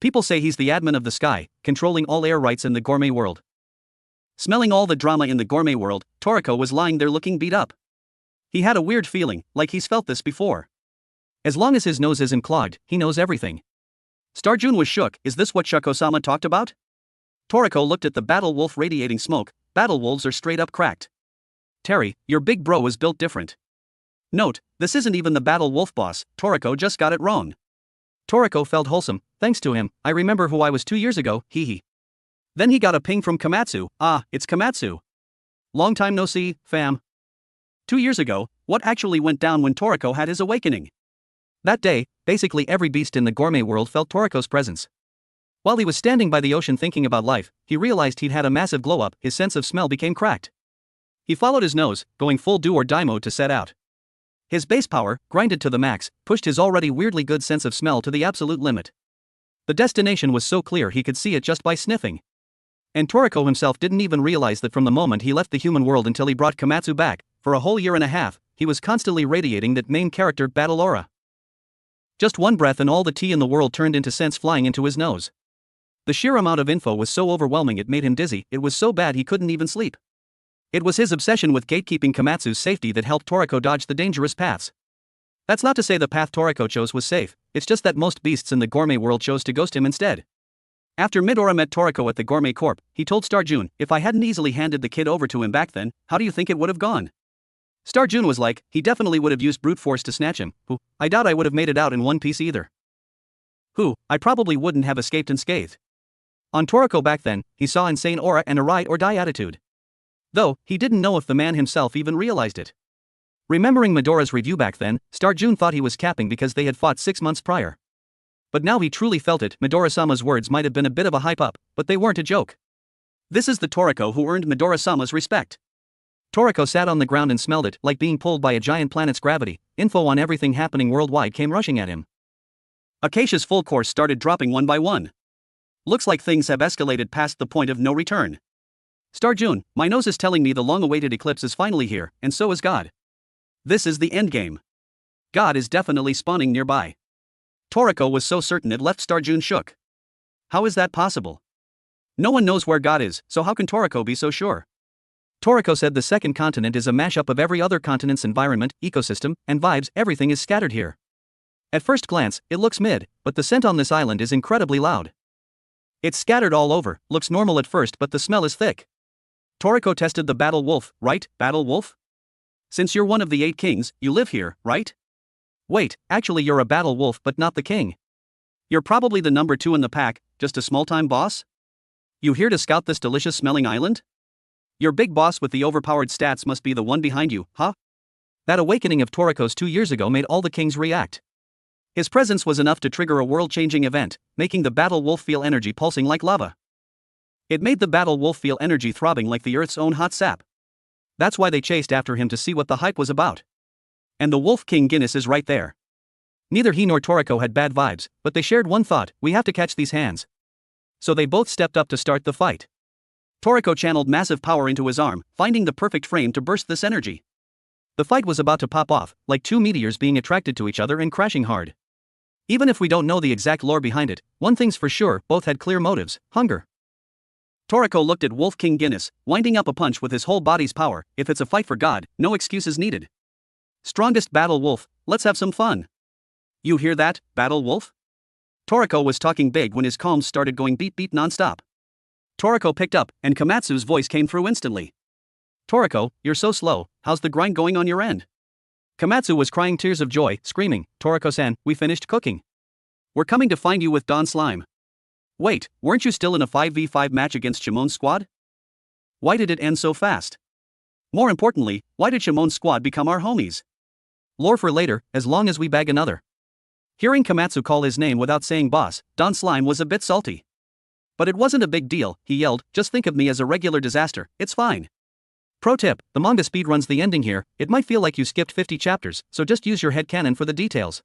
People say he's the admin of the sky, controlling all air rights in the gourmet world. Smelling all the drama in the gourmet world, Toriko was lying there looking beat up. He had a weird feeling, like he's felt this before. As long as his nose isn't clogged, he knows everything. Starjun was shook. Is this what Shako-sama talked about? Toriko looked at the battle wolf radiating smoke. Battle wolves are straight up cracked. Terry, your big bro is built different. Note, this isn't even the battle wolf boss, Toriko just got it wrong. Toriko felt wholesome. Thanks to him, I remember who I was 2 years ago, hee. Then he got a ping from Komatsu. Ah, it's Komatsu. Long time no see, fam. 2 years ago, what actually went down when Toriko had his awakening? That day, basically every beast in the gourmet world felt Toriko's presence. While he was standing by the ocean thinking about life, he realized he'd had a massive glow-up, his sense of smell became cracked. He followed his nose, going full do or die mode to set out. His base power, grinded to the max, pushed his already weirdly good sense of smell to the absolute limit. The destination was so clear he could see it just by sniffing. And Toriko himself didn't even realize that from the moment he left the human world until he brought Komatsu back, for a whole year and a half, he was constantly radiating that main character battle aura. Just one breath and all the tea in the world turned into scents flying into his nose. The sheer amount of info was so overwhelming it made him dizzy, it was so bad he couldn't even sleep. It was his obsession with gatekeeping Komatsu's safety that helped Toriko dodge the dangerous paths. That's not to say the path Toriko chose was safe, it's just that most beasts in the gourmet world chose to ghost him instead. After Midora met Toriko at the Gourmet Corp, he told Starjun, if I hadn't easily handed the kid over to him back then, how do you think it would have gone? Starjun was like, he definitely would have used brute force to snatch him. I doubt I would have made it out in one piece either. I probably wouldn't have escaped unscathed. On Toriko back then, he saw insane aura and a ride or die attitude. Though, he didn't know if the man himself even realized it. Remembering Midora's review back then, Starjun thought he was capping because they had fought 6 months prior. But now he truly felt it. Midora-sama's words might have been a bit of a hype up, but they weren't a joke. This is the Toriko who earned Midora-sama's respect. Toriko sat on the ground and smelled it, like being pulled by a giant planet's gravity. Info on everything happening worldwide came rushing at him. Acacia's full course started dropping one by one. Looks like things have escalated past the point of no return. Starjun, my nose is telling me the long-awaited eclipse is finally here, and so is God. This is the endgame. God is definitely spawning nearby. Toriko was so certain it left Starjun shook. How is that possible? No one knows where God is, so how can Toriko be so sure? Toriko said the second continent is a mashup of every other continent's environment, ecosystem, and vibes. Everything is scattered here. At first glance, it looks mid, but the scent on this island is incredibly loud. It's scattered all over, looks normal at first but the smell is thick. Toriko tested the battle wolf, right, battle wolf? Since you're one of the 8 kings, you live here, right? Wait, actually you're a battle wolf but not the king. You're probably the number 2 in the pack, just a small-time boss? You here to scout this delicious-smelling island? Your big boss with the overpowered stats must be the one behind you, huh? That awakening of Toriko's 2 years ago made all the kings react. His presence was enough to trigger a world-changing event, making the battle wolf feel energy pulsing like lava. It made the battle wolf feel energy throbbing like the earth's own hot sap. That's why they chased after him to see what the hype was about. And the Wolf King Guinness is right there. Neither he nor Toriko had bad vibes, but they shared one thought: we have to catch these hands. So they both stepped up to start the fight. Toriko channeled massive power into his arm, finding the perfect frame to burst this energy. The fight was about to pop off, like 2 meteors being attracted to each other and crashing hard. Even if we don't know the exact lore behind it, one thing's for sure, both had clear motives: hunger. Toriko looked at Wolf King Guinness, winding up a punch with his whole body's power. If it's a fight for God, no excuses needed. Strongest battle wolf, let's have some fun. You hear that, battle wolf? Toriko was talking big when his calms started going beat beat non-stop. Toriko picked up, and Komatsu's voice came through instantly. Toriko, you're so slow, how's the grind going on your end? Komatsu was crying tears of joy, screaming, Toriko-san, we finished cooking. We're coming to find you with Don Slime. Wait, weren't you still in a 5v5 match against Shimon's squad? Why did it end so fast? More importantly, why did Shimon's squad become our homies? Lore for later, as long as we bag another. Hearing Komatsu call his name without saying boss, Don Slime was a bit salty. But it wasn't a big deal, he yelled, just think of me as a regular disaster, it's fine. Pro tip, the manga speedruns the ending here, it might feel like you skipped 50 chapters, so just use your headcanon for the details.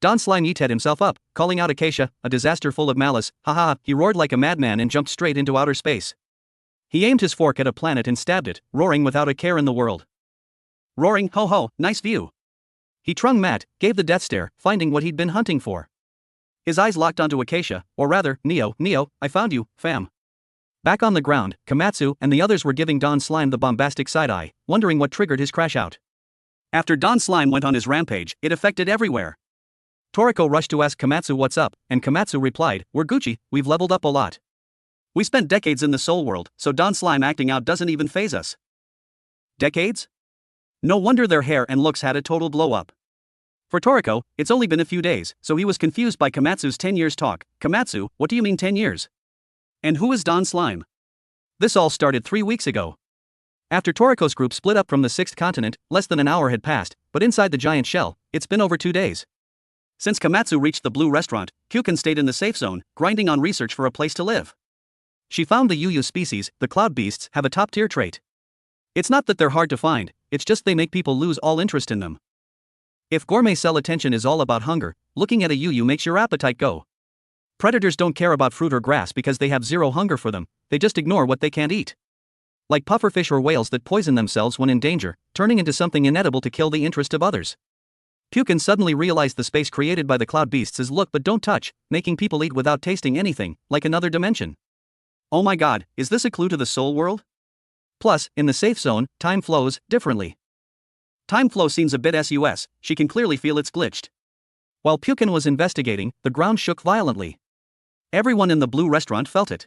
Don Slime yeeted himself up, calling out Acacia, a disaster full of malice, haha, he roared like a madman and jumped straight into outer space. He aimed his fork at a planet and stabbed it, roaring without a care in the world. Roaring, ho ho, nice view. He trung Matt, gave the death stare, finding what he'd been hunting for. His eyes locked onto Acacia, or rather, Neo, I found you, fam. Back on the ground, Komatsu and the others were giving Don Slime the bombastic side-eye, wondering what triggered his crash out. After Don Slime went on his rampage, it affected everywhere. Toriko rushed to ask Komatsu what's up, and Komatsu replied, we're Gucci, we've leveled up a lot. We spent decades in the soul world, so Don Slime acting out doesn't even faze us. Decades? No wonder their hair and looks had a total blow-up. For Toriko, it's only been a few days, so he was confused by Komatsu's 10 years talk. Komatsu, what do you mean 10 years? And who is Don Slime? This all started 3 weeks ago. After Toriko's group split up from the 6th continent, less than an hour had passed, but inside the giant shell, it's been over 2 days. Since Komatsu reached the blue restaurant, Kyukin stayed in the safe zone, grinding on research for a place to live. She found the Yuyu species, the cloud beasts, have a top-tier trait. It's not that they're hard to find, it's just they make people lose all interest in them. If gourmet cell attention is all about hunger, looking at a Yuyu makes your appetite go. Predators don't care about fruit or grass because they have zero hunger for them, they just ignore what they can't eat. Like pufferfish or whales that poison themselves when in danger, turning into something inedible to kill the interest of others. Kyukin suddenly realized the space created by the cloud beasts is look but don't touch, making people eat without tasting anything, like another dimension. Oh my god, is this a clue to the soul world? Plus, in the safe zone, time flows differently. Time flow seems a bit sus, she can clearly feel it's glitched. While Kyukin was investigating, the ground shook violently. Everyone in the blue restaurant felt it.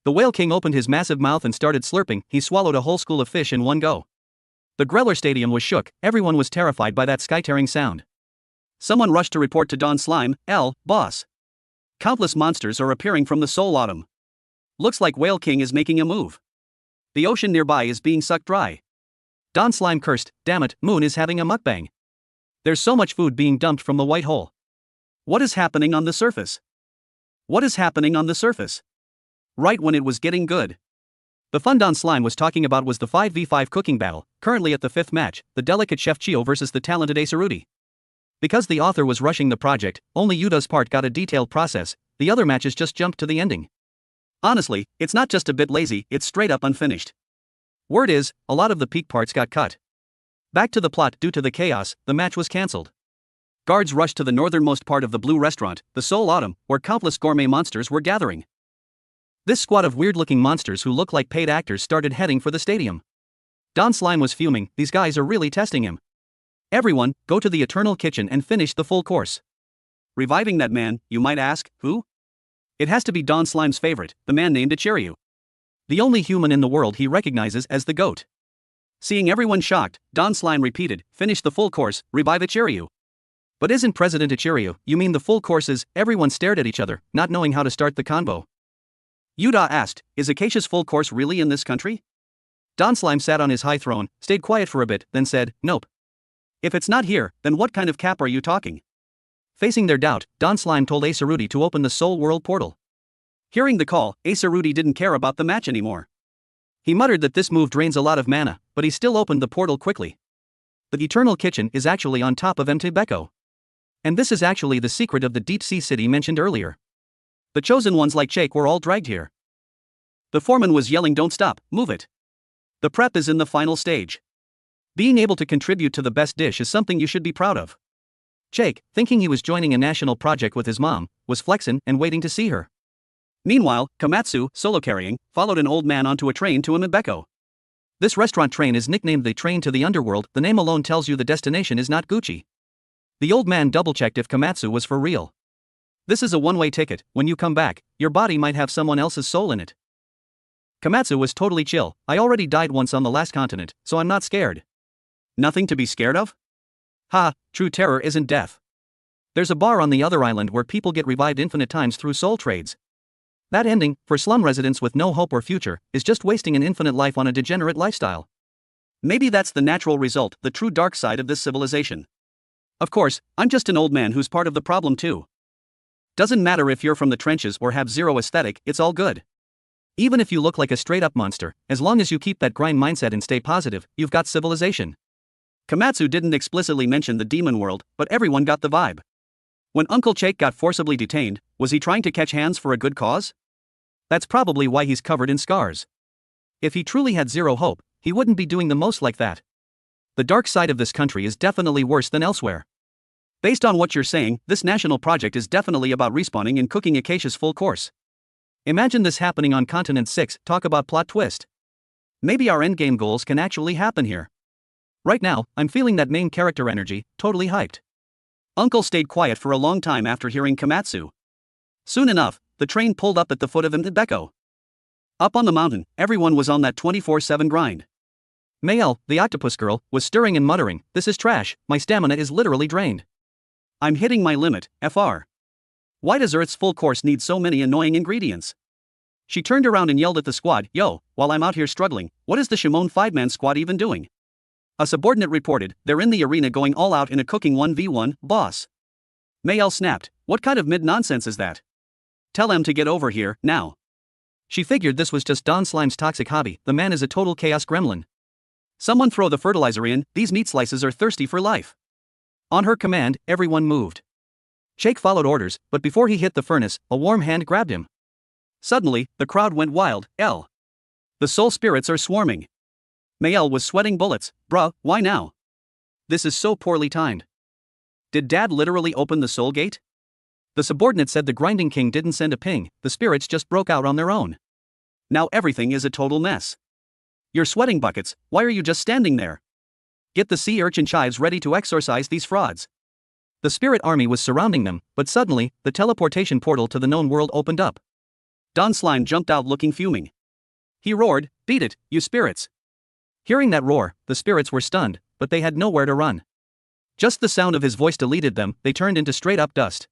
The Whale King opened his massive mouth and started slurping, he swallowed a whole school of fish in one go. The Greller Stadium was shook, everyone was terrified by that sky-tearing sound. Someone rushed to report to Don Slime, boss. Countless monsters are appearing from the Soul Autumn. Looks like Whale King is making a move. The ocean nearby is being sucked dry. Don Slime cursed, damn it, Moon is having a mukbang. There's so much food being dumped from the white hole. What is happening on the surface? What is happening on the surface? Right when it was getting good. The fun Don Slime was talking about was the 5v5 cooking battle, currently at the 5th match, the delicate Chef Chio versus the talented Acerudi. Because the author was rushing the project, only Yuda's part got a detailed process, the other matches just jumped to the ending. Honestly, it's not just a bit lazy, it's straight up unfinished. Word is, a lot of the peak parts got cut. Back to the plot, due to the chaos, the match was cancelled. Guards rushed to the northernmost part of the blue restaurant, the Soul Autumn, where countless gourmet monsters were gathering. This squad of weird-looking monsters who look like paid actors started heading for the stadium. Don Slime was fuming, these guys are really testing him. Everyone, go to the Eternal Kitchen and finish the full course. Reviving that man, you might ask, who? It has to be Don Slime's favorite, the man named Ichiryu. The only human in the world he recognizes as the goat. Seeing everyone shocked, Don Slime repeated, "Finish the full course, revive Ichiryu." "But isn't President Ichiryu, you mean the full courses?" Everyone stared at each other, not knowing how to start the convo. Yuda asked, "Is Acacia's full course really in this country?" Don Slime sat on his high throne, stayed quiet for a bit, then said, "Nope. If it's not here, then what kind of cap are you talking?" Facing their doubt, Don Slime told Acerudi to open the Soul World portal. Hearing the call, Acerudi didn't care about the match anymore. He muttered that this move drains a lot of mana, but he still opened the portal quickly. The Eternal Kitchen is actually on top of Mtebeko. And this is actually the secret of the deep sea city mentioned earlier. The chosen ones like Jake were all dragged here. The foreman was yelling, "Don't stop, move it." The prep is in the final stage. Being able to contribute to the best dish is something you should be proud of. Jake, thinking he was joining a national project with his mom, was flexing and waiting to see her. Meanwhile, Komatsu, solo carrying, followed an old man onto a train to Mtebeko. This restaurant train is nicknamed the Train to the Underworld. The name alone tells you the destination is not Gucci. The old man double-checked if Komatsu was for real. "This is a one-way ticket. When you come back, your body might have someone else's soul in it." Komatsu was totally chill. "I already died once on the last continent, so I'm not scared." "Nothing to be scared of?" "Ha, true terror isn't death. There's a bar on the other island where people get revived infinite times through soul trades. That ending, for slum residents with no hope or future, is just wasting an infinite life on a degenerate lifestyle. Maybe that's the natural result, the true dark side of this civilization. Of course, I'm just an old man who's part of the problem too. Doesn't matter if you're from the trenches or have zero aesthetic, it's all good. Even if you look like a straight-up monster, as long as you keep that grind mindset and stay positive, you've got civilization." Komatsu didn't explicitly mention the demon world, but everyone got the vibe. When Uncle Jake got forcibly detained, was he trying to catch hands for a good cause? That's probably why he's covered in scars. If he truly had zero hope, he wouldn't be doing the most like that. The dark side of this country is definitely worse than elsewhere. Based on what you're saying, this national project is definitely about respawning and cooking Acacia's full course. Imagine this happening on Continent 6, talk about plot twist. Maybe our endgame goals can actually happen here. Right now, I'm feeling that main character energy, totally hyped. Uncle stayed quiet for a long time after hearing Komatsu. Soon enough, the train pulled up at the foot of Mtebeko. Up on the mountain, everyone was on that 24/7 grind. Mayel, the octopus girl, was stirring and muttering, "This is trash, my stamina is literally drained. I'm hitting my limit, FR. Why does Earth's full course need so many annoying ingredients?" She turned around and yelled at the squad, "Yo, while I'm out here struggling, what is the Shimon 5-man squad even doing?" A subordinate reported, "They're in the arena going all out in a cooking 1v1, boss." Mayel snapped, "What kind of mid-nonsense is that? Tell him to get over here, now." She figured this was just Don Slime's toxic hobby. The man is a total chaos gremlin. "Someone throw the fertilizer in, these meat slices are thirsty for life." On her command, everyone moved. Jake followed orders, but before he hit the furnace, a warm hand grabbed him. Suddenly, the crowd went wild. The soul spirits are swarming. Mayel was sweating bullets. "Bruh, why now? This is so poorly timed. Did Dad literally open the soul gate?" The subordinate said the grinding king didn't send a ping, the spirits just broke out on their own. Now everything is a total mess. "You're sweating buckets, why are you just standing there? Get the sea urchin chives ready to exorcise these frauds." The spirit army was surrounding them, but suddenly, the teleportation portal to the known world opened up. Don Slime jumped out looking fuming. He roared, "Beat it, you spirits!" Hearing that roar, the spirits were stunned, but they had nowhere to run. Just the sound of his voice deleted them, they turned into straight-up dust.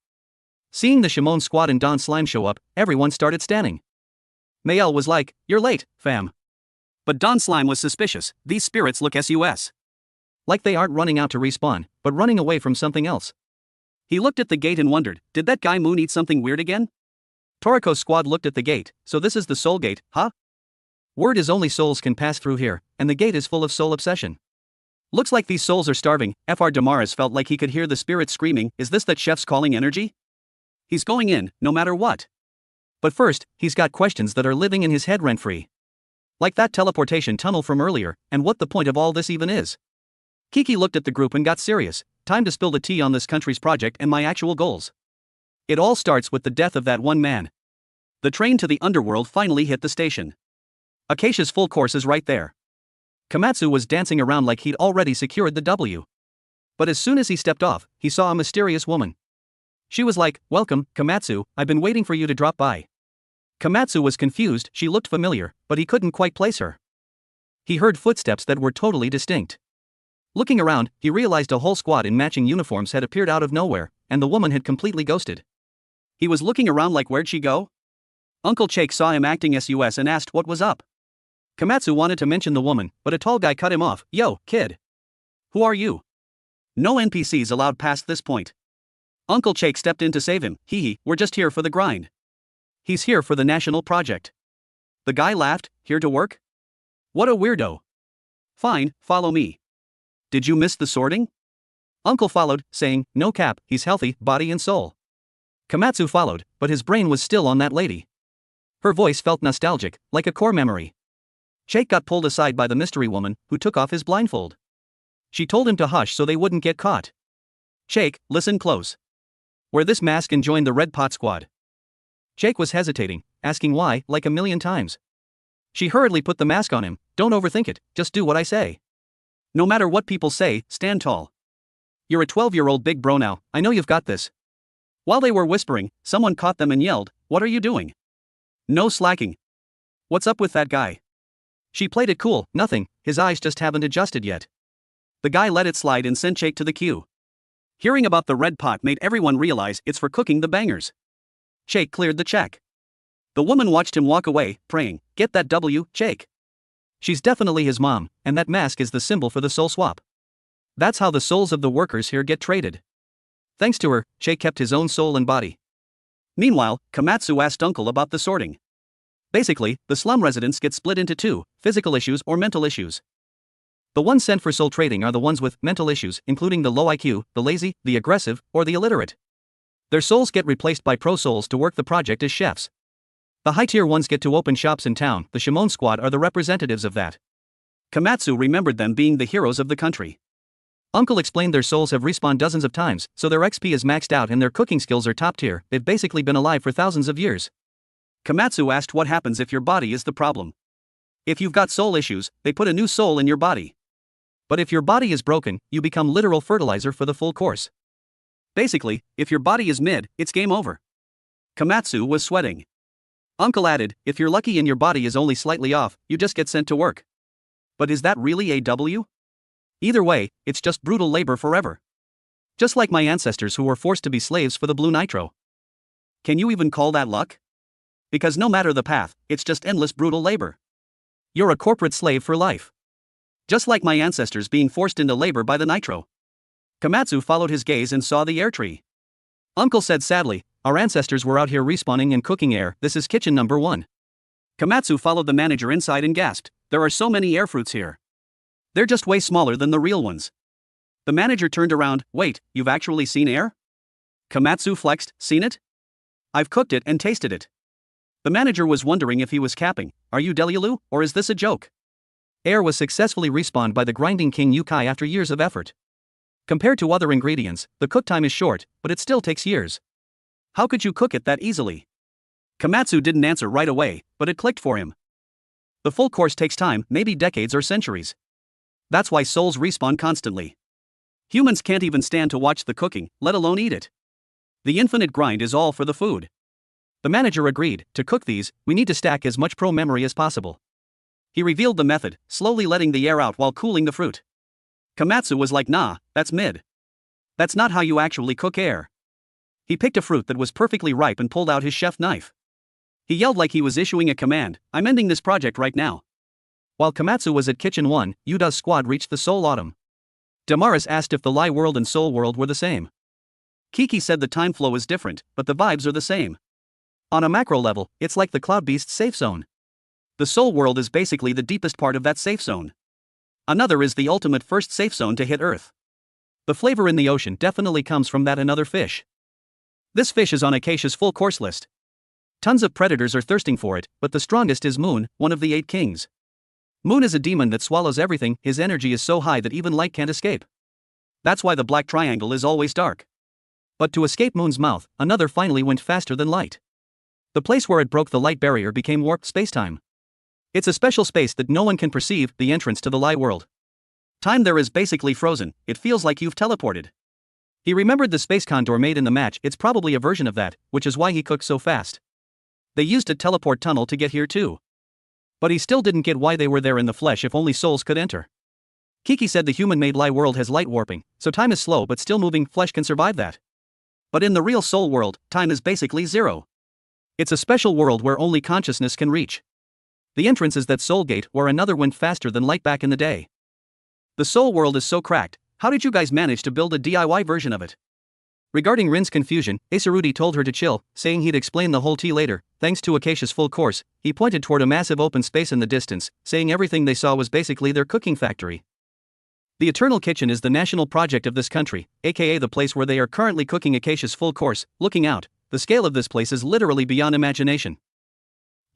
Seeing the Shimon squad and Don Slime show up, everyone started standing. Mayel was like, "You're late, fam." But Don Slime was suspicious, "These spirits look sus. Like they aren't running out to respawn, but running away from something else." He looked at the gate and wondered, did that guy Moon eat something weird again? Toriko's squad looked at the gate, "So this is the soul gate, huh?" Word is only souls can pass through here, and the gate is full of soul obsession. Looks like these souls are starving. Fr Damaris felt like he could hear the spirits screaming, "Is this that chef's calling energy?" He's going in, no matter what. But first, he's got questions that are living in his head rent-free. Like that teleportation tunnel from earlier, and what the point of all this even is. Kiki looked at the group and got serious. Time to spill the tea on this country's project and my actual goals. It all starts with the death of that one man. The train to the underworld finally hit the station. Acacia's full course is right there. Komatsu was dancing around like he'd already secured the W. But as soon as he stepped off, he saw a mysterious woman. She was like, "Welcome, Komatsu, I've been waiting for you to drop by." Komatsu was confused, she looked familiar, but he couldn't quite place her. He heard footsteps that were totally distinct. Looking around, he realized a whole squad in matching uniforms had appeared out of nowhere, and the woman had completely ghosted. He was looking around like, where'd she go? Uncle Jake saw him acting sus and asked what was up. Komatsu wanted to mention the woman, but a tall guy cut him off. "Yo, kid. Who are you? No NPCs allowed past this point." Uncle Jake stepped in to save him. "Hee, we're just here for the grind." "He's here for the national project." The guy laughed. "Here to work? What a weirdo." "Fine, follow me." "Did you miss the sorting?" Uncle followed, saying, "No cap, he's healthy, body and soul." Komatsu followed, but his brain was still on that lady. Her voice felt nostalgic, like a core memory. Jake got pulled aside by the mystery woman, who took off his blindfold. She told him to hush so they wouldn't get caught. "Jake, listen close. Wear this mask and join the Red Pot Squad." Jake was hesitating, asking why, like a million times. She hurriedly put the mask on him. "Don't overthink it, just do what I say. No matter what people say, stand tall. You're a 12-year-old big bro now, I know you've got this." While they were whispering, someone caught them and yelled, "What are you doing? No slacking. What's up with that guy?" She played it cool, "Nothing, his eyes just haven't adjusted yet." The guy let it slide and sent Jake to the queue. Hearing about the red pot made everyone realize it's for cooking the bangers. Jake cleared the check. The woman watched him walk away, praying, "Get that W, Jake. She's definitely his mom, and that mask is the symbol for the soul swap. That's how the souls of the workers here get traded." Thanks to her, Jake kept his own soul and body. Meanwhile, Komatsu asked Uncle about the sorting. Basically, the slum residents get split into two: physical issues or mental issues. The ones sent for soul trading are the ones with mental issues, including the low IQ, the lazy, the aggressive, or the illiterate. Their souls get replaced by pro souls to work the project as chefs. The high-tier ones get to open shops in town. The Shimon squad are the representatives of that. Komatsu remembered them being the heroes of the country. Uncle explained their souls have respawned dozens of times, so their XP is maxed out and their cooking skills are top tier. They've basically been alive for thousands of years. Komatsu asked what happens if your body is the problem. If you've got soul issues, they put a new soul in your body. But if your body is broken, you become literal fertilizer for the full course. Basically, if your body is mid, it's game over. Komatsu was sweating. Uncle added, "If you're lucky and your body is only slightly off, you just get sent to work." But is that really a W? Either way, it's just brutal labor forever. Just like my ancestors who were forced to be slaves for the blue nitro. Can you even call that luck? Because no matter the path, it's just endless brutal labor. You're a corporate slave for life. Just like my ancestors being forced into labor by the nitro. Komatsu followed his gaze and saw the air tree. Uncle said sadly, "Our ancestors were out here respawning and cooking air. This is kitchen number 1. Komatsu followed the manager inside and gasped, "There are so many air fruits here. They're just way smaller than the real ones." The manager turned around, "Wait, you've actually seen air?" Komatsu flexed, "Seen it? I've cooked it and tasted it." The manager was wondering if he was capping. "Are you Delulu, or is this a joke?" Air was successfully respawned by the grinding king Yukai after years of effort. Compared to other ingredients, the cook time is short, but it still takes years. How could you cook it that easily? Komatsu didn't answer right away, but it clicked for him. The full course takes time, maybe decades or centuries. That's why souls respawn constantly. Humans can't even stand to watch the cooking, let alone eat it. The infinite grind is all for the food. The manager agreed, "To cook these, we need to stack as much pro memory as possible." He revealed the method, slowly letting the air out while cooling the fruit. Komatsu was like, "Nah, that's mid. That's not how you actually cook air." He picked a fruit that was perfectly ripe and pulled out his chef knife. He yelled like he was issuing a command, "I'm ending this project right now." While Komatsu was at Kitchen 1, Yuda's squad reached the Soul Autumn. Damaris asked if the Lie World and Soul World were the same. Kiki said the time flow is different, but the vibes are the same. On a macro level, it's like the Cloud Beast's safe zone. The Soul World is basically the deepest part of that safe zone. Another is the ultimate first safe zone to hit Earth. The flavor in the ocean definitely comes from that another fish. This fish is on Acacia's full course list. Tons of predators are thirsting for it, but the strongest is Moon, one of the 8 kings. Moon is a demon that swallows everything. His energy is so high that even light can't escape. That's why the black triangle is always dark. But to escape Moon's mouth, another finally went faster than light. The place where it broke the light barrier became warped spacetime. It's a special space that no one can perceive, the entrance to the Lie World. Time there is basically frozen, it feels like you've teleported. He remembered the space condor made in the match, it's probably a version of that, which is why he cooked so fast. They used a teleport tunnel to get here too. But he still didn't get why they were there in the flesh if only souls could enter. Kiki said the human-made Lie world has light warping, so time is slow but still moving flesh can survive that. But in the real soul world, time is basically zero. It's a special world where only consciousness can reach. The entrance is that soul gate where another went faster than light back in the day. The soul world is so cracked, how did you guys manage to build a DIY version of it? Regarding Rin's confusion, Acerudi told her to chill, saying he'd explain the whole tea later. Thanks to Acacia's full course, he pointed toward a massive open space in the distance, saying everything they saw was basically their cooking factory. The Eternal Kitchen is the national project of this country, aka the place where they are currently cooking Acacia's full course. Looking out, the scale of this place is literally beyond imagination.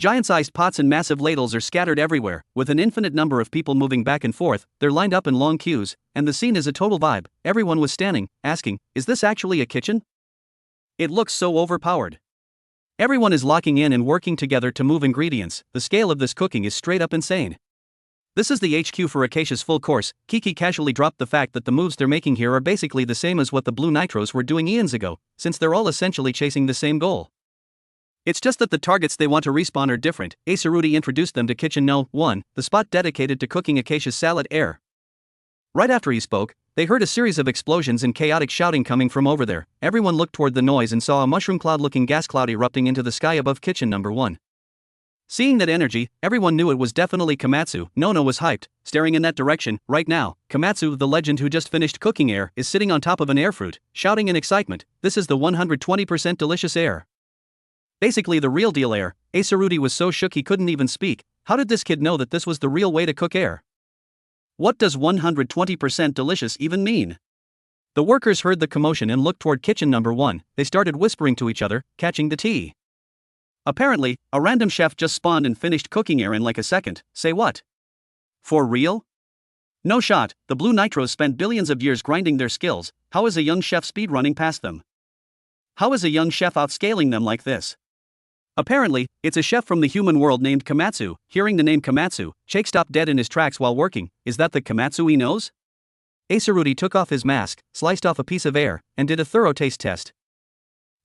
Giant-sized pots and massive ladles are scattered everywhere, with an infinite number of people moving back and forth. They're lined up in long queues, and the scene is a total vibe. Everyone was standing, asking, is this actually a kitchen? It looks so overpowered. Everyone is locking in and working together to move ingredients. The scale of this cooking is straight up insane. This is the HQ for Acacia's full course. Kiki casually dropped the fact that the moves they're making here are basically the same as what the Blue Nitros were doing eons ago, since they're all essentially chasing the same goal. It's just that the targets they want to respawn are different. Acerudi introduced them to Kitchen No. 1, the spot dedicated to cooking Acacia's salad air. Right after he spoke, they heard a series of explosions and chaotic shouting coming from over there. Everyone looked toward the noise and saw a mushroom cloud-looking gas cloud erupting into the sky above Kitchen No. 1. Seeing that energy, everyone knew it was definitely Komatsu. Nono was hyped, staring in that direction. Right now, Komatsu, the legend who just finished cooking air, is sitting on top of an air fruit, shouting in excitement, this is the 120% delicious air. Basically the real deal air. Acerudi was so shook he couldn't even speak. How did this kid know that this was the real way to cook air? What does 120% delicious even mean? The workers heard the commotion and looked toward Kitchen No. 1. They started whispering to each other, catching the tea. Apparently, a random chef just spawned and finished cooking air in like a second. Say what? For real? No shot. The Blue Nitros spent billions of years grinding their skills. How is a young chef speedrunning past them? How is a young chef outscaling them like this? Apparently, it's a chef from the human world named Komatsu. Hearing the name Komatsu, Shake stopped dead in his tracks while working. Is that the Komatsu he knows? Acerudi took off his mask, sliced off a piece of air, and did a thorough taste test.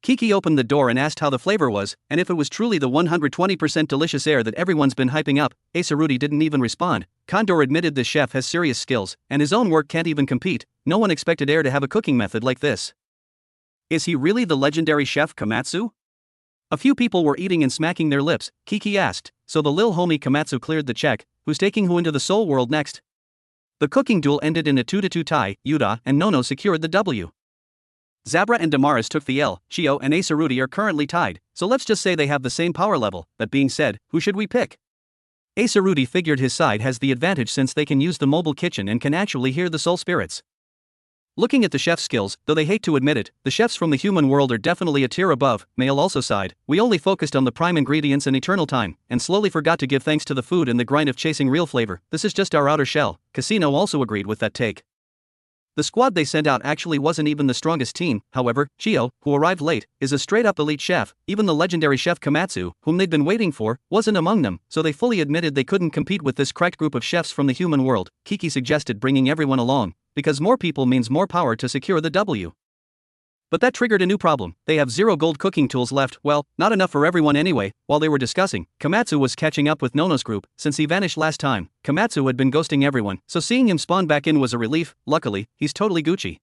Kiki opened the door and asked how the flavor was, and if it was truly the 120% delicious air that everyone's been hyping up. Acerudi didn't even respond. Condor admitted this chef has serious skills, and his own work can't even compete. No one expected air to have a cooking method like this. Is he really the legendary chef Komatsu? A few people were eating and smacking their lips. Kiki asked, so the lil homie Komatsu cleared the check. Who's taking who into the soul world next? The cooking duel ended in a 2-2 tie. Yuta and Nono secured the W. Zabra and Damaris took the L. Chio and Acerudi are currently tied, so let's just say they have the same power level. That being said, who should we pick? Acerudi figured his side has the advantage since they can use the mobile kitchen and can actually hear the soul spirits. Looking at the chef's skills, though they hate to admit it, the chefs from the human world are definitely a tier above. Male also sighed, we only focused on the prime ingredients and eternal time, and slowly forgot to give thanks to the food and the grind of chasing real flavor. This is just our outer shell. Casino also agreed with that take. The squad they sent out actually wasn't even the strongest team. However, Chio, who arrived late, is a straight-up elite chef. Even the legendary chef Komatsu, whom they'd been waiting for, wasn't among them, so they fully admitted they couldn't compete with this cracked group of chefs from the human world. Kiki suggested bringing everyone along, because more people means more power to secure the W. But that triggered a new problem. They have 0 gold cooking tools left. Well, not enough for everyone anyway. While they were discussing, Komatsu was catching up with Nono's group. Since he vanished last time, Komatsu had been ghosting everyone, so seeing him spawn back in was a relief. Luckily, he's totally Gucci.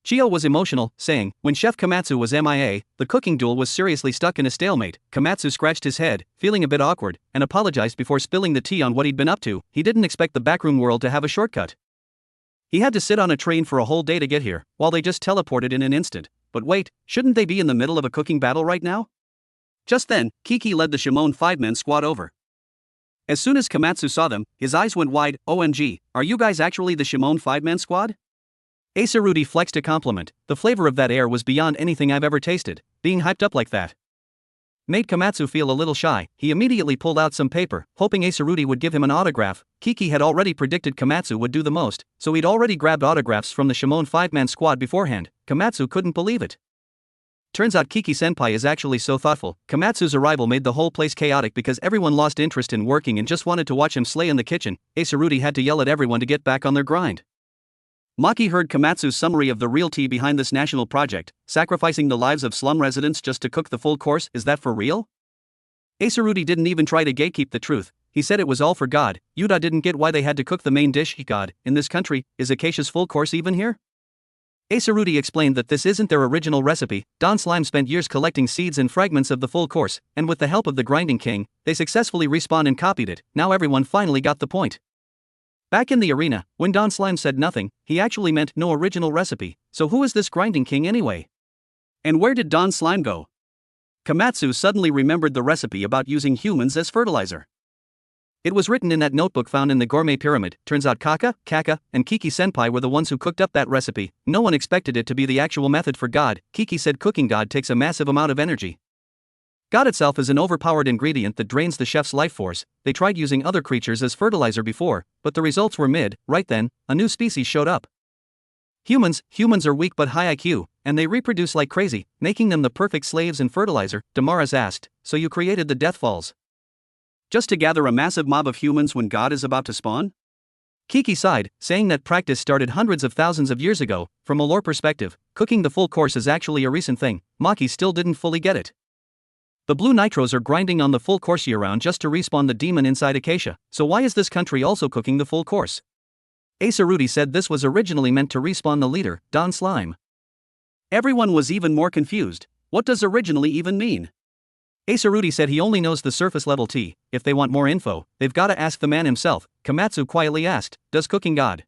Chio was emotional, saying, when Chef Komatsu was MIA, the cooking duel was seriously stuck in a stalemate. Komatsu scratched his head, feeling a bit awkward, and apologized before spilling the tea on what he'd been up to. He didn't expect the backroom world to have a shortcut. He had to sit on a train for a whole day to get here, while they just teleported in an instant. But wait, shouldn't they be in the middle of a cooking battle right now? Just then, Kiki led the Shimon 5-man squad over. As soon as Komatsu saw them, his eyes went wide. OMG, are you guys actually the Shimon 5-man squad? Acerudi flexed a compliment. The flavor of that air was beyond anything I've ever tasted. Being hyped up like that made Komatsu feel a little shy. He immediately pulled out some paper, hoping Acerudi would give him an autograph. Kiki had already predicted Komatsu would do the most, so he'd already grabbed autographs from the Shimon 5-man squad beforehand. Komatsu couldn't believe it. Turns out Kiki-senpai is actually so thoughtful. Komatsu's arrival made the whole place chaotic because everyone lost interest in working and just wanted to watch him slay in the kitchen. Acerudi had to yell at everyone to get back on their grind. Maki heard Komatsu's summary of the real tea behind this national project, sacrificing the lives of slum residents just to cook the full course. Is that for real? Asaruti didn't even try to gatekeep the truth. He said it was all for God. Yuda didn't get why they had to cook the main dish. God, in this country, is Acacia's full course even here? Asaruti explained that this isn't their original recipe. Don Slime spent years collecting seeds and fragments of the full course, and with the help of the Grinding King, they successfully respawned and copied it. Now everyone finally got the point. Back in the arena, when Don Slime said nothing, he actually meant no original recipe. So who is this Grinding King anyway? And where did Don Slime go? Komatsu suddenly remembered the recipe about using humans as fertilizer. It was written in that notebook found in the Gourmet Pyramid. Turns out Kaka, and Kiki Senpai were the ones who cooked up that recipe. No one expected it to be the actual method for God. Kiki said cooking God takes a massive amount of energy. God itself is an overpowered ingredient that drains the chef's life force. They tried using other creatures as fertilizer before, but the results were mid. Right then, a new species showed up. Humans are weak but high IQ, and they reproduce like crazy, making them the perfect slaves and fertilizer. Damaras asked, so you created the Death Falls just to gather a massive mob of humans when God is about to spawn? Kiki sighed, saying that practice started hundreds of thousands of years ago. From a lore perspective, cooking the full course is actually a recent thing. Maki still didn't fully get it. The blue nitros are grinding on the full course year-round just to respawn the demon inside Acacia, so why is this country also cooking the full course? Asaruti said this was originally meant to respawn the leader, Don Slime. Everyone was even more confused. What does originally even mean? Asaruti said he only knows the surface level T. If they want more info, they've gotta ask the man himself. Komatsu quietly asked, does cooking God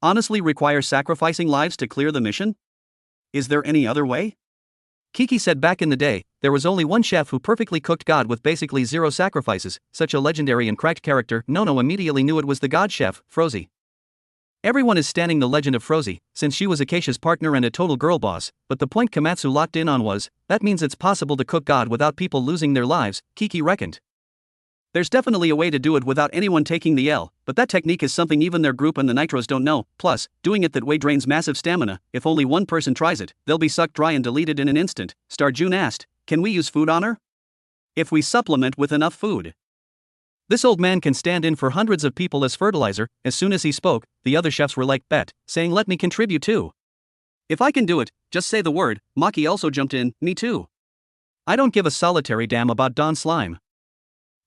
honestly require sacrificing lives to clear the mission? Is there any other way? Kiki said back in the day, there was only one chef who perfectly cooked God with basically zero sacrifices. Such a legendary and cracked character, Nono immediately knew it was the God chef, Frozy. Everyone is standing the legend of Frozy, since she was Acacia's partner and a total girl boss, but the point Komatsu locked in on was, that means it's possible to cook God without people losing their lives, Kiki reckoned. There's definitely a way to do it without anyone taking the L, but that technique is something even their group and the Nitros don't know. Plus, doing it that way drains massive stamina. If only one person tries it, they'll be sucked dry and deleted in an instant. Star June asked, can we use food honor? If we supplement with enough food. This old man can stand in for hundreds of people as fertilizer. As soon as he spoke, the other chefs were like, bet, saying let me contribute too. If I can do it, just say the word. Maki also jumped in, me too. I don't give a solitary damn about Don Slime.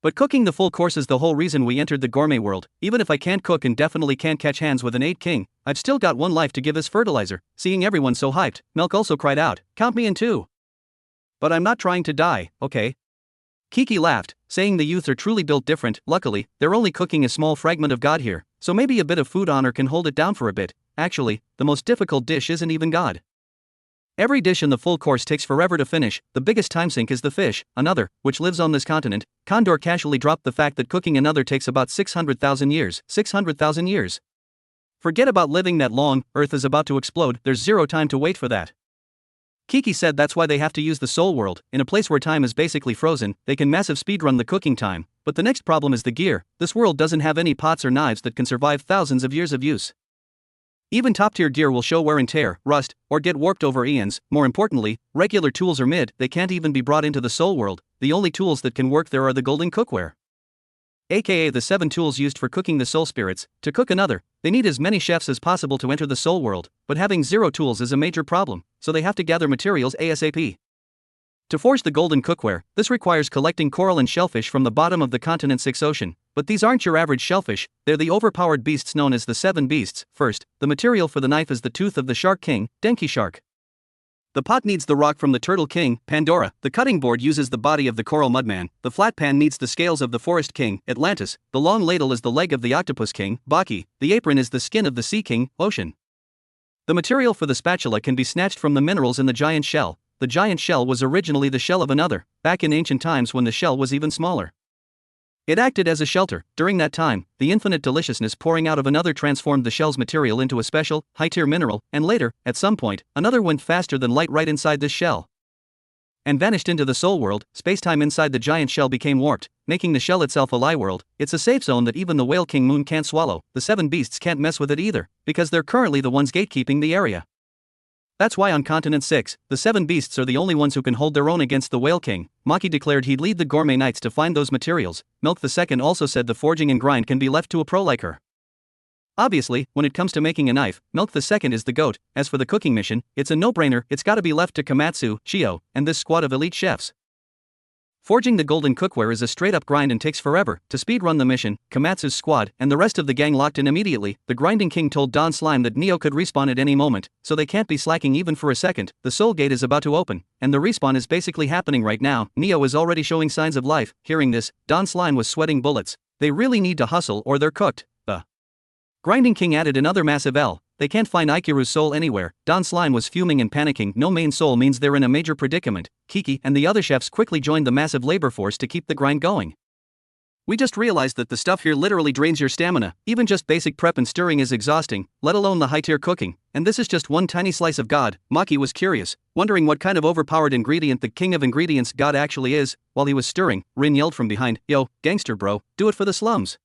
But cooking the full course is the whole reason we entered the gourmet world. Even if I can't cook and definitely can't catch hands with an 8 king, I've still got one life to give as fertilizer. Seeing everyone so hyped, Milk also cried out, count me in too. But I'm not trying to die, okay? Kiki laughed, saying the youth are truly built different. Luckily, they're only cooking a small fragment of God here, so maybe a bit of food honor can hold it down for a bit. Actually, the most difficult dish isn't even God. Every dish in the full course takes forever to finish. The biggest time sink is the fish, another, which lives on this continent. Condor casually dropped the fact that cooking another takes about 600,000 years. 600,000 years. Forget about living that long, Earth is about to explode, there's zero time to wait for that. Kiki said that's why they have to use the soul world. In a place where time is basically frozen, they can massive speedrun the cooking time. But the next problem is the gear. This world doesn't have any pots or knives that can survive thousands of years of use. Even top-tier gear will show wear and tear, rust, or get warped over eons. More importantly, regular tools are mid, they can't even be brought into the soul world. The only tools that can work there are the golden cookware, aka the 7 tools used for cooking the soul spirits. To cook another, they need as many chefs as possible to enter the soul world, but having 0 tools is a major problem, so they have to gather materials ASAP. To forge the golden cookware, this requires collecting coral and shellfish from the bottom of the continent 6 ocean. But these aren't your average shellfish, they're the overpowered beasts known as the 7 beasts. First, the material for the knife is the tooth of the shark king, Denki shark. The pot needs the rock from the turtle king, Pandora. The cutting board uses the body of the coral mudman. The flat pan needs the scales of the forest king, Atlantis. The long ladle is the leg of the octopus king, Baki. The apron is the skin of the sea king, Ocean. The material for the spatula can be snatched from the minerals in the giant shell. The giant shell was originally the shell of another, back in ancient times when the shell was even smaller. It acted as a shelter. During that time, the infinite deliciousness pouring out of another transformed the shell's material into a special, high-tier mineral, and later, at some point, another went faster than light right inside this shell and vanished into the soul world. Space-time inside the giant shell became warped, making the shell itself a lie world. It's a safe zone that even the whale king moon can't swallow. The 7 beasts can't mess with it either, because they're currently the ones gatekeeping the area. That's why on Continent 6, the 7 beasts are the only ones who can hold their own against the Whale King. Maki declared he'd lead the Gourmet Knights to find those materials. Milk II also said the forging and grind can be left to a pro like her. Obviously, when it comes to making a knife, Milk the Second is the GOAT. As for the cooking mission, it's a no-brainer, it's gotta be left to Komatsu, Shio, and this squad of elite chefs. Forging the golden cookware is a straight-up grind and takes forever. To speedrun the mission, Komatsu's squad and the rest of the gang locked in immediately. The Grinding King told Don Slime that Neo could respawn at any moment, so they can't be slacking even for a second. The Soul Gate is about to open, and the respawn is basically happening right now. Neo is already showing signs of life. Hearing this, Don Slime was sweating bullets. They really need to hustle or they're cooked. The Grinding King added another massive L. They can't find Aikiru's soul anywhere. Don Slime was fuming and panicking. No main soul means they're in a major predicament. Kiki and the other chefs quickly joined the massive labor force to keep the grind going. We just realized that the stuff here literally drains your stamina. Even just basic prep and stirring is exhausting, let alone the high-tier cooking. And this is just one tiny slice of God. Maki was curious, wondering what kind of overpowered ingredient the king of ingredients God actually is. While he was stirring, Rin yelled from behind, "Yo, gangster bro, do it for the slums.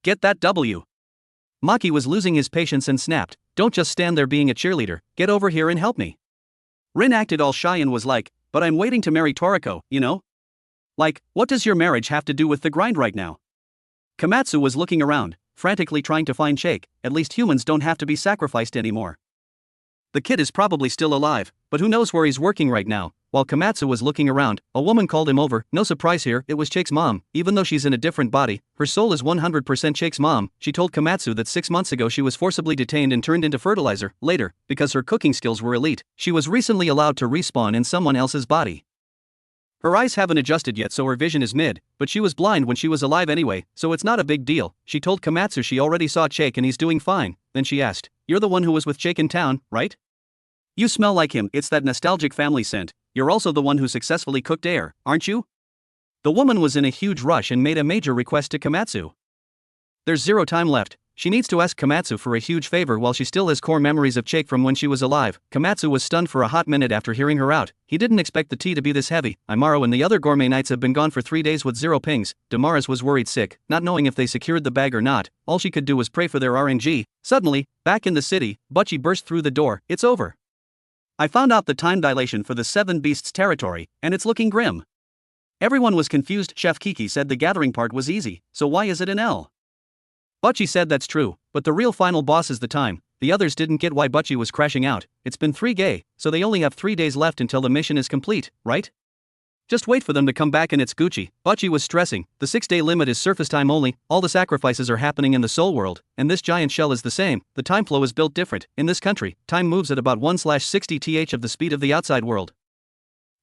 Get that W." Maki was losing his patience and snapped, "Don't just stand there being a cheerleader, get over here and help me." Rin acted all shy and was like, "But I'm waiting to marry Toriko, you know? Like, what does your marriage have to do with the grind right now?" Komatsu was looking around, frantically trying to find Shake. At least humans don't have to be sacrificed anymore. The kid is probably still alive, but who knows where he's working right now. While Komatsu was looking around, a woman called him over. No surprise here, it was Shake's mom. Even though she's in a different body, her soul is 100% Shake's mom. She told Komatsu that 6 months ago she was forcibly detained and turned into fertilizer. Later, because her cooking skills were elite, she was recently allowed to respawn in someone else's body. Her eyes haven't adjusted yet, so her vision is mid, but she was blind when she was alive anyway, so it's not a big deal. She told Komatsu she already saw Shake and he's doing fine. Then she asked, "You're the one who was with Shake in town, right? You smell like him, it's that nostalgic family scent. You're also the one who successfully cooked air, aren't you?" The woman was in a huge rush and made a major request to Komatsu. There's zero time left. She needs to ask Komatsu for a huge favor while she still has core memories of Shake from when she was alive. Komatsu was stunned for a hot minute after hearing her out. He didn't expect the tea to be this heavy. Imaro and the other Gourmet Knights have been gone for 3 days with 0 pings. Damaris was worried sick, not knowing if they secured the bag or not. All she could do was pray for their RNG. Suddenly, back in the city, Butchie burst through the door. "It's over. I found out the time dilation for the 7 Beasts territory, and it's looking grim." Everyone was confused. Chef Kiki said the gathering part was easy, so why is it an L? Butchie said that's true, but the real final boss is the time. The others didn't get why Butchie was crashing out. It's been 3 gay, so they only have 3 days left until the mission is complete, right? Just wait for them to come back and it's Gucci. Butchie was stressing. The 6-day limit is surface time only. All the sacrifices are happening in the soul world, and this giant shell is the same. The time flow is built different. In this country, time moves at about 1/60th of the speed of the outside world.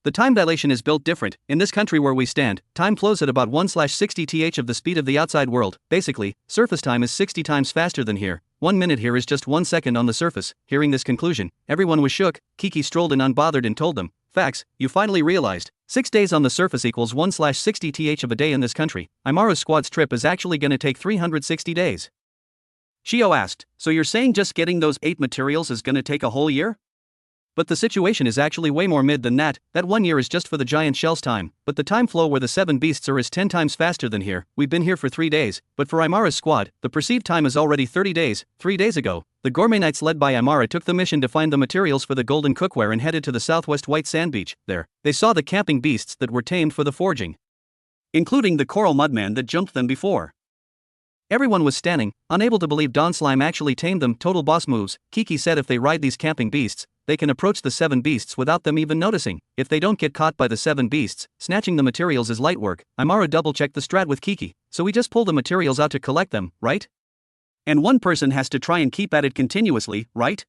The time dilation is built different. In this country where we stand, time flows at about 1/60th of the speed of the outside world. Basically, surface time is 60 times faster than here. 1 minute here is just 1 second on the surface. Hearing this conclusion, everyone was shook. Kiki strolled in unbothered and told them, "Facts, you finally realized. 6 days on the surface equals 1/60th of a day in this country. Imaru's squad's trip is actually gonna take 360 days. Shio asked, "So you're saying just getting those 8 materials is gonna take a whole year?" But the situation is actually way more mid than that. That 1 year is just for the giant shell's time, but the time flow where the 7 beasts are is 10 times faster than here. We've been here for 3 days, but for Imara's squad, the perceived time is already 30 days. 3 days ago, the Gourmet Knights led by Imara took the mission to find the materials for the golden cookware and headed to the southwest white sand beach. There, they saw the camping beasts that were tamed for the forging, including the coral mudman that jumped them before. Everyone was standing, unable to believe Don Slime actually tamed them. Total boss moves. Kiki said if they ride these camping beasts, they can approach the 7 beasts without them even noticing. If they don't get caught by the 7 beasts, snatching the materials is light work. Imara double-checked the strat with Kiki. So we just pull the materials out to collect them, right? And one person has to try and keep at it continuously, right?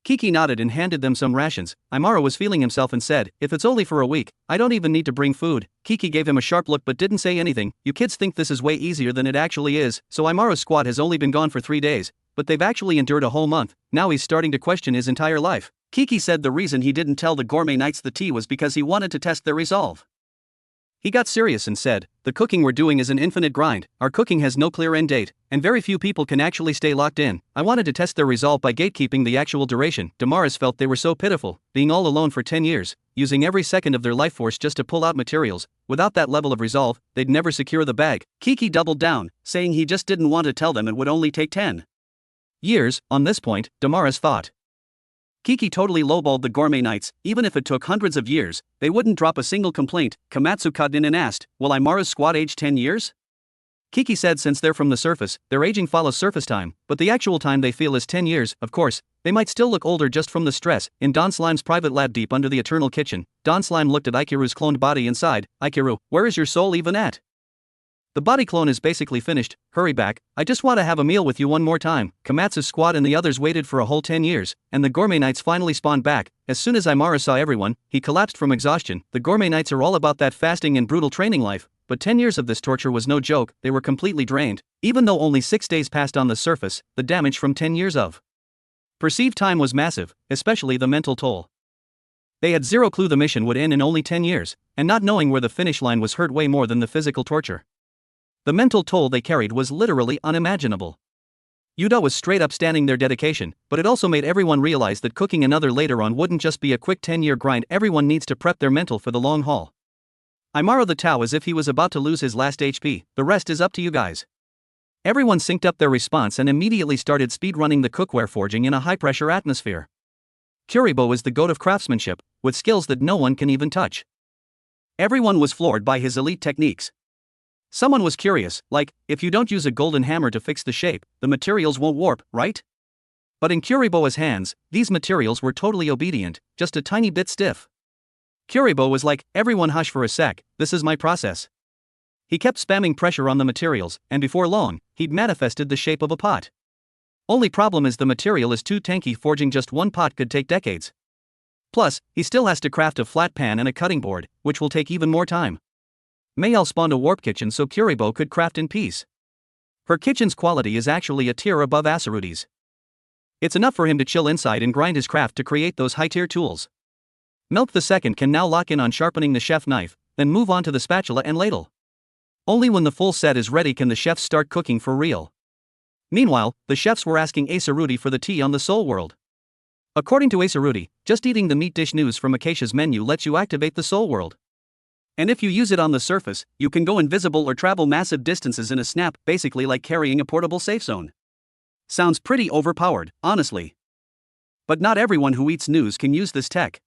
Kiki nodded and handed them some rations. Imara was feeling himself and said, "If it's only for a week, I don't even need to bring food." Kiki gave him a sharp look but didn't say anything. You kids think this is way easier than it actually is. So Imara's squad has only been gone for 3 days, but they've actually endured a whole month. Now he's starting to question his entire life. Kiki said the reason he didn't tell the Gourmet Knights the tea was because he wanted to test their resolve. He got serious and said, "The cooking we're doing is an infinite grind. Our cooking has no clear end date, and very few people can actually stay locked in. I wanted to test their resolve by gatekeeping the actual duration." Damaris felt they were so pitiful, being all alone for 10 years, using every second of their life force just to pull out materials. Without that level of resolve, they'd never secure the bag. Kiki doubled down, saying he just didn't want to tell them it would only take 10 years. On this point, Damaris thought Kiki totally lowballed the Gourmet Knights. Even if it took hundreds of years, they wouldn't drop a single complaint. Komatsu cut in and asked, "Will Imara's squad age 10 years? Kiki said since they're from the surface, their aging follows surface time, but the actual time they feel is 10 years, of course. They might still look older just from the stress. In Don Slime's private lab deep under the eternal kitchen, Don Slime looked at Ikiru's cloned body and sighed. Ikiru, where is your soul even at? The body clone is basically finished. Hurry back, I just want to have a meal with you one more time. Komatsu's squad and the others waited for a whole 10 years, and the Gourmet Knights finally spawned back. As soon as Imara saw everyone, he collapsed from exhaustion. The Gourmet Knights are all about that fasting and brutal training life, but 10 years of this torture was no joke. They were completely drained. Even though only 6 days passed on the surface, the damage from 10 years of perceived time was massive, especially the mental toll. They had zero clue the mission would end in only 10 years, and not knowing where the finish line was hurt way more than the physical torture. The mental toll they carried was literally unimaginable. Yuda was straight up standing their dedication, but it also made everyone realize that cooking another later on wouldn't just be a quick 10-year grind. Everyone needs to prep their mental for the long haul. Imara the Tao as if he was about to lose his last HP. The rest is up to you guys. Everyone synced up their response and immediately started speedrunning the cookware forging in a high-pressure atmosphere. Kuribo is the goat of craftsmanship, with skills that no one can even touch. Everyone was floored by his elite techniques. Someone was curious, like, if you don't use a golden hammer to fix the shape, the materials won't warp, right? But in Kuribo's hands, these materials were totally obedient, just a tiny bit stiff. Kuribo was like, everyone hush for a sec, this is my process. He kept spamming pressure on the materials, and before long, he'd manifested the shape of a pot. Only problem is the material is too tanky. Forging just one pot could take decades. Plus, he still has to craft a flat pan and a cutting board, which will take even more time. Mayel spawned a warp kitchen so Kuribo could craft in peace. Her kitchen's quality is actually a tier above Asarudi's. It's enough for him to chill inside and grind his craft to create those high-tier tools. Milk the second can now lock in on sharpening the chef knife, then move on to the spatula and ladle. Only when the full set is ready can the chefs start cooking for real. Meanwhile, the chefs were asking Asarudi for the tea on the Soul World. According to Asarudi, just eating the meat dish news from Acacia's menu lets you activate the Soul World. And if you use it on the surface, you can go invisible or travel massive distances in a snap, basically like carrying a portable safe zone. Sounds pretty overpowered, honestly. But not everyone who eats news can use this tech.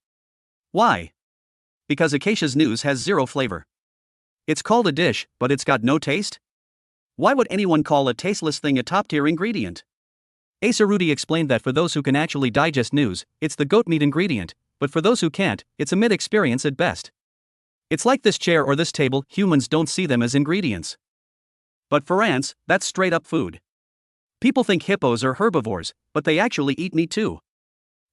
Why? Because Acacia's news has zero flavor. It's called a dish, but it's got no taste? Why would anyone call a tasteless thing a top-tier ingredient? Asarudi explained that for those who can actually digest news, it's the goat meat ingredient, but for those who can't, it's a mid-experience at best. It's like this chair or this table, humans don't see them as ingredients. But for ants, that's straight up food. People think hippos are herbivores, but they actually eat meat too.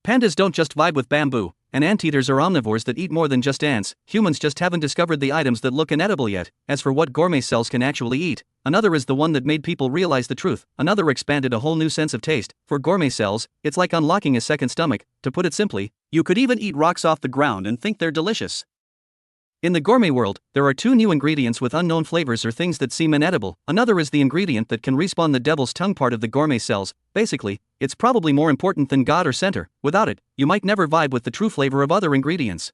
Pandas don't just vibe with bamboo, and anteaters are omnivores that eat more than just ants. Humans just haven't discovered the items that look inedible yet. As for what gourmet cells can actually eat, another is the one that made people realize the truth. Another expanded a whole new sense of taste. For gourmet cells, it's like unlocking a second stomach. To put it simply, you could even eat rocks off the ground and think they're delicious. In the gourmet world, there are 2 new ingredients with unknown flavors or things that seem inedible. Another is the ingredient that can respawn the devil's tongue part of the gourmet cells. Basically, it's probably more important than God or center. Without it, you might never vibe with the true flavor of other ingredients.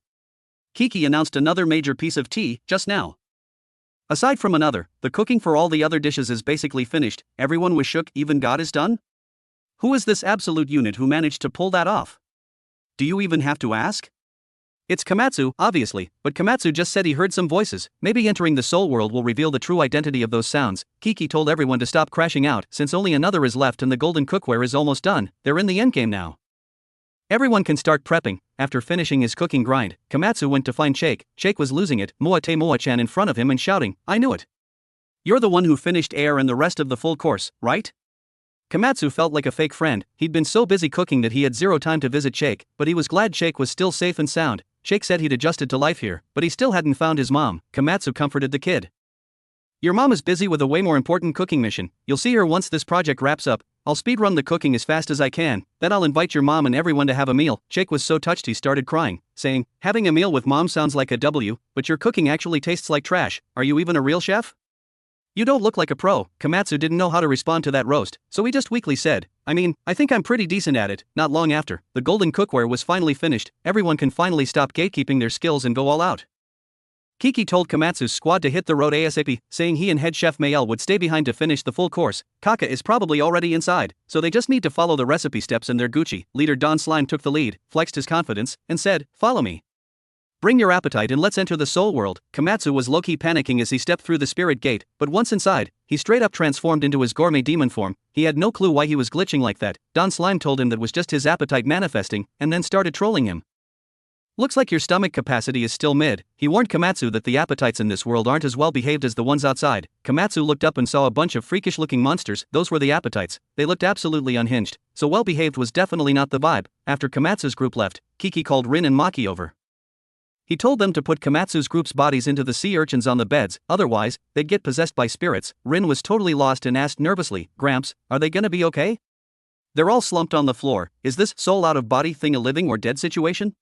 Kiki announced another major piece of tea just now. Aside from another, the cooking for all the other dishes is basically finished. Everyone was shook, even God is done? Who is this absolute unit who managed to pull that off? Do you even have to ask? It's Komatsu, obviously, but Komatsu just said he heard some voices. Maybe entering the Soul World will reveal the true identity of those sounds. Kiki told everyone to stop crashing out, since only another is left and the golden cookware is almost done. They're in the endgame now. Everyone can start prepping. After finishing his cooking grind, Komatsu went to find Shake. Shake was losing it, Moa-chan in front of him and shouting, I knew it. You're the one who finished air and the rest of the full course, right? Komatsu felt like a fake friend. He'd been so busy cooking that he had zero time to visit Shake, but he was glad Shake was still safe and sound. Shake said he'd adjusted to life here, but he still hadn't found his mom. Komatsu comforted the kid. Your mom is busy with a way more important cooking mission. You'll see her once this project wraps up. I'll speedrun the cooking as fast as I can, then I'll invite your mom and everyone to have a meal. Shake was so touched he started crying, saying, having a meal with mom sounds like a W, but your cooking actually tastes like trash. Are you even a real chef? You don't look like a pro. Komatsu didn't know how to respond to that roast, so he just weakly said, I think I'm pretty decent at it. Not long after, the golden cookware was finally finished. Everyone can finally stop gatekeeping their skills and go all out. Kiki told Komatsu's squad to hit the road ASAP, saying he and head chef Mayel would stay behind to finish the full course. Kaka is probably already inside, so they just need to follow the recipe steps and they're Gucci. Leader Don Slime took the lead, flexed his confidence, and said, follow me. Bring your appetite and let's enter the Soul World. Komatsu was low-key panicking as he stepped through the spirit gate, but once inside, he straight up transformed into his gourmet demon form. He had no clue why he was glitching like that. Don Slime told him that was just his appetite manifesting, and then started trolling him. Looks like your stomach capacity is still mid. He warned Komatsu that the appetites in this world aren't as well behaved as the ones outside. Komatsu looked up and saw a bunch of freakish looking monsters. Those were the appetites. They looked absolutely unhinged, so well behaved was definitely not the vibe. After Komatsu's group left, Kiki called Rin and Maki over. He told them to put Komatsu's group's bodies into the sea urchins on the beds, otherwise, they'd get possessed by spirits. Rin was totally lost and asked nervously, "Gramps, are they gonna be okay?" They're all slumped on the floor. Is this soul out of body thing a living or dead situation?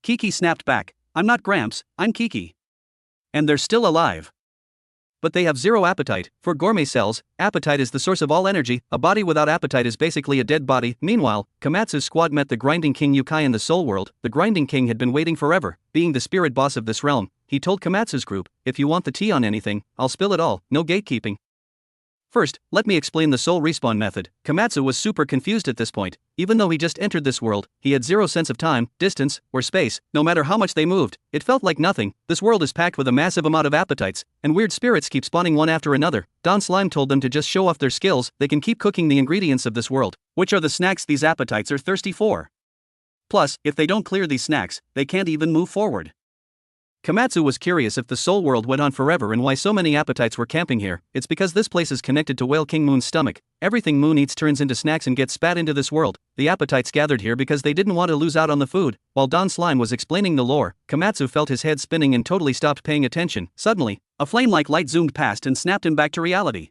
Kiki snapped back, "I'm not Gramps, I'm Kiki. And they're still alive. But they have zero appetite. For gourmet cells, appetite is the source of all energy. A body without appetite is basically a dead body." Meanwhile, Komatsu's squad met the Grinding King Yukai in the Soul World. The Grinding King had been waiting forever. Being the spirit boss of this realm, he told Komatsu's group, "If you want the tea on anything, I'll spill it all, no gatekeeping." First, let me explain the soul respawn method. Komatsu was super confused at this point. Even though he just entered this world, he had zero sense of time, distance, or space. No matter how much they moved, it felt like nothing. This world is packed with a massive amount of appetites, and weird spirits keep spawning one after another. Don Slime told them to just show off their skills. They can keep cooking the ingredients of this world, which are the snacks these appetites are thirsty for. Plus, if they don't clear these snacks, they can't even move forward. Komatsu was curious if the Soul World went on forever and why so many appetites were camping here. It's because this place is connected to Whale King Moon's stomach. Everything Moon eats turns into snacks and gets spat into this world. The appetites gathered here because they didn't want to lose out on the food. While Don Slime was explaining the lore, Komatsu felt his head spinning and totally stopped paying attention. Suddenly, a flame-like light zoomed past and snapped him back to reality.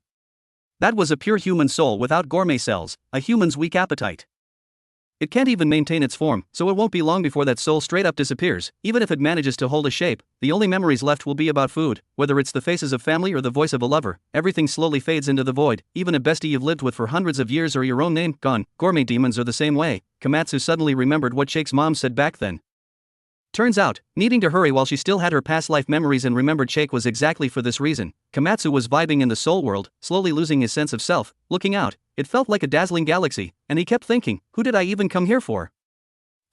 That was a pure human soul without gourmet cells, a human's weak appetite. It can't even maintain its form, so it won't be long before that soul straight up disappears. Even if it manages to hold a shape, the only memories left will be about food. Whether it's the faces of family or the voice of a lover, everything slowly fades into the void. Even a bestie you've lived with for hundreds of years or your own name, gone. Gourmet demons are the same way. Komatsu suddenly remembered what Shake's mom said back then. Turns out, needing to hurry while she still had her past life memories and remembered Shake was exactly for this reason. Komatsu was vibing in the soul world, slowly losing his sense of self. Looking out, it felt like a dazzling galaxy, and he kept thinking, who did I even come here for?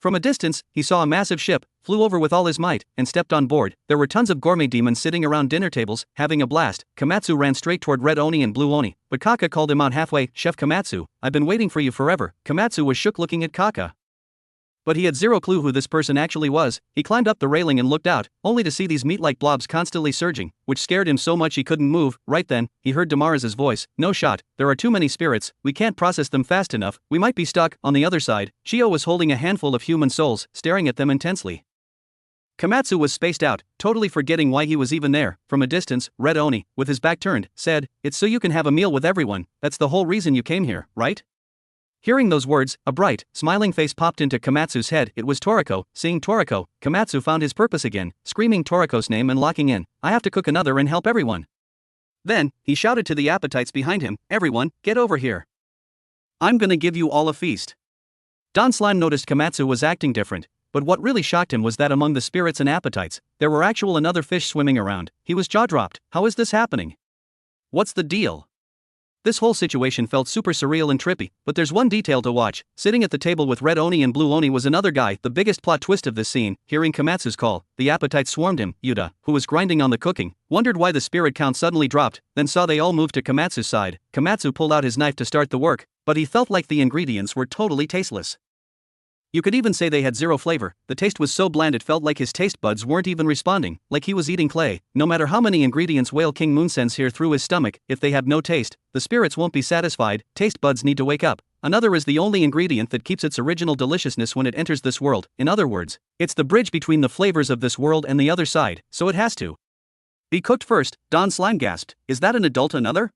From a distance, he saw a massive ship, flew over with all his might, and stepped on board. There were tons of gourmet demons sitting around dinner tables, having a blast. Komatsu ran straight toward Red Oni and Blue Oni, but Kaka called him out halfway. "Chef Komatsu, I've been waiting for you forever." Komatsu was shook looking at Kaka. But he had zero clue who this person actually was. He climbed up the railing and looked out, only to see these meat-like blobs constantly surging, which scared him so much he couldn't move. Right then, he heard Damaraz's voice, "No shot, there are too many spirits, we can't process them fast enough, we might be stuck." On the other side, Chio was holding a handful of human souls, staring at them intensely. Komatsu was spaced out, totally forgetting why he was even there. From a distance, Red Oni, with his back turned, said, "It's so you can have a meal with everyone, that's the whole reason you came here, right?" Hearing those words, a bright, smiling face popped into Komatsu's head. It was Toriko. Seeing Toriko, Komatsu found his purpose again, screaming Toriko's name and locking in. "I have to cook another and help everyone." Then, he shouted to the appetites behind him, "Everyone, get over here. I'm gonna give you all a feast." Don Slime noticed Komatsu was acting different, but what really shocked him was that among the spirits and appetites, there were actual another fish swimming around. He was jaw-dropped. How is this happening? What's the deal? This whole situation felt super surreal and trippy, but there's one detail to watch. Sitting at the table with Red Oni and Blue Oni was another guy. The biggest plot twist of this scene. Hearing Komatsu's call, the appetite swarmed him. Yuta, who was grinding on the cooking, wondered why the spirit count suddenly dropped, then saw they all moved to Komatsu's side. Komatsu pulled out his knife to start the work, but he felt like the ingredients were totally tasteless. You could even say they had zero flavor. The taste was so bland it felt like his taste buds weren't even responding, like he was eating clay. No matter how many ingredients Whale King Moon sends here through his stomach, if they have no taste, the spirits won't be satisfied. Taste buds need to wake up. Another is the only ingredient that keeps its original deliciousness when it enters this world. In other words, it's the bridge between the flavors of this world and the other side, so it has to be cooked first. Don Slime gasped, "Is that an adult another?"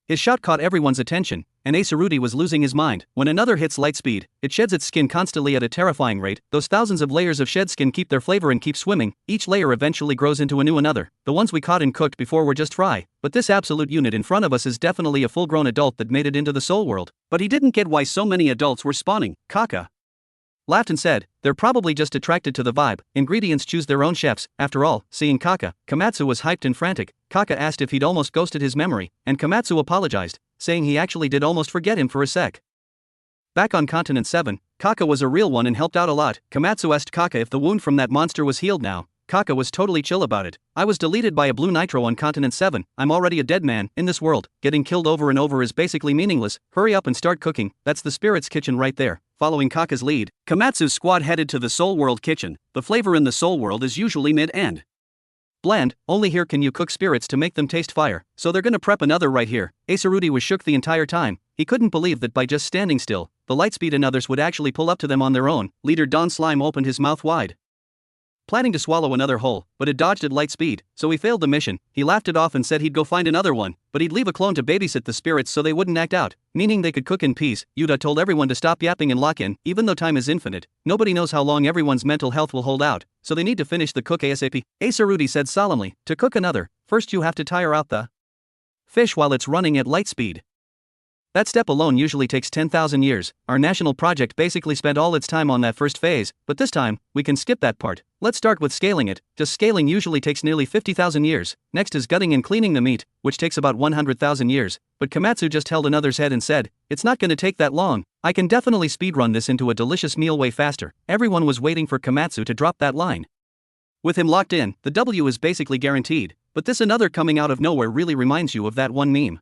His shout caught everyone's attention, and Acerudi was losing his mind. When another hits light speed, it sheds its skin constantly at a terrifying rate. Those thousands of layers of shed skin keep their flavor and keep swimming. Each layer eventually grows into a new another. The ones we caught and cooked before were just fry, but this absolute unit in front of us is definitely a full-grown adult that made it into the soul world. But he didn't get why so many adults were spawning. Kaka laughed and said, "They're probably just attracted to the vibe. Ingredients choose their own chefs." After all, seeing Kaka, Komatsu was hyped and frantic. Kaka asked if he'd almost ghosted his memory, and Komatsu apologized, saying he actually did almost forget him for a sec. Back on Continent 7, Kaka was a real one and helped out a lot. Komatsu asked Kaka if the wound from that monster was healed now. Kaka was totally chill about it. I was deleted by a blue nitro on continent 7, I'm already a dead man, in this world, getting killed over and over is basically meaningless, hurry up and start cooking, that's the spirit's kitchen right there. Following Kaka's lead, Komatsu's squad headed to the Soul World kitchen. The flavor in the Soul World is usually mid-end bland, only here can you cook spirits to make them taste fire, so they're gonna prep another right here. Acerudi was shook the entire time, he couldn't believe that by just standing still, the Lightspeed and others would actually pull up to them on their own. Leader Don Slime opened his mouth wide, planning to swallow another whole, but it dodged at light speed, so he failed the mission. He laughed it off and said he'd go find another one, but he'd leave a clone to babysit the spirits so they wouldn't act out, meaning they could cook in peace. Yuta told everyone to stop yapping and lock in, even though time is infinite, nobody knows how long everyone's mental health will hold out, so they need to finish the cook ASAP. Acerudi said solemnly, to cook another, first you have to tire out the fish while it's running at light speed. That step alone usually takes 10,000 years. Our national project basically spent all its time on that first phase, but this time, we can skip that part. Let's start with scaling it. Just scaling usually takes nearly 50,000 years. Next is gutting and cleaning the meat, which takes about 100,000 years. But Komatsu just held another's head and said, it's not gonna take that long. I can definitely speedrun this into a delicious meal way faster. Everyone was waiting for Komatsu to drop that line. With him locked in, the W is basically guaranteed. But this another coming out of nowhere really reminds you of that one meme.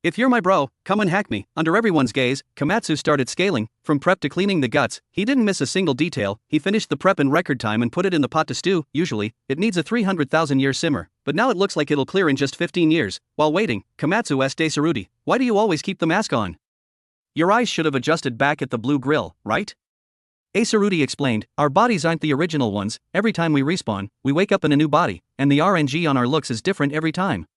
If you're my bro, come and hack me. Under everyone's gaze, Komatsu started scaling, from prep to cleaning the guts. He didn't miss a single detail. He finished the prep in record time and put it in the pot to stew. Usually, it needs a 300,000 year simmer, but now it looks like it'll clear in just 15 years. While waiting, Komatsu asked Acerudi, why do you always keep the mask on? Your eyes should have adjusted back at the blue grill, right? Acerudi explained, our bodies aren't the original ones. Every time we respawn, we wake up in a new body, and the RNG on our looks is different every time.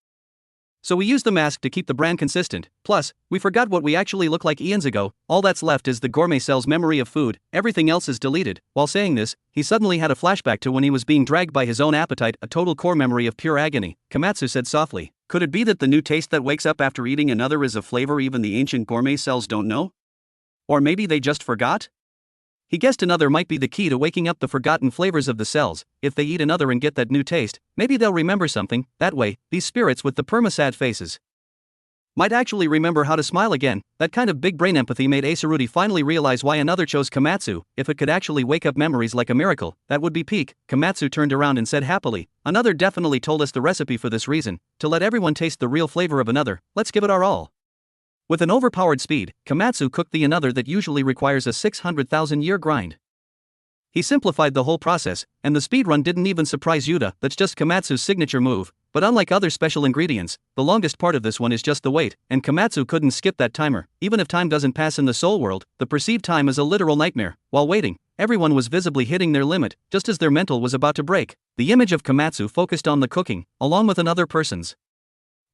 So we use the mask to keep the brand consistent. Plus, we forgot what we actually look like eons ago. All that's left is the gourmet cell's memory of food, everything else is deleted. While saying this, he suddenly had a flashback to when he was being dragged by his own appetite, a total core memory of pure agony. Komatsu said softly, could it be that the new taste that wakes up after eating another is a flavor even the ancient gourmet cells don't know? Or maybe they just forgot? He guessed another might be the key to waking up the forgotten flavors of the cells. If they eat another and get that new taste, maybe they'll remember something. That way, these spirits with the perma-sad faces might actually remember how to smile again. That kind of big brain empathy made Acerudi finally realize why another chose Komatsu. If it could actually wake up memories like a miracle, that would be peak. Komatsu turned around and said happily, another definitely told us the recipe for this reason, to let everyone taste the real flavor of another. Let's give it our all. With an overpowered speed, Komatsu cooked the another that usually requires a 600,000 year grind. He simplified the whole process, and the speedrun didn't even surprise Yuta. That's just Komatsu's signature move. But unlike other special ingredients, the longest part of this one is just the wait, and Komatsu couldn't skip that timer. Even if time doesn't pass in the Soul World, the perceived time is a literal nightmare. While waiting, everyone was visibly hitting their limit, just as their mental was about to break. The image of Komatsu focused on the cooking, along with another person's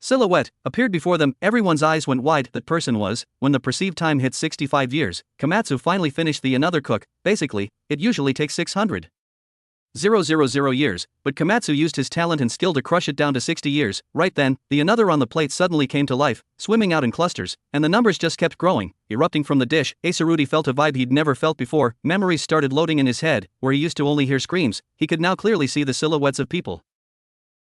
silhouette appeared before them. Everyone's eyes went wide. That person was, when the perceived time hit 65 years, Komatsu finally finished the another cook. Basically, it usually takes 600,000 years, but Komatsu used his talent and skill to crush it down to 60 years. Right then, the another on the plate suddenly came to life, swimming out in clusters, and the numbers just kept growing, erupting from the dish. Acerudi felt a vibe he'd never felt before. Memories started loading in his head. Where he used to only hear screams, he could now clearly see the silhouettes of people.